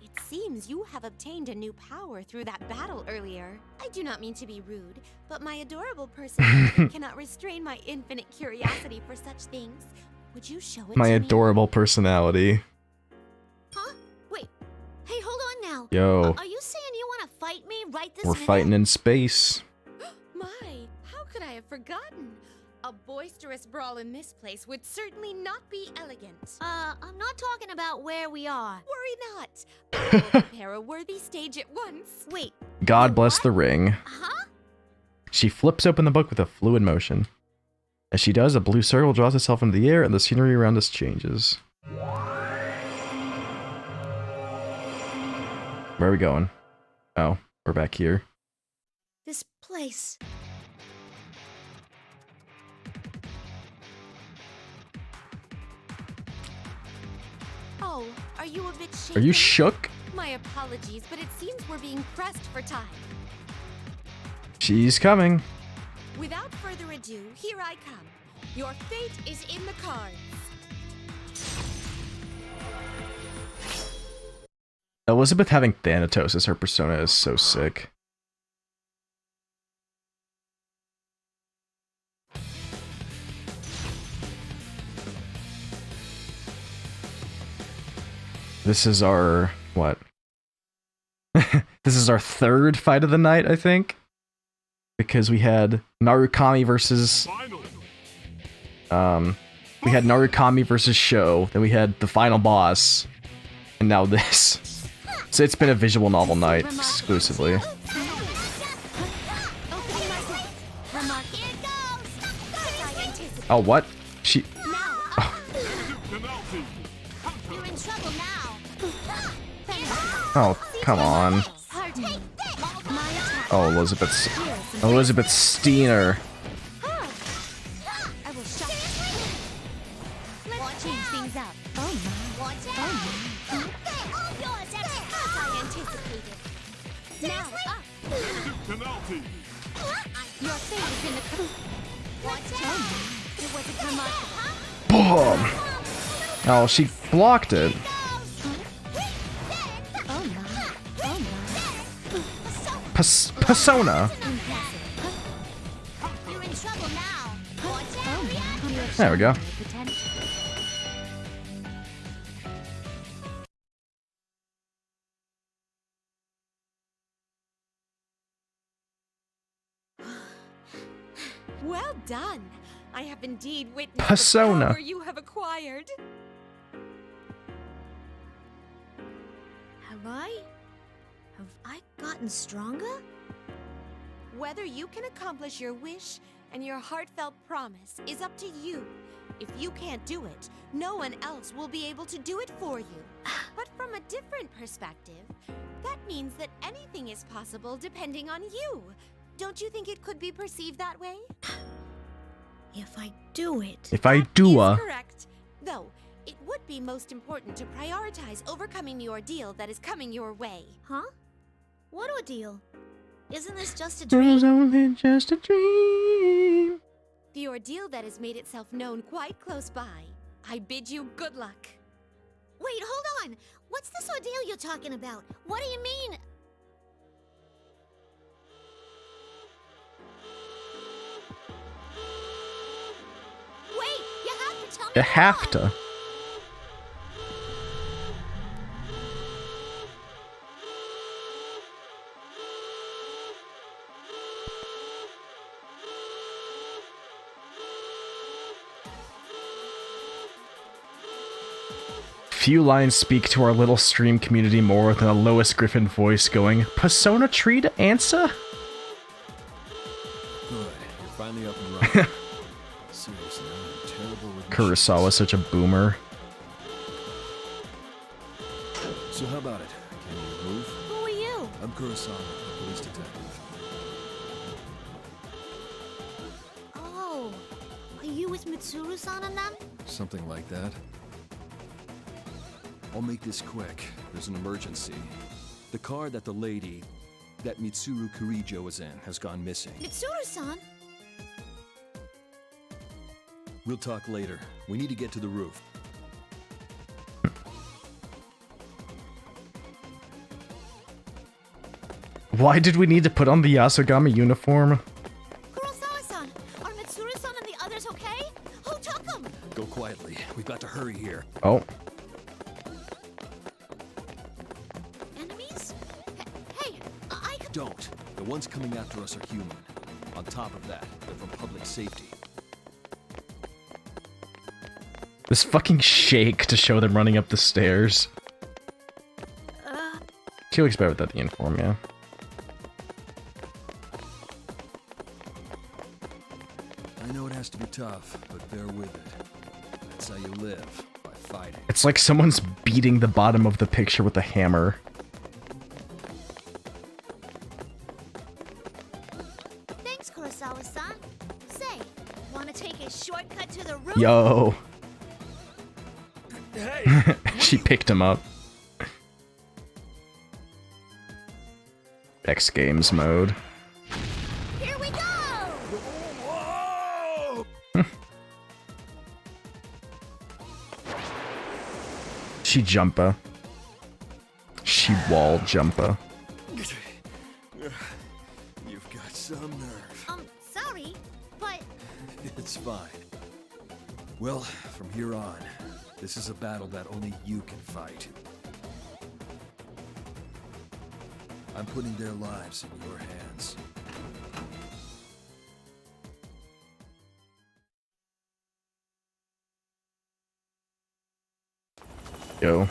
It seems you have obtained a new power through that battle earlier. I do not mean to be rude, but my adorable personality cannot restrain my infinite curiosity for such things. Would you show it My to me? adorable personality. Huh? Wait. Hey, hold on now. Yo. Are you saying you want to fight me right this We're minute? fighting in space. My, how could I have forgotten? A boisterous brawl in this place would certainly not be elegant. I'm not talking about where we are. Worry not. I will prepare a worthy stage at once. Wait. God bless the ring. Huh? She flips open the book with a fluid motion. As she does, a blue circle draws itself into the air and the scenery around us changes. Where are we going? Oh, we're back here. This place. Oh, are you a bit shaken? Are you shook? My apologies, but it seems we're being pressed for time. She's coming. Without further ado, here I come. Your fate is in the cards. Elizabeth having Thanatos as her persona is so sick. This is our, what? This is our third fight of the night, I think. Because we had Narukami versus... we had Narukami versus Sho, then we had the final boss, and now this. So it's been a visual novel night, exclusively. Oh, what? She... Oh, come on. Oh, Elizabeth Steiner. Boom! Oh, she blocked it. Persona. There we go. Well done. I have indeed witnessed Persona. the power you have acquired. Have I gotten stronger? Whether you can accomplish your wish and your heartfelt promise is up to you. If you can't do it, no one else will be able to do it for you. But from a different perspective, that means that anything is possible depending on you. Don't you think it could be perceived that way? If I do it. If I do Correct. Though, it would be most important to prioritize overcoming the ordeal that is coming your way. Huh? What ordeal? Isn't this just a It was dream? only just a dream. The ordeal that has made itself known quite close by. I bid you good luck. Wait, hold on! What's this ordeal you're talking about? What do you mean? Wait, you have to tell me. You have to. Few lines speak to our little stream community more than a Lois Griffin voice going, Persona tree to answer? Good. You're finally up and running. Seriously, I'm terrible with Kurosawa's such a boomer. So how about it? Can you move? Who are you? I'm Kurosawa, a police detective. Oh, are you with Mitsuru-san and them? Something like that. I'll make this quick. There's an emergency. The car that the lady, that Mitsuru Kurijo was in, has gone missing. Mitsuru-san? We'll talk later. We need to get to the roof. Why did we need to put on the Yasogami uniform? Kurosawa-san, are Mitsuru-san and the others okay? Who took them? Go quietly. We've got to hurry here. Oh. Enemies? Hey, I could... Don't. The ones coming after us are human. On top of that, they're from public safety. This fucking shake to show them running up the stairs. She looks better without the uniform, yeah. I know it has to be tough, but bear with it. That's how you live, by fighting. It's like someone's beating the bottom of the picture with a hammer. Thanks, Kurosawa-san. Say, wanna take a shortcut to the roof? Yo. Hey! She picked him up. X Games mode. Here we go! Whoa! She jumper. She wall jumper. You've got some nerve. Sorry, but... It's fine. Well, from here on, this is a battle that only you can fight. I'm putting their lives in your hands. Yo.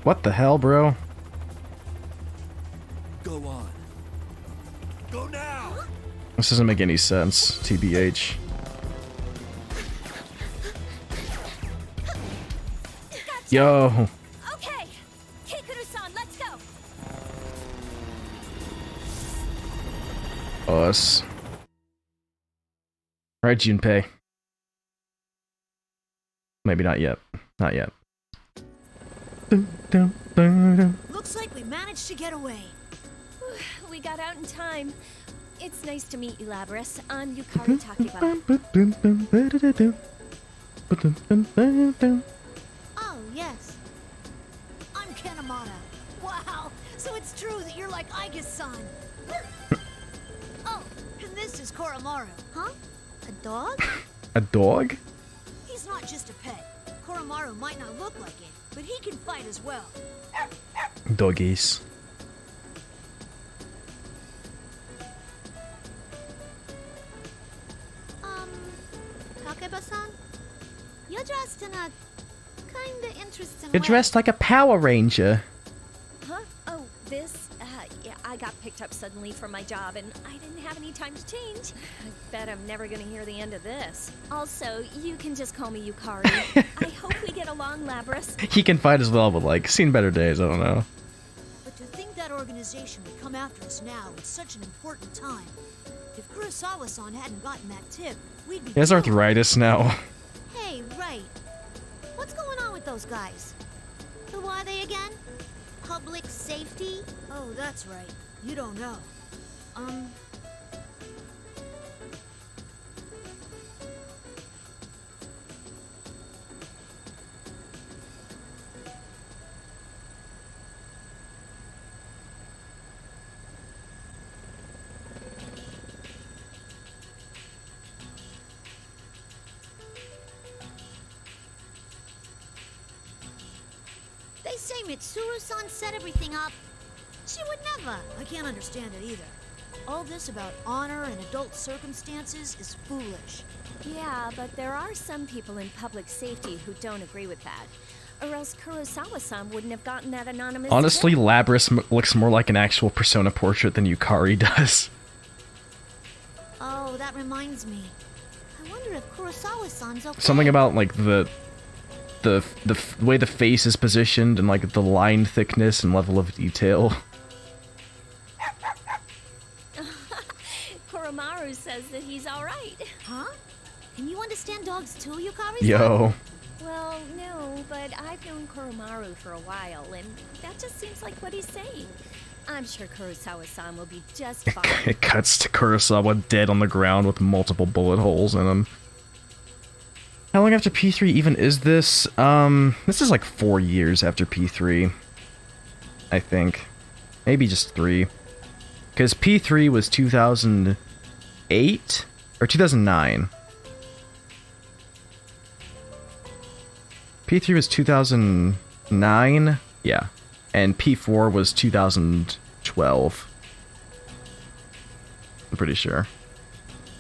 What the hell, bro? Go on. Go now! This doesn't make any sense, TBH. Yo. Okay! Kikuru-san, let's go! Us. Right, Junpei. Maybe not yet. Not yet. Looks like we managed to get away. We got out in time. It's nice to meet you, Labras. I'm Yukari Takiba. Oh, yes. I'm Kanemata. Wow, so it's true that you're like Aiga's-san. Oh, and this is Koromaru. Huh? A dog? A dog? He's not just a pet. Koromaru might not look like it, but he can fight as well. Doggies. Takeba-san? You're dressed in a kinda interesting You're way. dressed like a Power Ranger. Huh? Oh, this? Yeah, I got picked up suddenly from my job and I didn't have any time to change. I bet I'm never gonna hear the end of this. Also, you can just call me Yukari. I hope we get along, Labras. He can fight as well, but like, seen better days, I don't know. But to think that organization would come after us now at such an important time. If Kurosawa-san hadn't gotten that tip, we'd be... He has arthritis now. Hey, right. What's going on with those guys? Who are they again? Public safety? Oh, that's right. You don't know. They say Mitsuru-san set everything up. She would never. I can't understand it either. All this about honor and adult circumstances is foolish. Yeah, but there are some people in public safety who don't agree with that. Or else Kurosawa-san wouldn't have gotten that anonymous Honestly, tip. Labras looks more like an actual Persona portrait than Yukari does. Oh, that reminds me. I wonder if Kurosawa-san's okay. Something about like the way the face is positioned and like the line thickness and level of detail. Koromaru says that he's alright. Huh? Can you understand dogs too, Yukari? Yo. Well, no, but I've known Koromaru for a while, and that just seems like what he's saying. I'm sure Kurosawa-san will be just fine. It cuts to Kurosawa dead on the ground with multiple bullet holes in him. How long after P3 even is this? This is like 4 years after P3. I think. Maybe just 3. Because P3 was 2008? Or 2009. P3 was 2009? Yeah. And P4 was 2012. I'm pretty sure.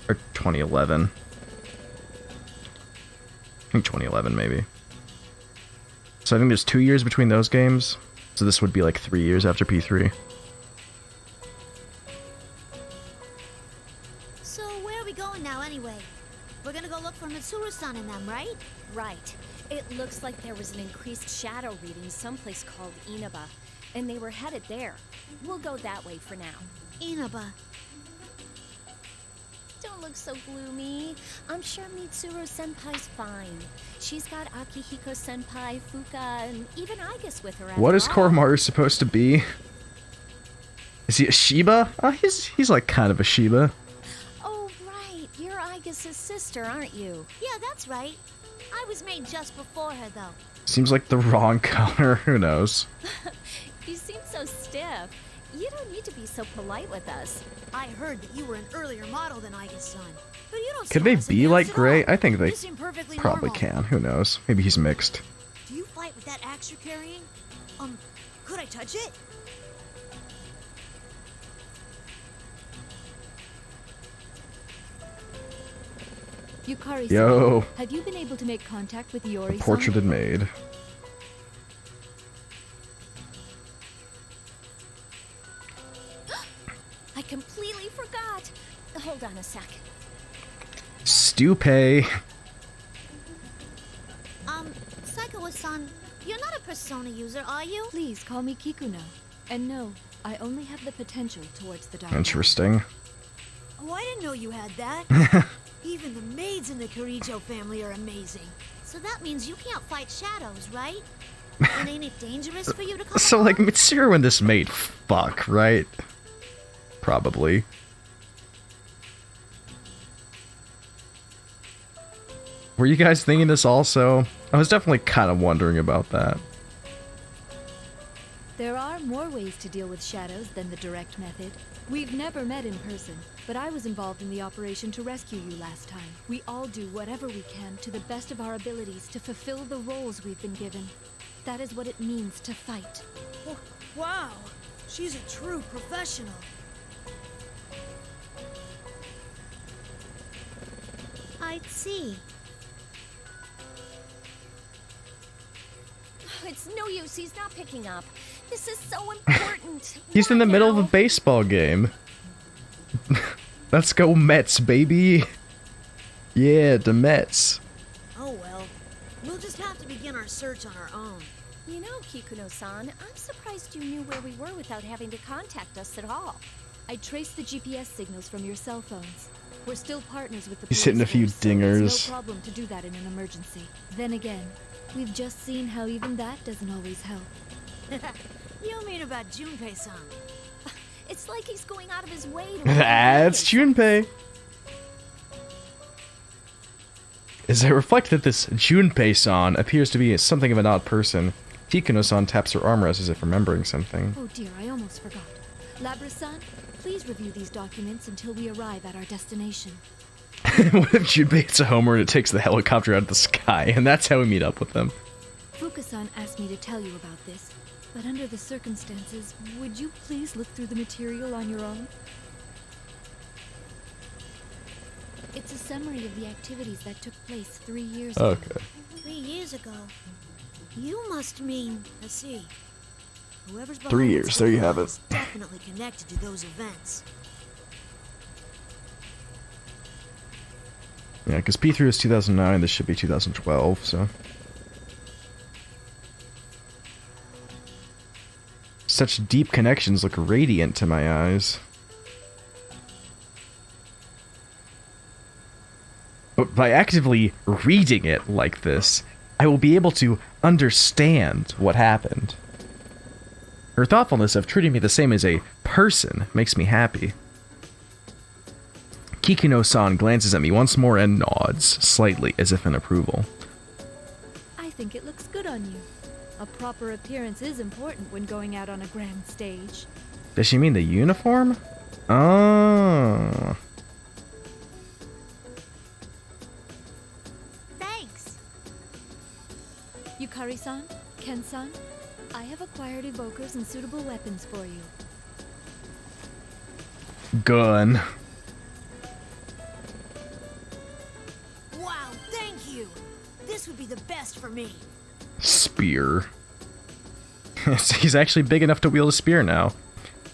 Or 2011. I think 2011, maybe. So I think there's 2 years between those games. So this would be like 3 years after P3. So where are we going now anyway? Kikuno-san and them, right? Right. It looks like there was an increased shadow reading someplace called Inaba, and they were headed there. We'll go that way for now. Inaba. Don't look so gloomy. I'm sure Mitsuru-senpai's fine. She's got Akihiko-senpai, Fuka, and even Aigis with her. What is Koromaru supposed to be? Is he a Shiba? He's like kind of a Shiba. Oh, right. You're Aigis' sister, aren't you? Yeah, that's right. I was made just before her, though. Seems like the wrong color. Who knows? You seem so stiff. You don't need to be so polite with us. I heard that you were an earlier model than Aigis' son. But you don't Could seem they less be advanced like at Gray? all. I think they You seem perfectly probably normal. can. Who knows? Maybe he's mixed. Do you fight with that axe you're carrying? Could I touch it? Yukari, Yo. have you been able to make contact with Yori? Portrait maid. I completely forgot. Hold on a sec. Stupay. Saikawa-san, you're not a Persona user, are you? Please call me Kikuno. And no, I only have the potential towards the dark. Interesting. Oh, I didn't know you had that. Even the maids in the Kirijo family are amazing. So that means you can't fight shadows, right? And ain't it dangerous for you to come So like Mitsuru and this maid fuck, right? Probably. Were you guys thinking this also? I was definitely kind of wondering about that. There are more ways to deal with shadows than the direct method. We've never met in person, but I was involved in the operation to rescue you last time. We all do whatever we can to the best of our abilities to fulfill the roles we've been given. That is what it means to fight. Wow, she's a true professional. I'd see. It's no use. He's not picking up. This is so important. He's in the middle of a baseball game. Let's go Mets, baby. Yeah, the Mets. Oh well, we'll just have to begin our search on our own. You know, Kikuno-san, I'm surprised you knew where we were without having to contact us at all. I traced the GPS signals from your cell phones. We're still partners with the He's hitting a few police force, so dingers. it's no problem to do that in an emergency. Then again, we've just seen how even that doesn't always help. You mean about Junpei-san? It's like he's going out of his way to... That's Junpei. As I reflect that this Junpei-san appears to be something of an odd person, Kikuno-san taps her armrest as if remembering something. Oh dear, I almost forgot. Labra-san, please review these documents until we arrive at our destination. What if Junpei hits a homer and it takes the helicopter out of the sky, and that's how we meet up with them? Fuka-san asked me to tell you about this, but under the circumstances, would you please look through the material on your own? It's a summary of the activities that took place 3 years ago. Okay. 3 years ago. You must mean, let's see. Whoever's 3 behind years, what's there you going have on it. is definitely connected to those events. Yeah, because P3 is 2009, this should be 2012, so... Such deep connections look radiant to my eyes. But by actively reading it like this, I will be able to understand what happened. Her thoughtfulness of treating me the same as a person makes me happy. Kikuno-san glances at me once more and nods, slightly, as if in approval. I think it looks good on you. A proper appearance is important when going out on a grand stage. Does she mean the uniform? Oh. Thanks. Yukari-san, Ken-san, I have acquired evokers and suitable weapons for you. Gun. Wow, thank you. This would be the best for me. Spear. He's actually big enough to wield a spear now.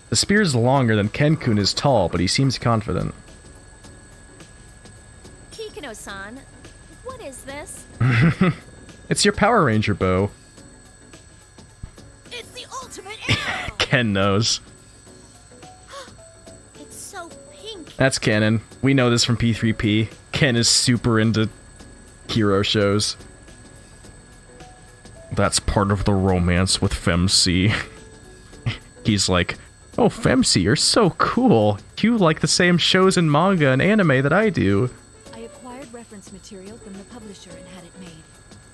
The spear is longer than Ken-kun is tall, but he seems confident. Kikuno-san, what is this? It's your Power Ranger bow. It's the ultimate arrow! Ken knows. It's so pink. That's canon. We know this from P3P. Ken is super into hero shows. That's part of the romance with Femc. He's like, oh, Femc, you're so cool. You like the same shows and manga and anime that I do. I acquired reference material from the publisher and had it made.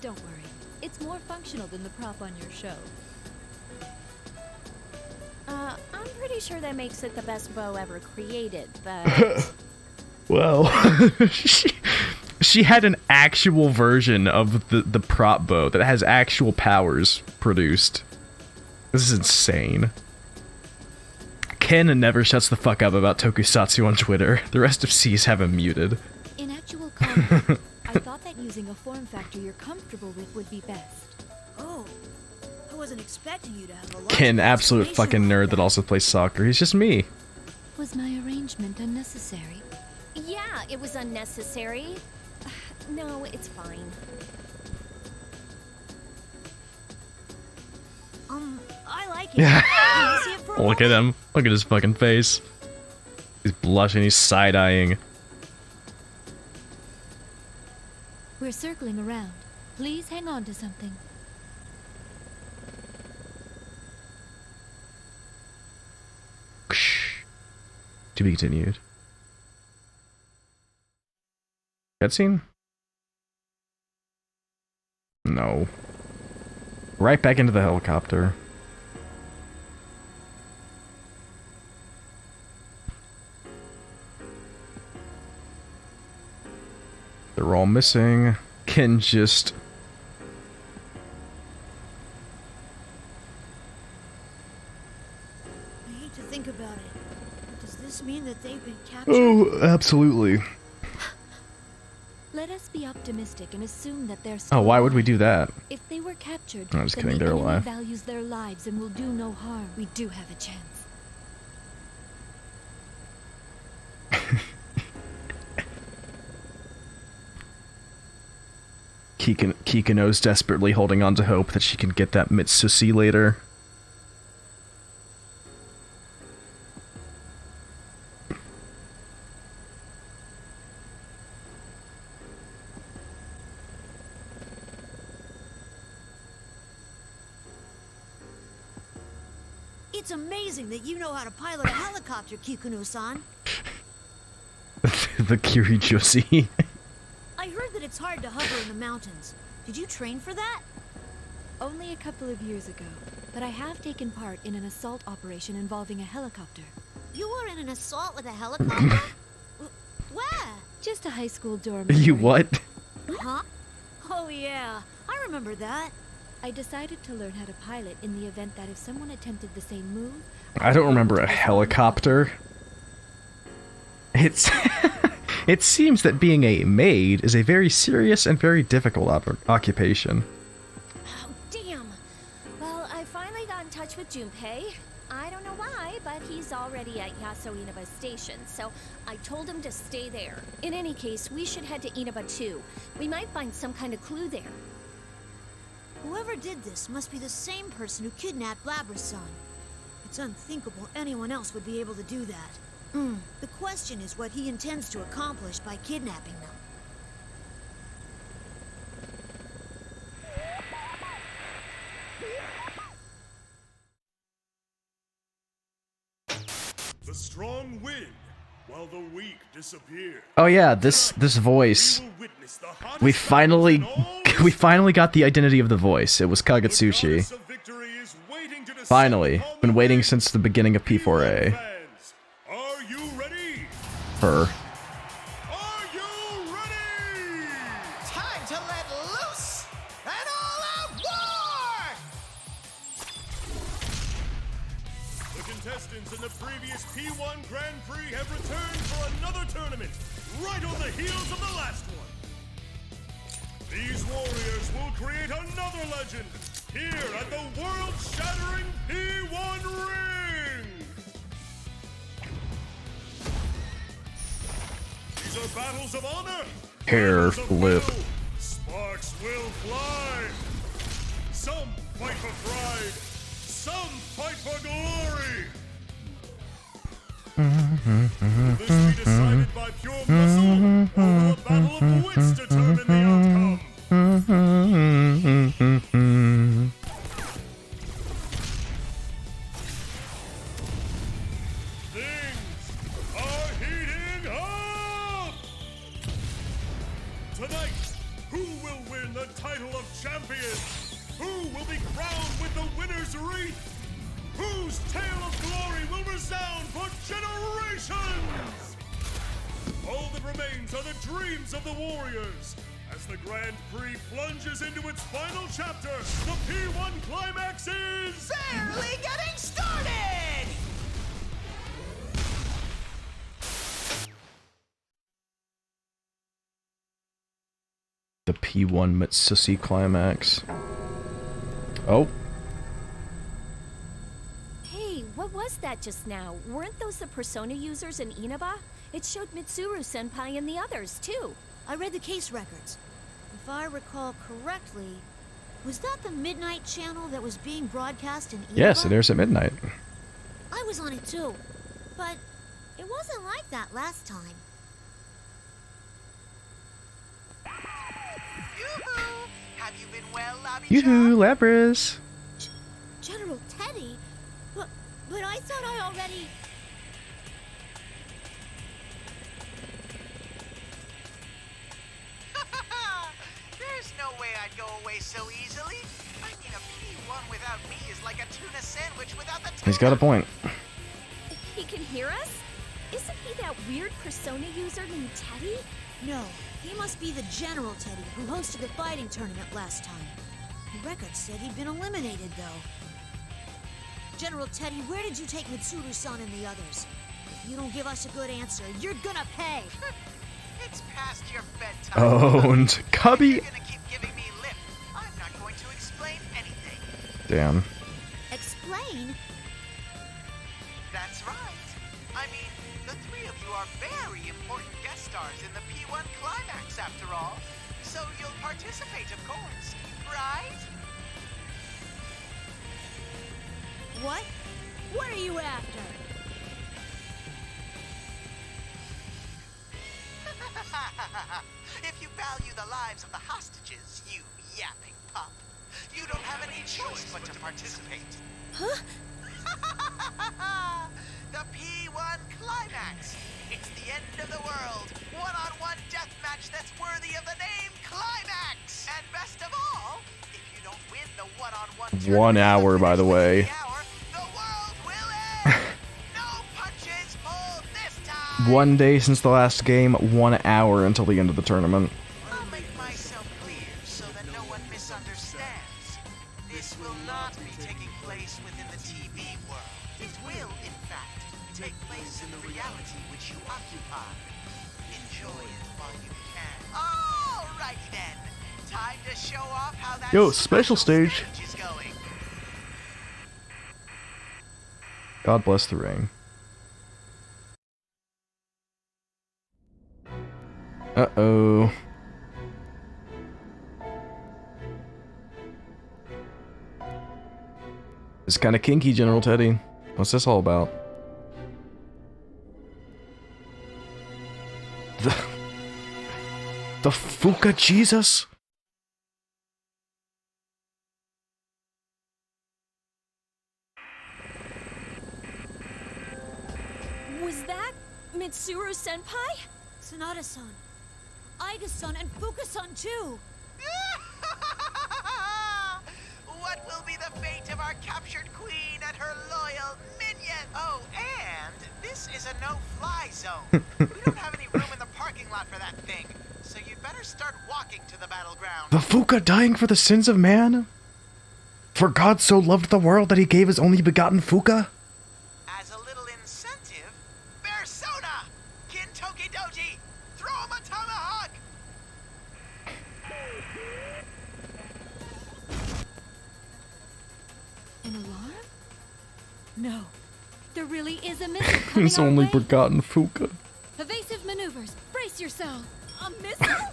Don't worry, it's more functional than the prop on your show. I'm pretty sure that makes it the best bow ever created, but... Well, she had an actual version of the prop bow that has actual powers produced. This is insane. Ken never shuts the fuck up about tokusatsu on Twitter. The rest of C's have him muted. In actual combat, I thought that using a form factor you're comfortable with would be best. Oh, I wasn't expecting you to have a lot Ken, of absolute explanation fucking like nerd that also plays soccer. He's just me. Was my arrangement unnecessary? Yeah, it was unnecessary. No, it's fine. I like it. Yeah. Can you see it for a Look at him. Look at his fucking face. He's blushing. He's side-eyeing. We're circling around. Please hang on to something. To be continued. Cutscene? No. Right back into the helicopter. They're all missing. Ken just... I hate to think about it. But does this mean that they've been captured? Oh, absolutely. Let us be optimistic and assume that they're Oh, still why would we alive. do that? If they were captured, I'm just then kidding, the they're enemy alive. values their lives and will do no harm. We do have a chance. Kikino's desperately holding on to hope that she can get that Mitsusi later. It's amazing that you know how to pilot a helicopter, Kikuno-san. The Kirijoshi. I heard that it's hard to hover in the mountains. Did you train for that? Only a couple of years ago, but I have taken part in an assault operation involving a helicopter. You were in an assault with a helicopter? Where? Just a high school dormitory. You what? Huh? Oh yeah, I remember that. I decided to learn how to pilot in the event that if someone attempted the same move... I don't remember a helicopter. It's... It seems that being a maid is a very serious and very difficult occupation. Oh, damn. Well, I finally got in touch with Junpei. I don't know why, but he's already at Yaso Inaba Station, so I told him to stay there. In any case, we should head to Inaba too. We might find some kind of clue there. Whoever did this must be the same person who kidnapped Blabber's-san. It's unthinkable anyone else would be able to do that. The question is what he intends to accomplish by kidnapping them. The strong win, while the weak disappear. Oh yeah, this voice. We finally got the identity of the voice. It was Kagetsuchi. Finally. Been waiting since the beginning of P4A. Are you ready? Her. Are you ready? Time to let loose! An all-out war! The contestants in the previous P1 Grand Prix have returned for another tournament, right on the heels of the last one. These warriors will create another legend here at the world-shattering P1 Ring! These are battles of honor! Hair flip. fly. Some fight for pride. Some fight for glory. Will this be decided by pure muscle, or will a battle of wits determine the outcome? Things are heating up! Tonight, who will win the title of champion? Who will be crowned with the winner's wreath? Whose tale of glory will resound for generations? All that remains are the dreams of the Warriors. As the Grand Prix plunges into its final chapter, the P1 climax is... barely getting started! The P1 Mitsusi climax. Oh. Hey, what was that just now? Weren't those the Persona users in Inaba? It showed Mitsuru-senpai and the others, too. I read the case records. If I recall correctly, was that the Midnight channel that was being broadcast in Inaba? Yes, it airs at midnight. I was on it too, but it wasn't like that last time. Yoo-hoo! Have you been well, Lobby Yoo-hoo, Lapras! General Teddy? But I thought I already... There's no way I'd go away so easily. I mean, a P1 without me is like a tuna sandwich without the tuna. He's got a point. He can hear us? Isn't he that weird Persona user named Teddy? No, he must be the General Teddy who hosted the fighting tournament last time. The record said he'd been eliminated, though. General Teddy, where did you take Mitsuru-san and the others? If you don't give us a good answer, you're gonna pay! It's past your bedtime. Owned. Cubby! You're gonna keep giving me lip. I'm not going to explain anything. Damn. Explain? That's right. I mean, the three of you are very important guest stars in the P1 climax, after all. So you'll participate, of course, right? What? What are you after? If you value the lives of the hostages, you yapping pup, you don't have any choice but to participate. Huh? The P1 climax. It's the end of the world. One-on-one death match that's worthy of the name Climax. And best of all, if you don't win the one-on-one 1 hour, by the way. the world will end. No punches pulled this time. 1 day since the last game, 1 hour until the end of the tournament. I'll make myself clear so that no one misunderstands. This will not be taking place within the TV world. It will, in fact, take place in the reality which you occupy. Enjoy it while you can. Alrighty then. Time to show off how that Yo, special stage. is going. God bless the ring. Uh-oh. It's kind of kinky, General Teddy. What's this all about? The Fuka Jesus? Was that Mitsuru-senpai? Sonata-san, Aiga-san, and Fuka-san too! What will be the fate of our captured queen and her loyal minion? Oh, and this is a no-fly zone. We don't have any room in the parking lot for that thing, so you'd better start walking to the battleground. The Fuka dying for the sins of man? For God so loved the world that he gave his only begotten Fuka? As a little incentive, Persona! Kintoki Doji! Throw him a tomahawk! An alarm? No. There really is a missile coming His our only way. begotten Fuka. Evasive maneuvers. Brace yourself. A missile?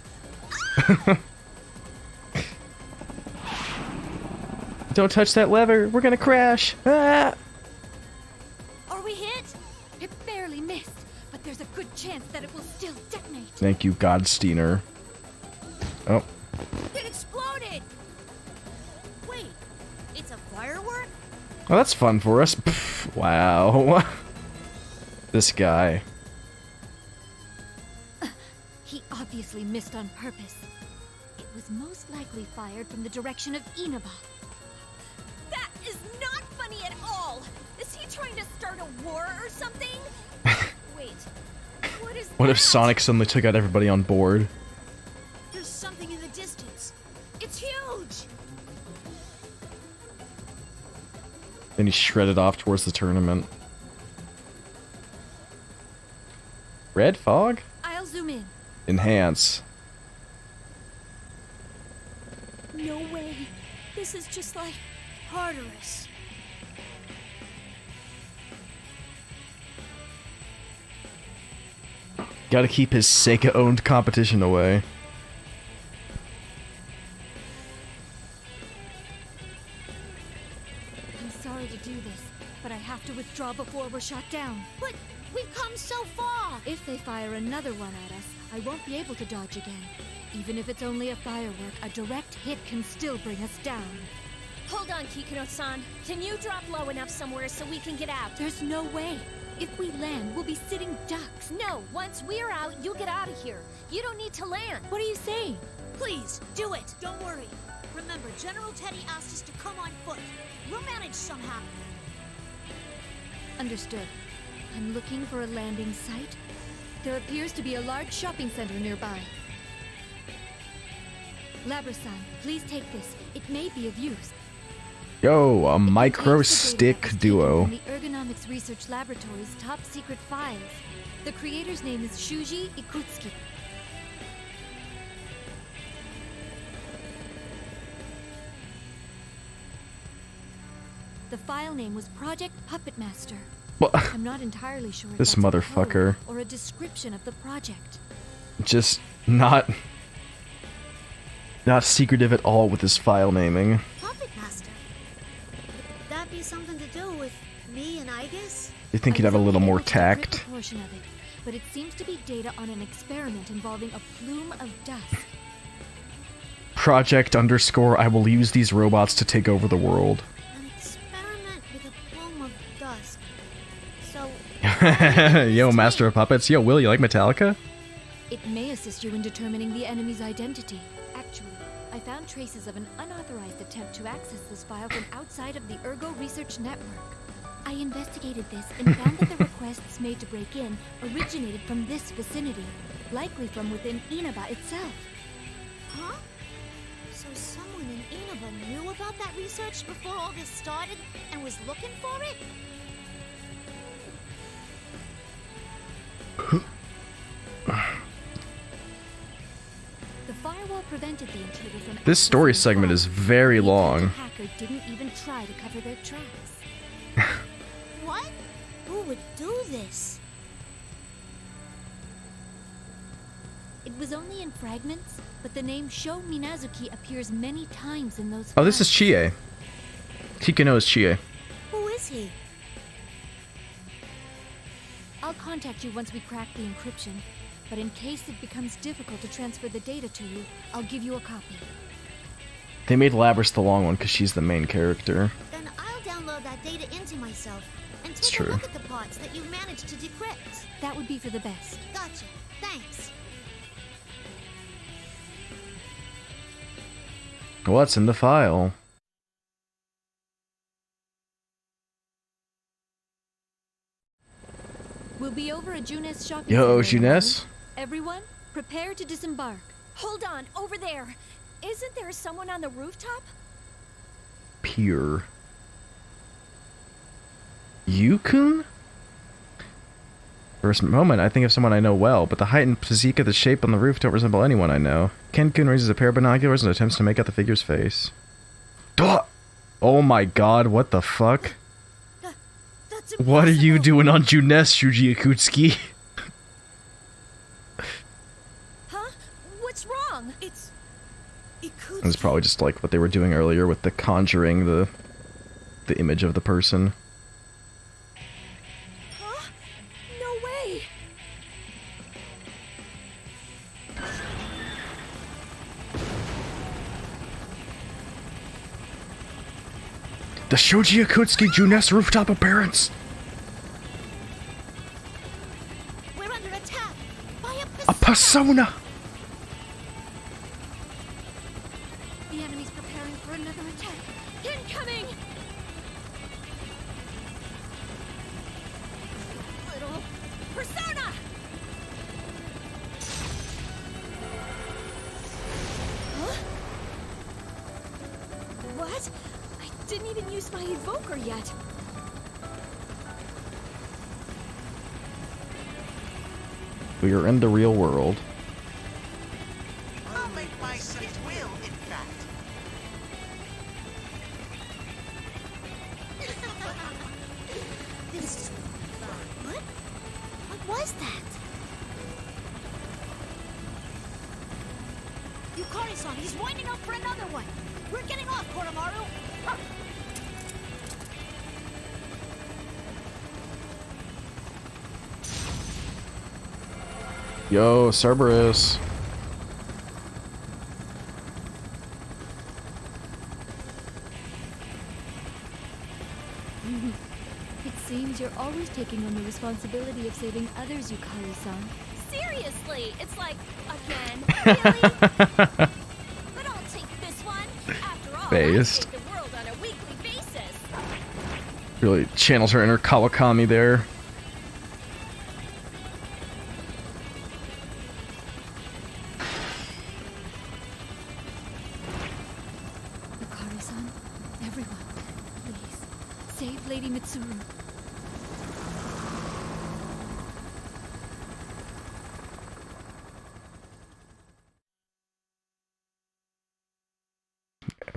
Don't touch that lever. We're gonna crash. Ah! Are we hit? It barely missed, but there's a good chance that it will still detonate. Thank you, Godsteiner. Oh. It exploded! Wait, it's a firework? Well, that's fun for us. Pff, wow. This guy. He obviously missed on purpose. It was most likely fired from the direction of Inaba. That is not funny at all! Is he trying to start a war or something? Wait, what is What that? if Sonic suddenly took out everybody on board? There's something in the distance. It's huge! Then he shredded off towards the tournament. Red fog? I'll zoom in. Enhance. No way. This is just like Tartarus. Gotta keep his Sega-owned competition away. I'm sorry to do this, but I have to withdraw before we're shot down. But we've come so far! If they fire another one at us, I won't be able to dodge again. Even if it's only a firework, a direct hit can still bring us down. Hold on, Kikuno-san. Can you drop low enough somewhere so we can get out? There's no way. If we land, we'll be sitting ducks. No, once we're out, you get out of here. You don't need to land. What are you saying? Please, do it! Don't worry. Remember, General Teddy asked us to come on foot. We'll manage somehow. Understood. I'm looking for a landing site. There appears to be a large shopping center nearby. Labra-san, please take this. It may be of use. Yo, a micro stick duo. From the Ergonomics Research Laboratory's top secret files. The creator's name is Shuji Ikutsuki. The file name was Project Puppet Master. What? I'm not entirely sure if This that's a motherfucker. code or a description of the project. Just not secretive at all with his file naming. Puppet Master. Would that be something to do with me and Igus? You think he'd have a little more tact? Portion of it, but it seems to be data on an experiment involving a plume of dust. Project _ I will use these robots to take over the world. An experiment with a plume of dust. So, Yo, Master of Puppets. Yo, Will, you like Metallica? It may assist you in determining the enemy's identity. Actually, I found traces of an unauthorized attempt to access this file from outside of the Ergo Research Network. I investigated this and found that the requests made to break in originated from this vicinity, likely from within Inaba itself. huh? So someone in Inaba knew about that research before all this started and was looking for it? The firewall prevented the intruder from This story segment is very long. The hacker didn't even try to cover their tracks. What? Who would do this? It was only in fragments, but the name Sho Minazuki appears many times in those Oh, this is files. Chie. Kikuno is Chie. Who is he? I'll contact you once we crack the encryption, but in case it becomes difficult to transfer the data to you, I'll give you a copy. They made Labrys the long one because she's the main character. Then I'll download that data into myself and It's take a true. look at the parts that you've managed to decrypt. That would be for the best. Gotcha. Thanks. What's in the file? We'll be over at Junes shopping Yo, center in a Junes? moment. Everyone, prepare to disembark. Hold on, over there. Isn't there someone on the rooftop? Pure. Yukun? For a moment, I think of someone I know well, but the height and physique of the shape on the roof don't resemble anyone I know. Ken-kun raises a pair of binoculars and attempts to make out the figure's face. Duh! Oh my god, what the fuck? What are you doing on Junes, Shuji Ikutsuki? Huh? What's wrong? It's Ikutsuki. is probably just like what they were doing earlier with the conjuring the image of the person. Huh? No way! The Shoji Akutsuki Junes rooftop appearance! We're under attack by A persona! The enemy's preparing for another attack. Incoming! Little persona! Huh? What? I didn't even use my evoker yet. We are in the real world. I'll make my sight will, in fact. This is fun. What was that? Yukari-san, he's winding up for another one. We're getting off, Koromaru. Yo, Cerberus. It seems you're always taking on the responsibility of saving others, Yukari-san. Seriously, it's like, again, really? But I'll take this one. After all, I Based. save the world on a weekly basis. Really channels her inner Kawakami there. Yukari-san, everyone, please, save Lady Mitsuru.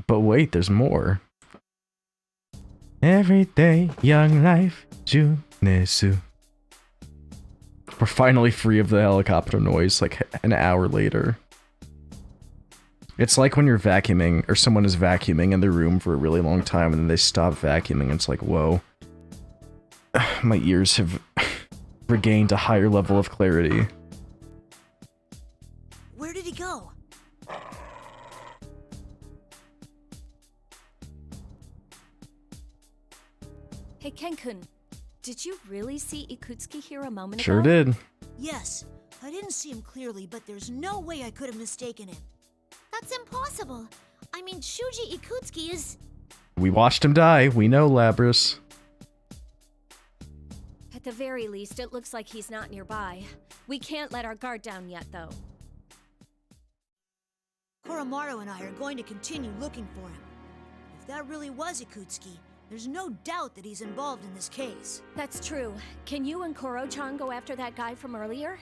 But wait, there's more. Everyday young life, Junesu. We're finally free of the helicopter noise, like an hour later. It's like when you're vacuuming, or someone is vacuuming in the room for a really long time, and then they stop vacuuming, and it's like, whoa. My ears have regained a higher level of clarity. Where did he go? Hey, Ken-kun, did you really see Ikutsuki here a moment Sure ago? did. Yes, I didn't see him clearly, but there's no way I could have mistaken him. That's impossible. I mean, Shuji Ikutsuki is... We watched him die. We know, Labrys. At the very least, it looks like he's not nearby. We can't let our guard down yet, though. Koromaru and I are going to continue looking for him. If that really was Ikutsuki, there's no doubt that he's involved in this case. That's true. Can you and Koro-chan go after that guy from earlier?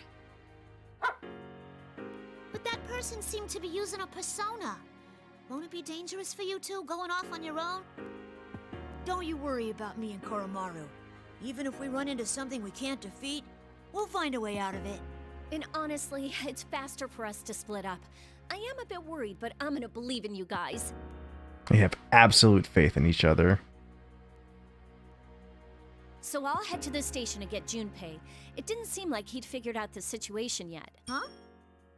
But that person seemed to be using a persona. Won't it be dangerous for you two going off on your own? Don't you worry about me and Koromaru. Even if we run into something we can't defeat, we'll find a way out of it. And honestly, it's faster for us to split up. I am a bit worried, but I'm gonna believe in you guys. We have absolute faith in each other. So I'll head to the station to get Junpei. It didn't seem like he'd figured out the situation yet. Huh?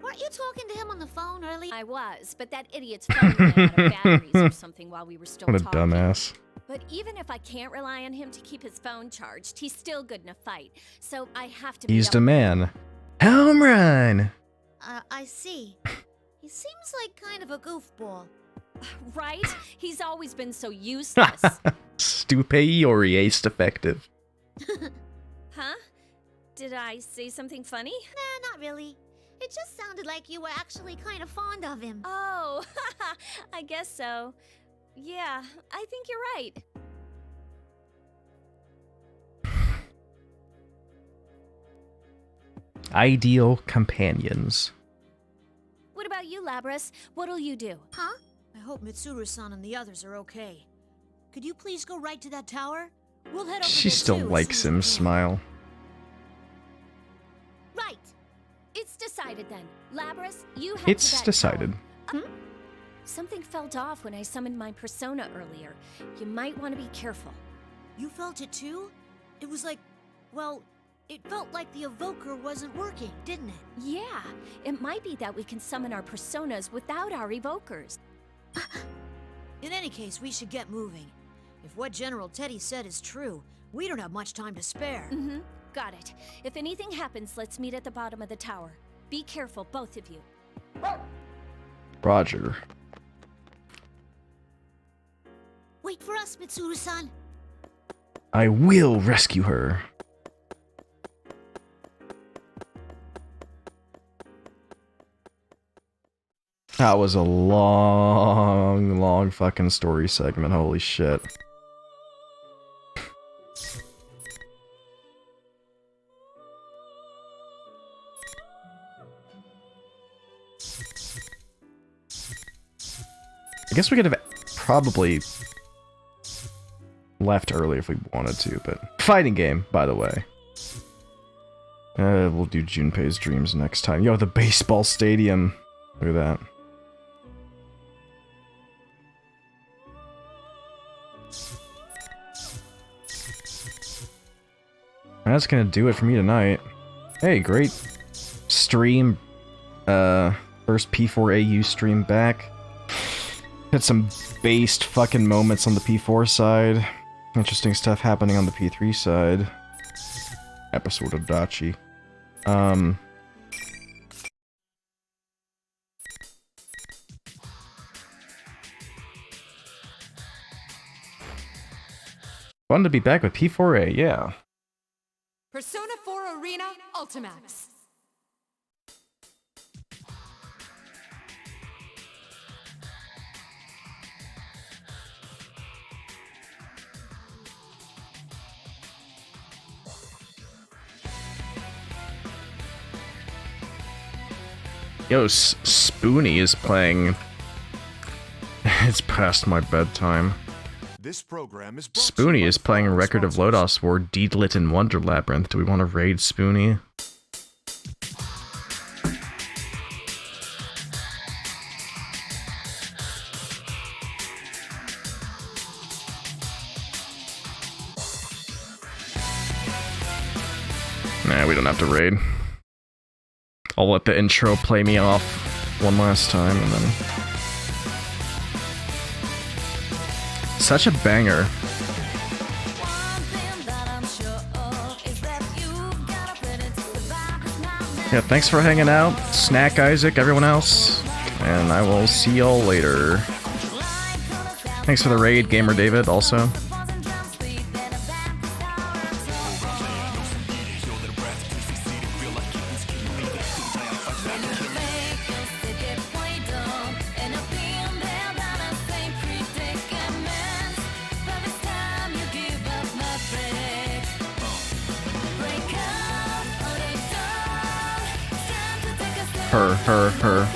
Weren't you talking to him on the phone earlier? I was, but that idiot's phone ran out of batteries or something while we were still What a talking. dumbass. But even if I can't rely on him to keep his phone charged, he's still good in a fight. So I have to He's the man. Home run! I see. He seems like kind of a goofball. Right? He's always been so useless. Stupeiori ace effective. Huh? Did I say something funny? Nah, not really. It just sounded like you were actually kind of fond of him. Oh, I guess so. Yeah, I think you're right. Ideal companions. What about you, Labrys? What'll you do? Huh? I hope Mitsuru-san and the others are okay. Could you please go right to that tower? We'll head over She there still too, as likes soon him, as we can. smile. Right. It's decided then. Labrys, you head It's to that decided. tower. Something felt off when I summoned my persona earlier. You might want to be careful. You felt it too? It was like, well, it felt like the evoker wasn't working, didn't it? Yeah, it might be that we can summon our personas without our evokers. In any case, we should get moving. If what General Teddy said is true, we don't have much time to spare. Mm-hmm. Got it. If anything happens, let's meet at the bottom of the tower. Be careful, both of you. Roger. Wait for us, Mitsuru-san. I will rescue her. That was a long fucking story segment. Holy shit. I guess we could have probably left early if we wanted to, but... Fighting game, by the way. We'll do Junpei's Dreams next time. Yo, the baseball stadium. Look at that. That's gonna do it for me tonight. Hey, great stream. First P4AU stream back. Had some based fucking moments on the P4 side. Interesting stuff happening on the P3 side. Episode of Dachi. Fun to be back with P4A, yeah. Persona 4 Arena Ultimax. Yo, Spoonie is playing. It's past my bedtime. This program is Spoonie is playing a record of Lodos War, Deedlit and Wonder Labyrinth. Do we want to raid Spoonie? Nah, we don't have to raid. I'll let the intro play me off one last time and then... Such a banger. Yeah, thanks for hanging out, Snack Isaac, everyone else, and I will see y'all later. Thanks for the raid, Gamer David, also. Her.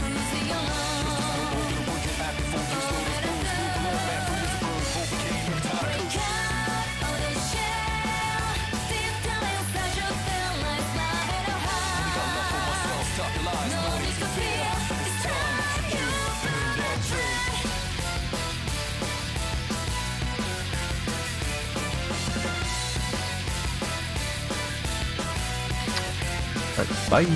Bye.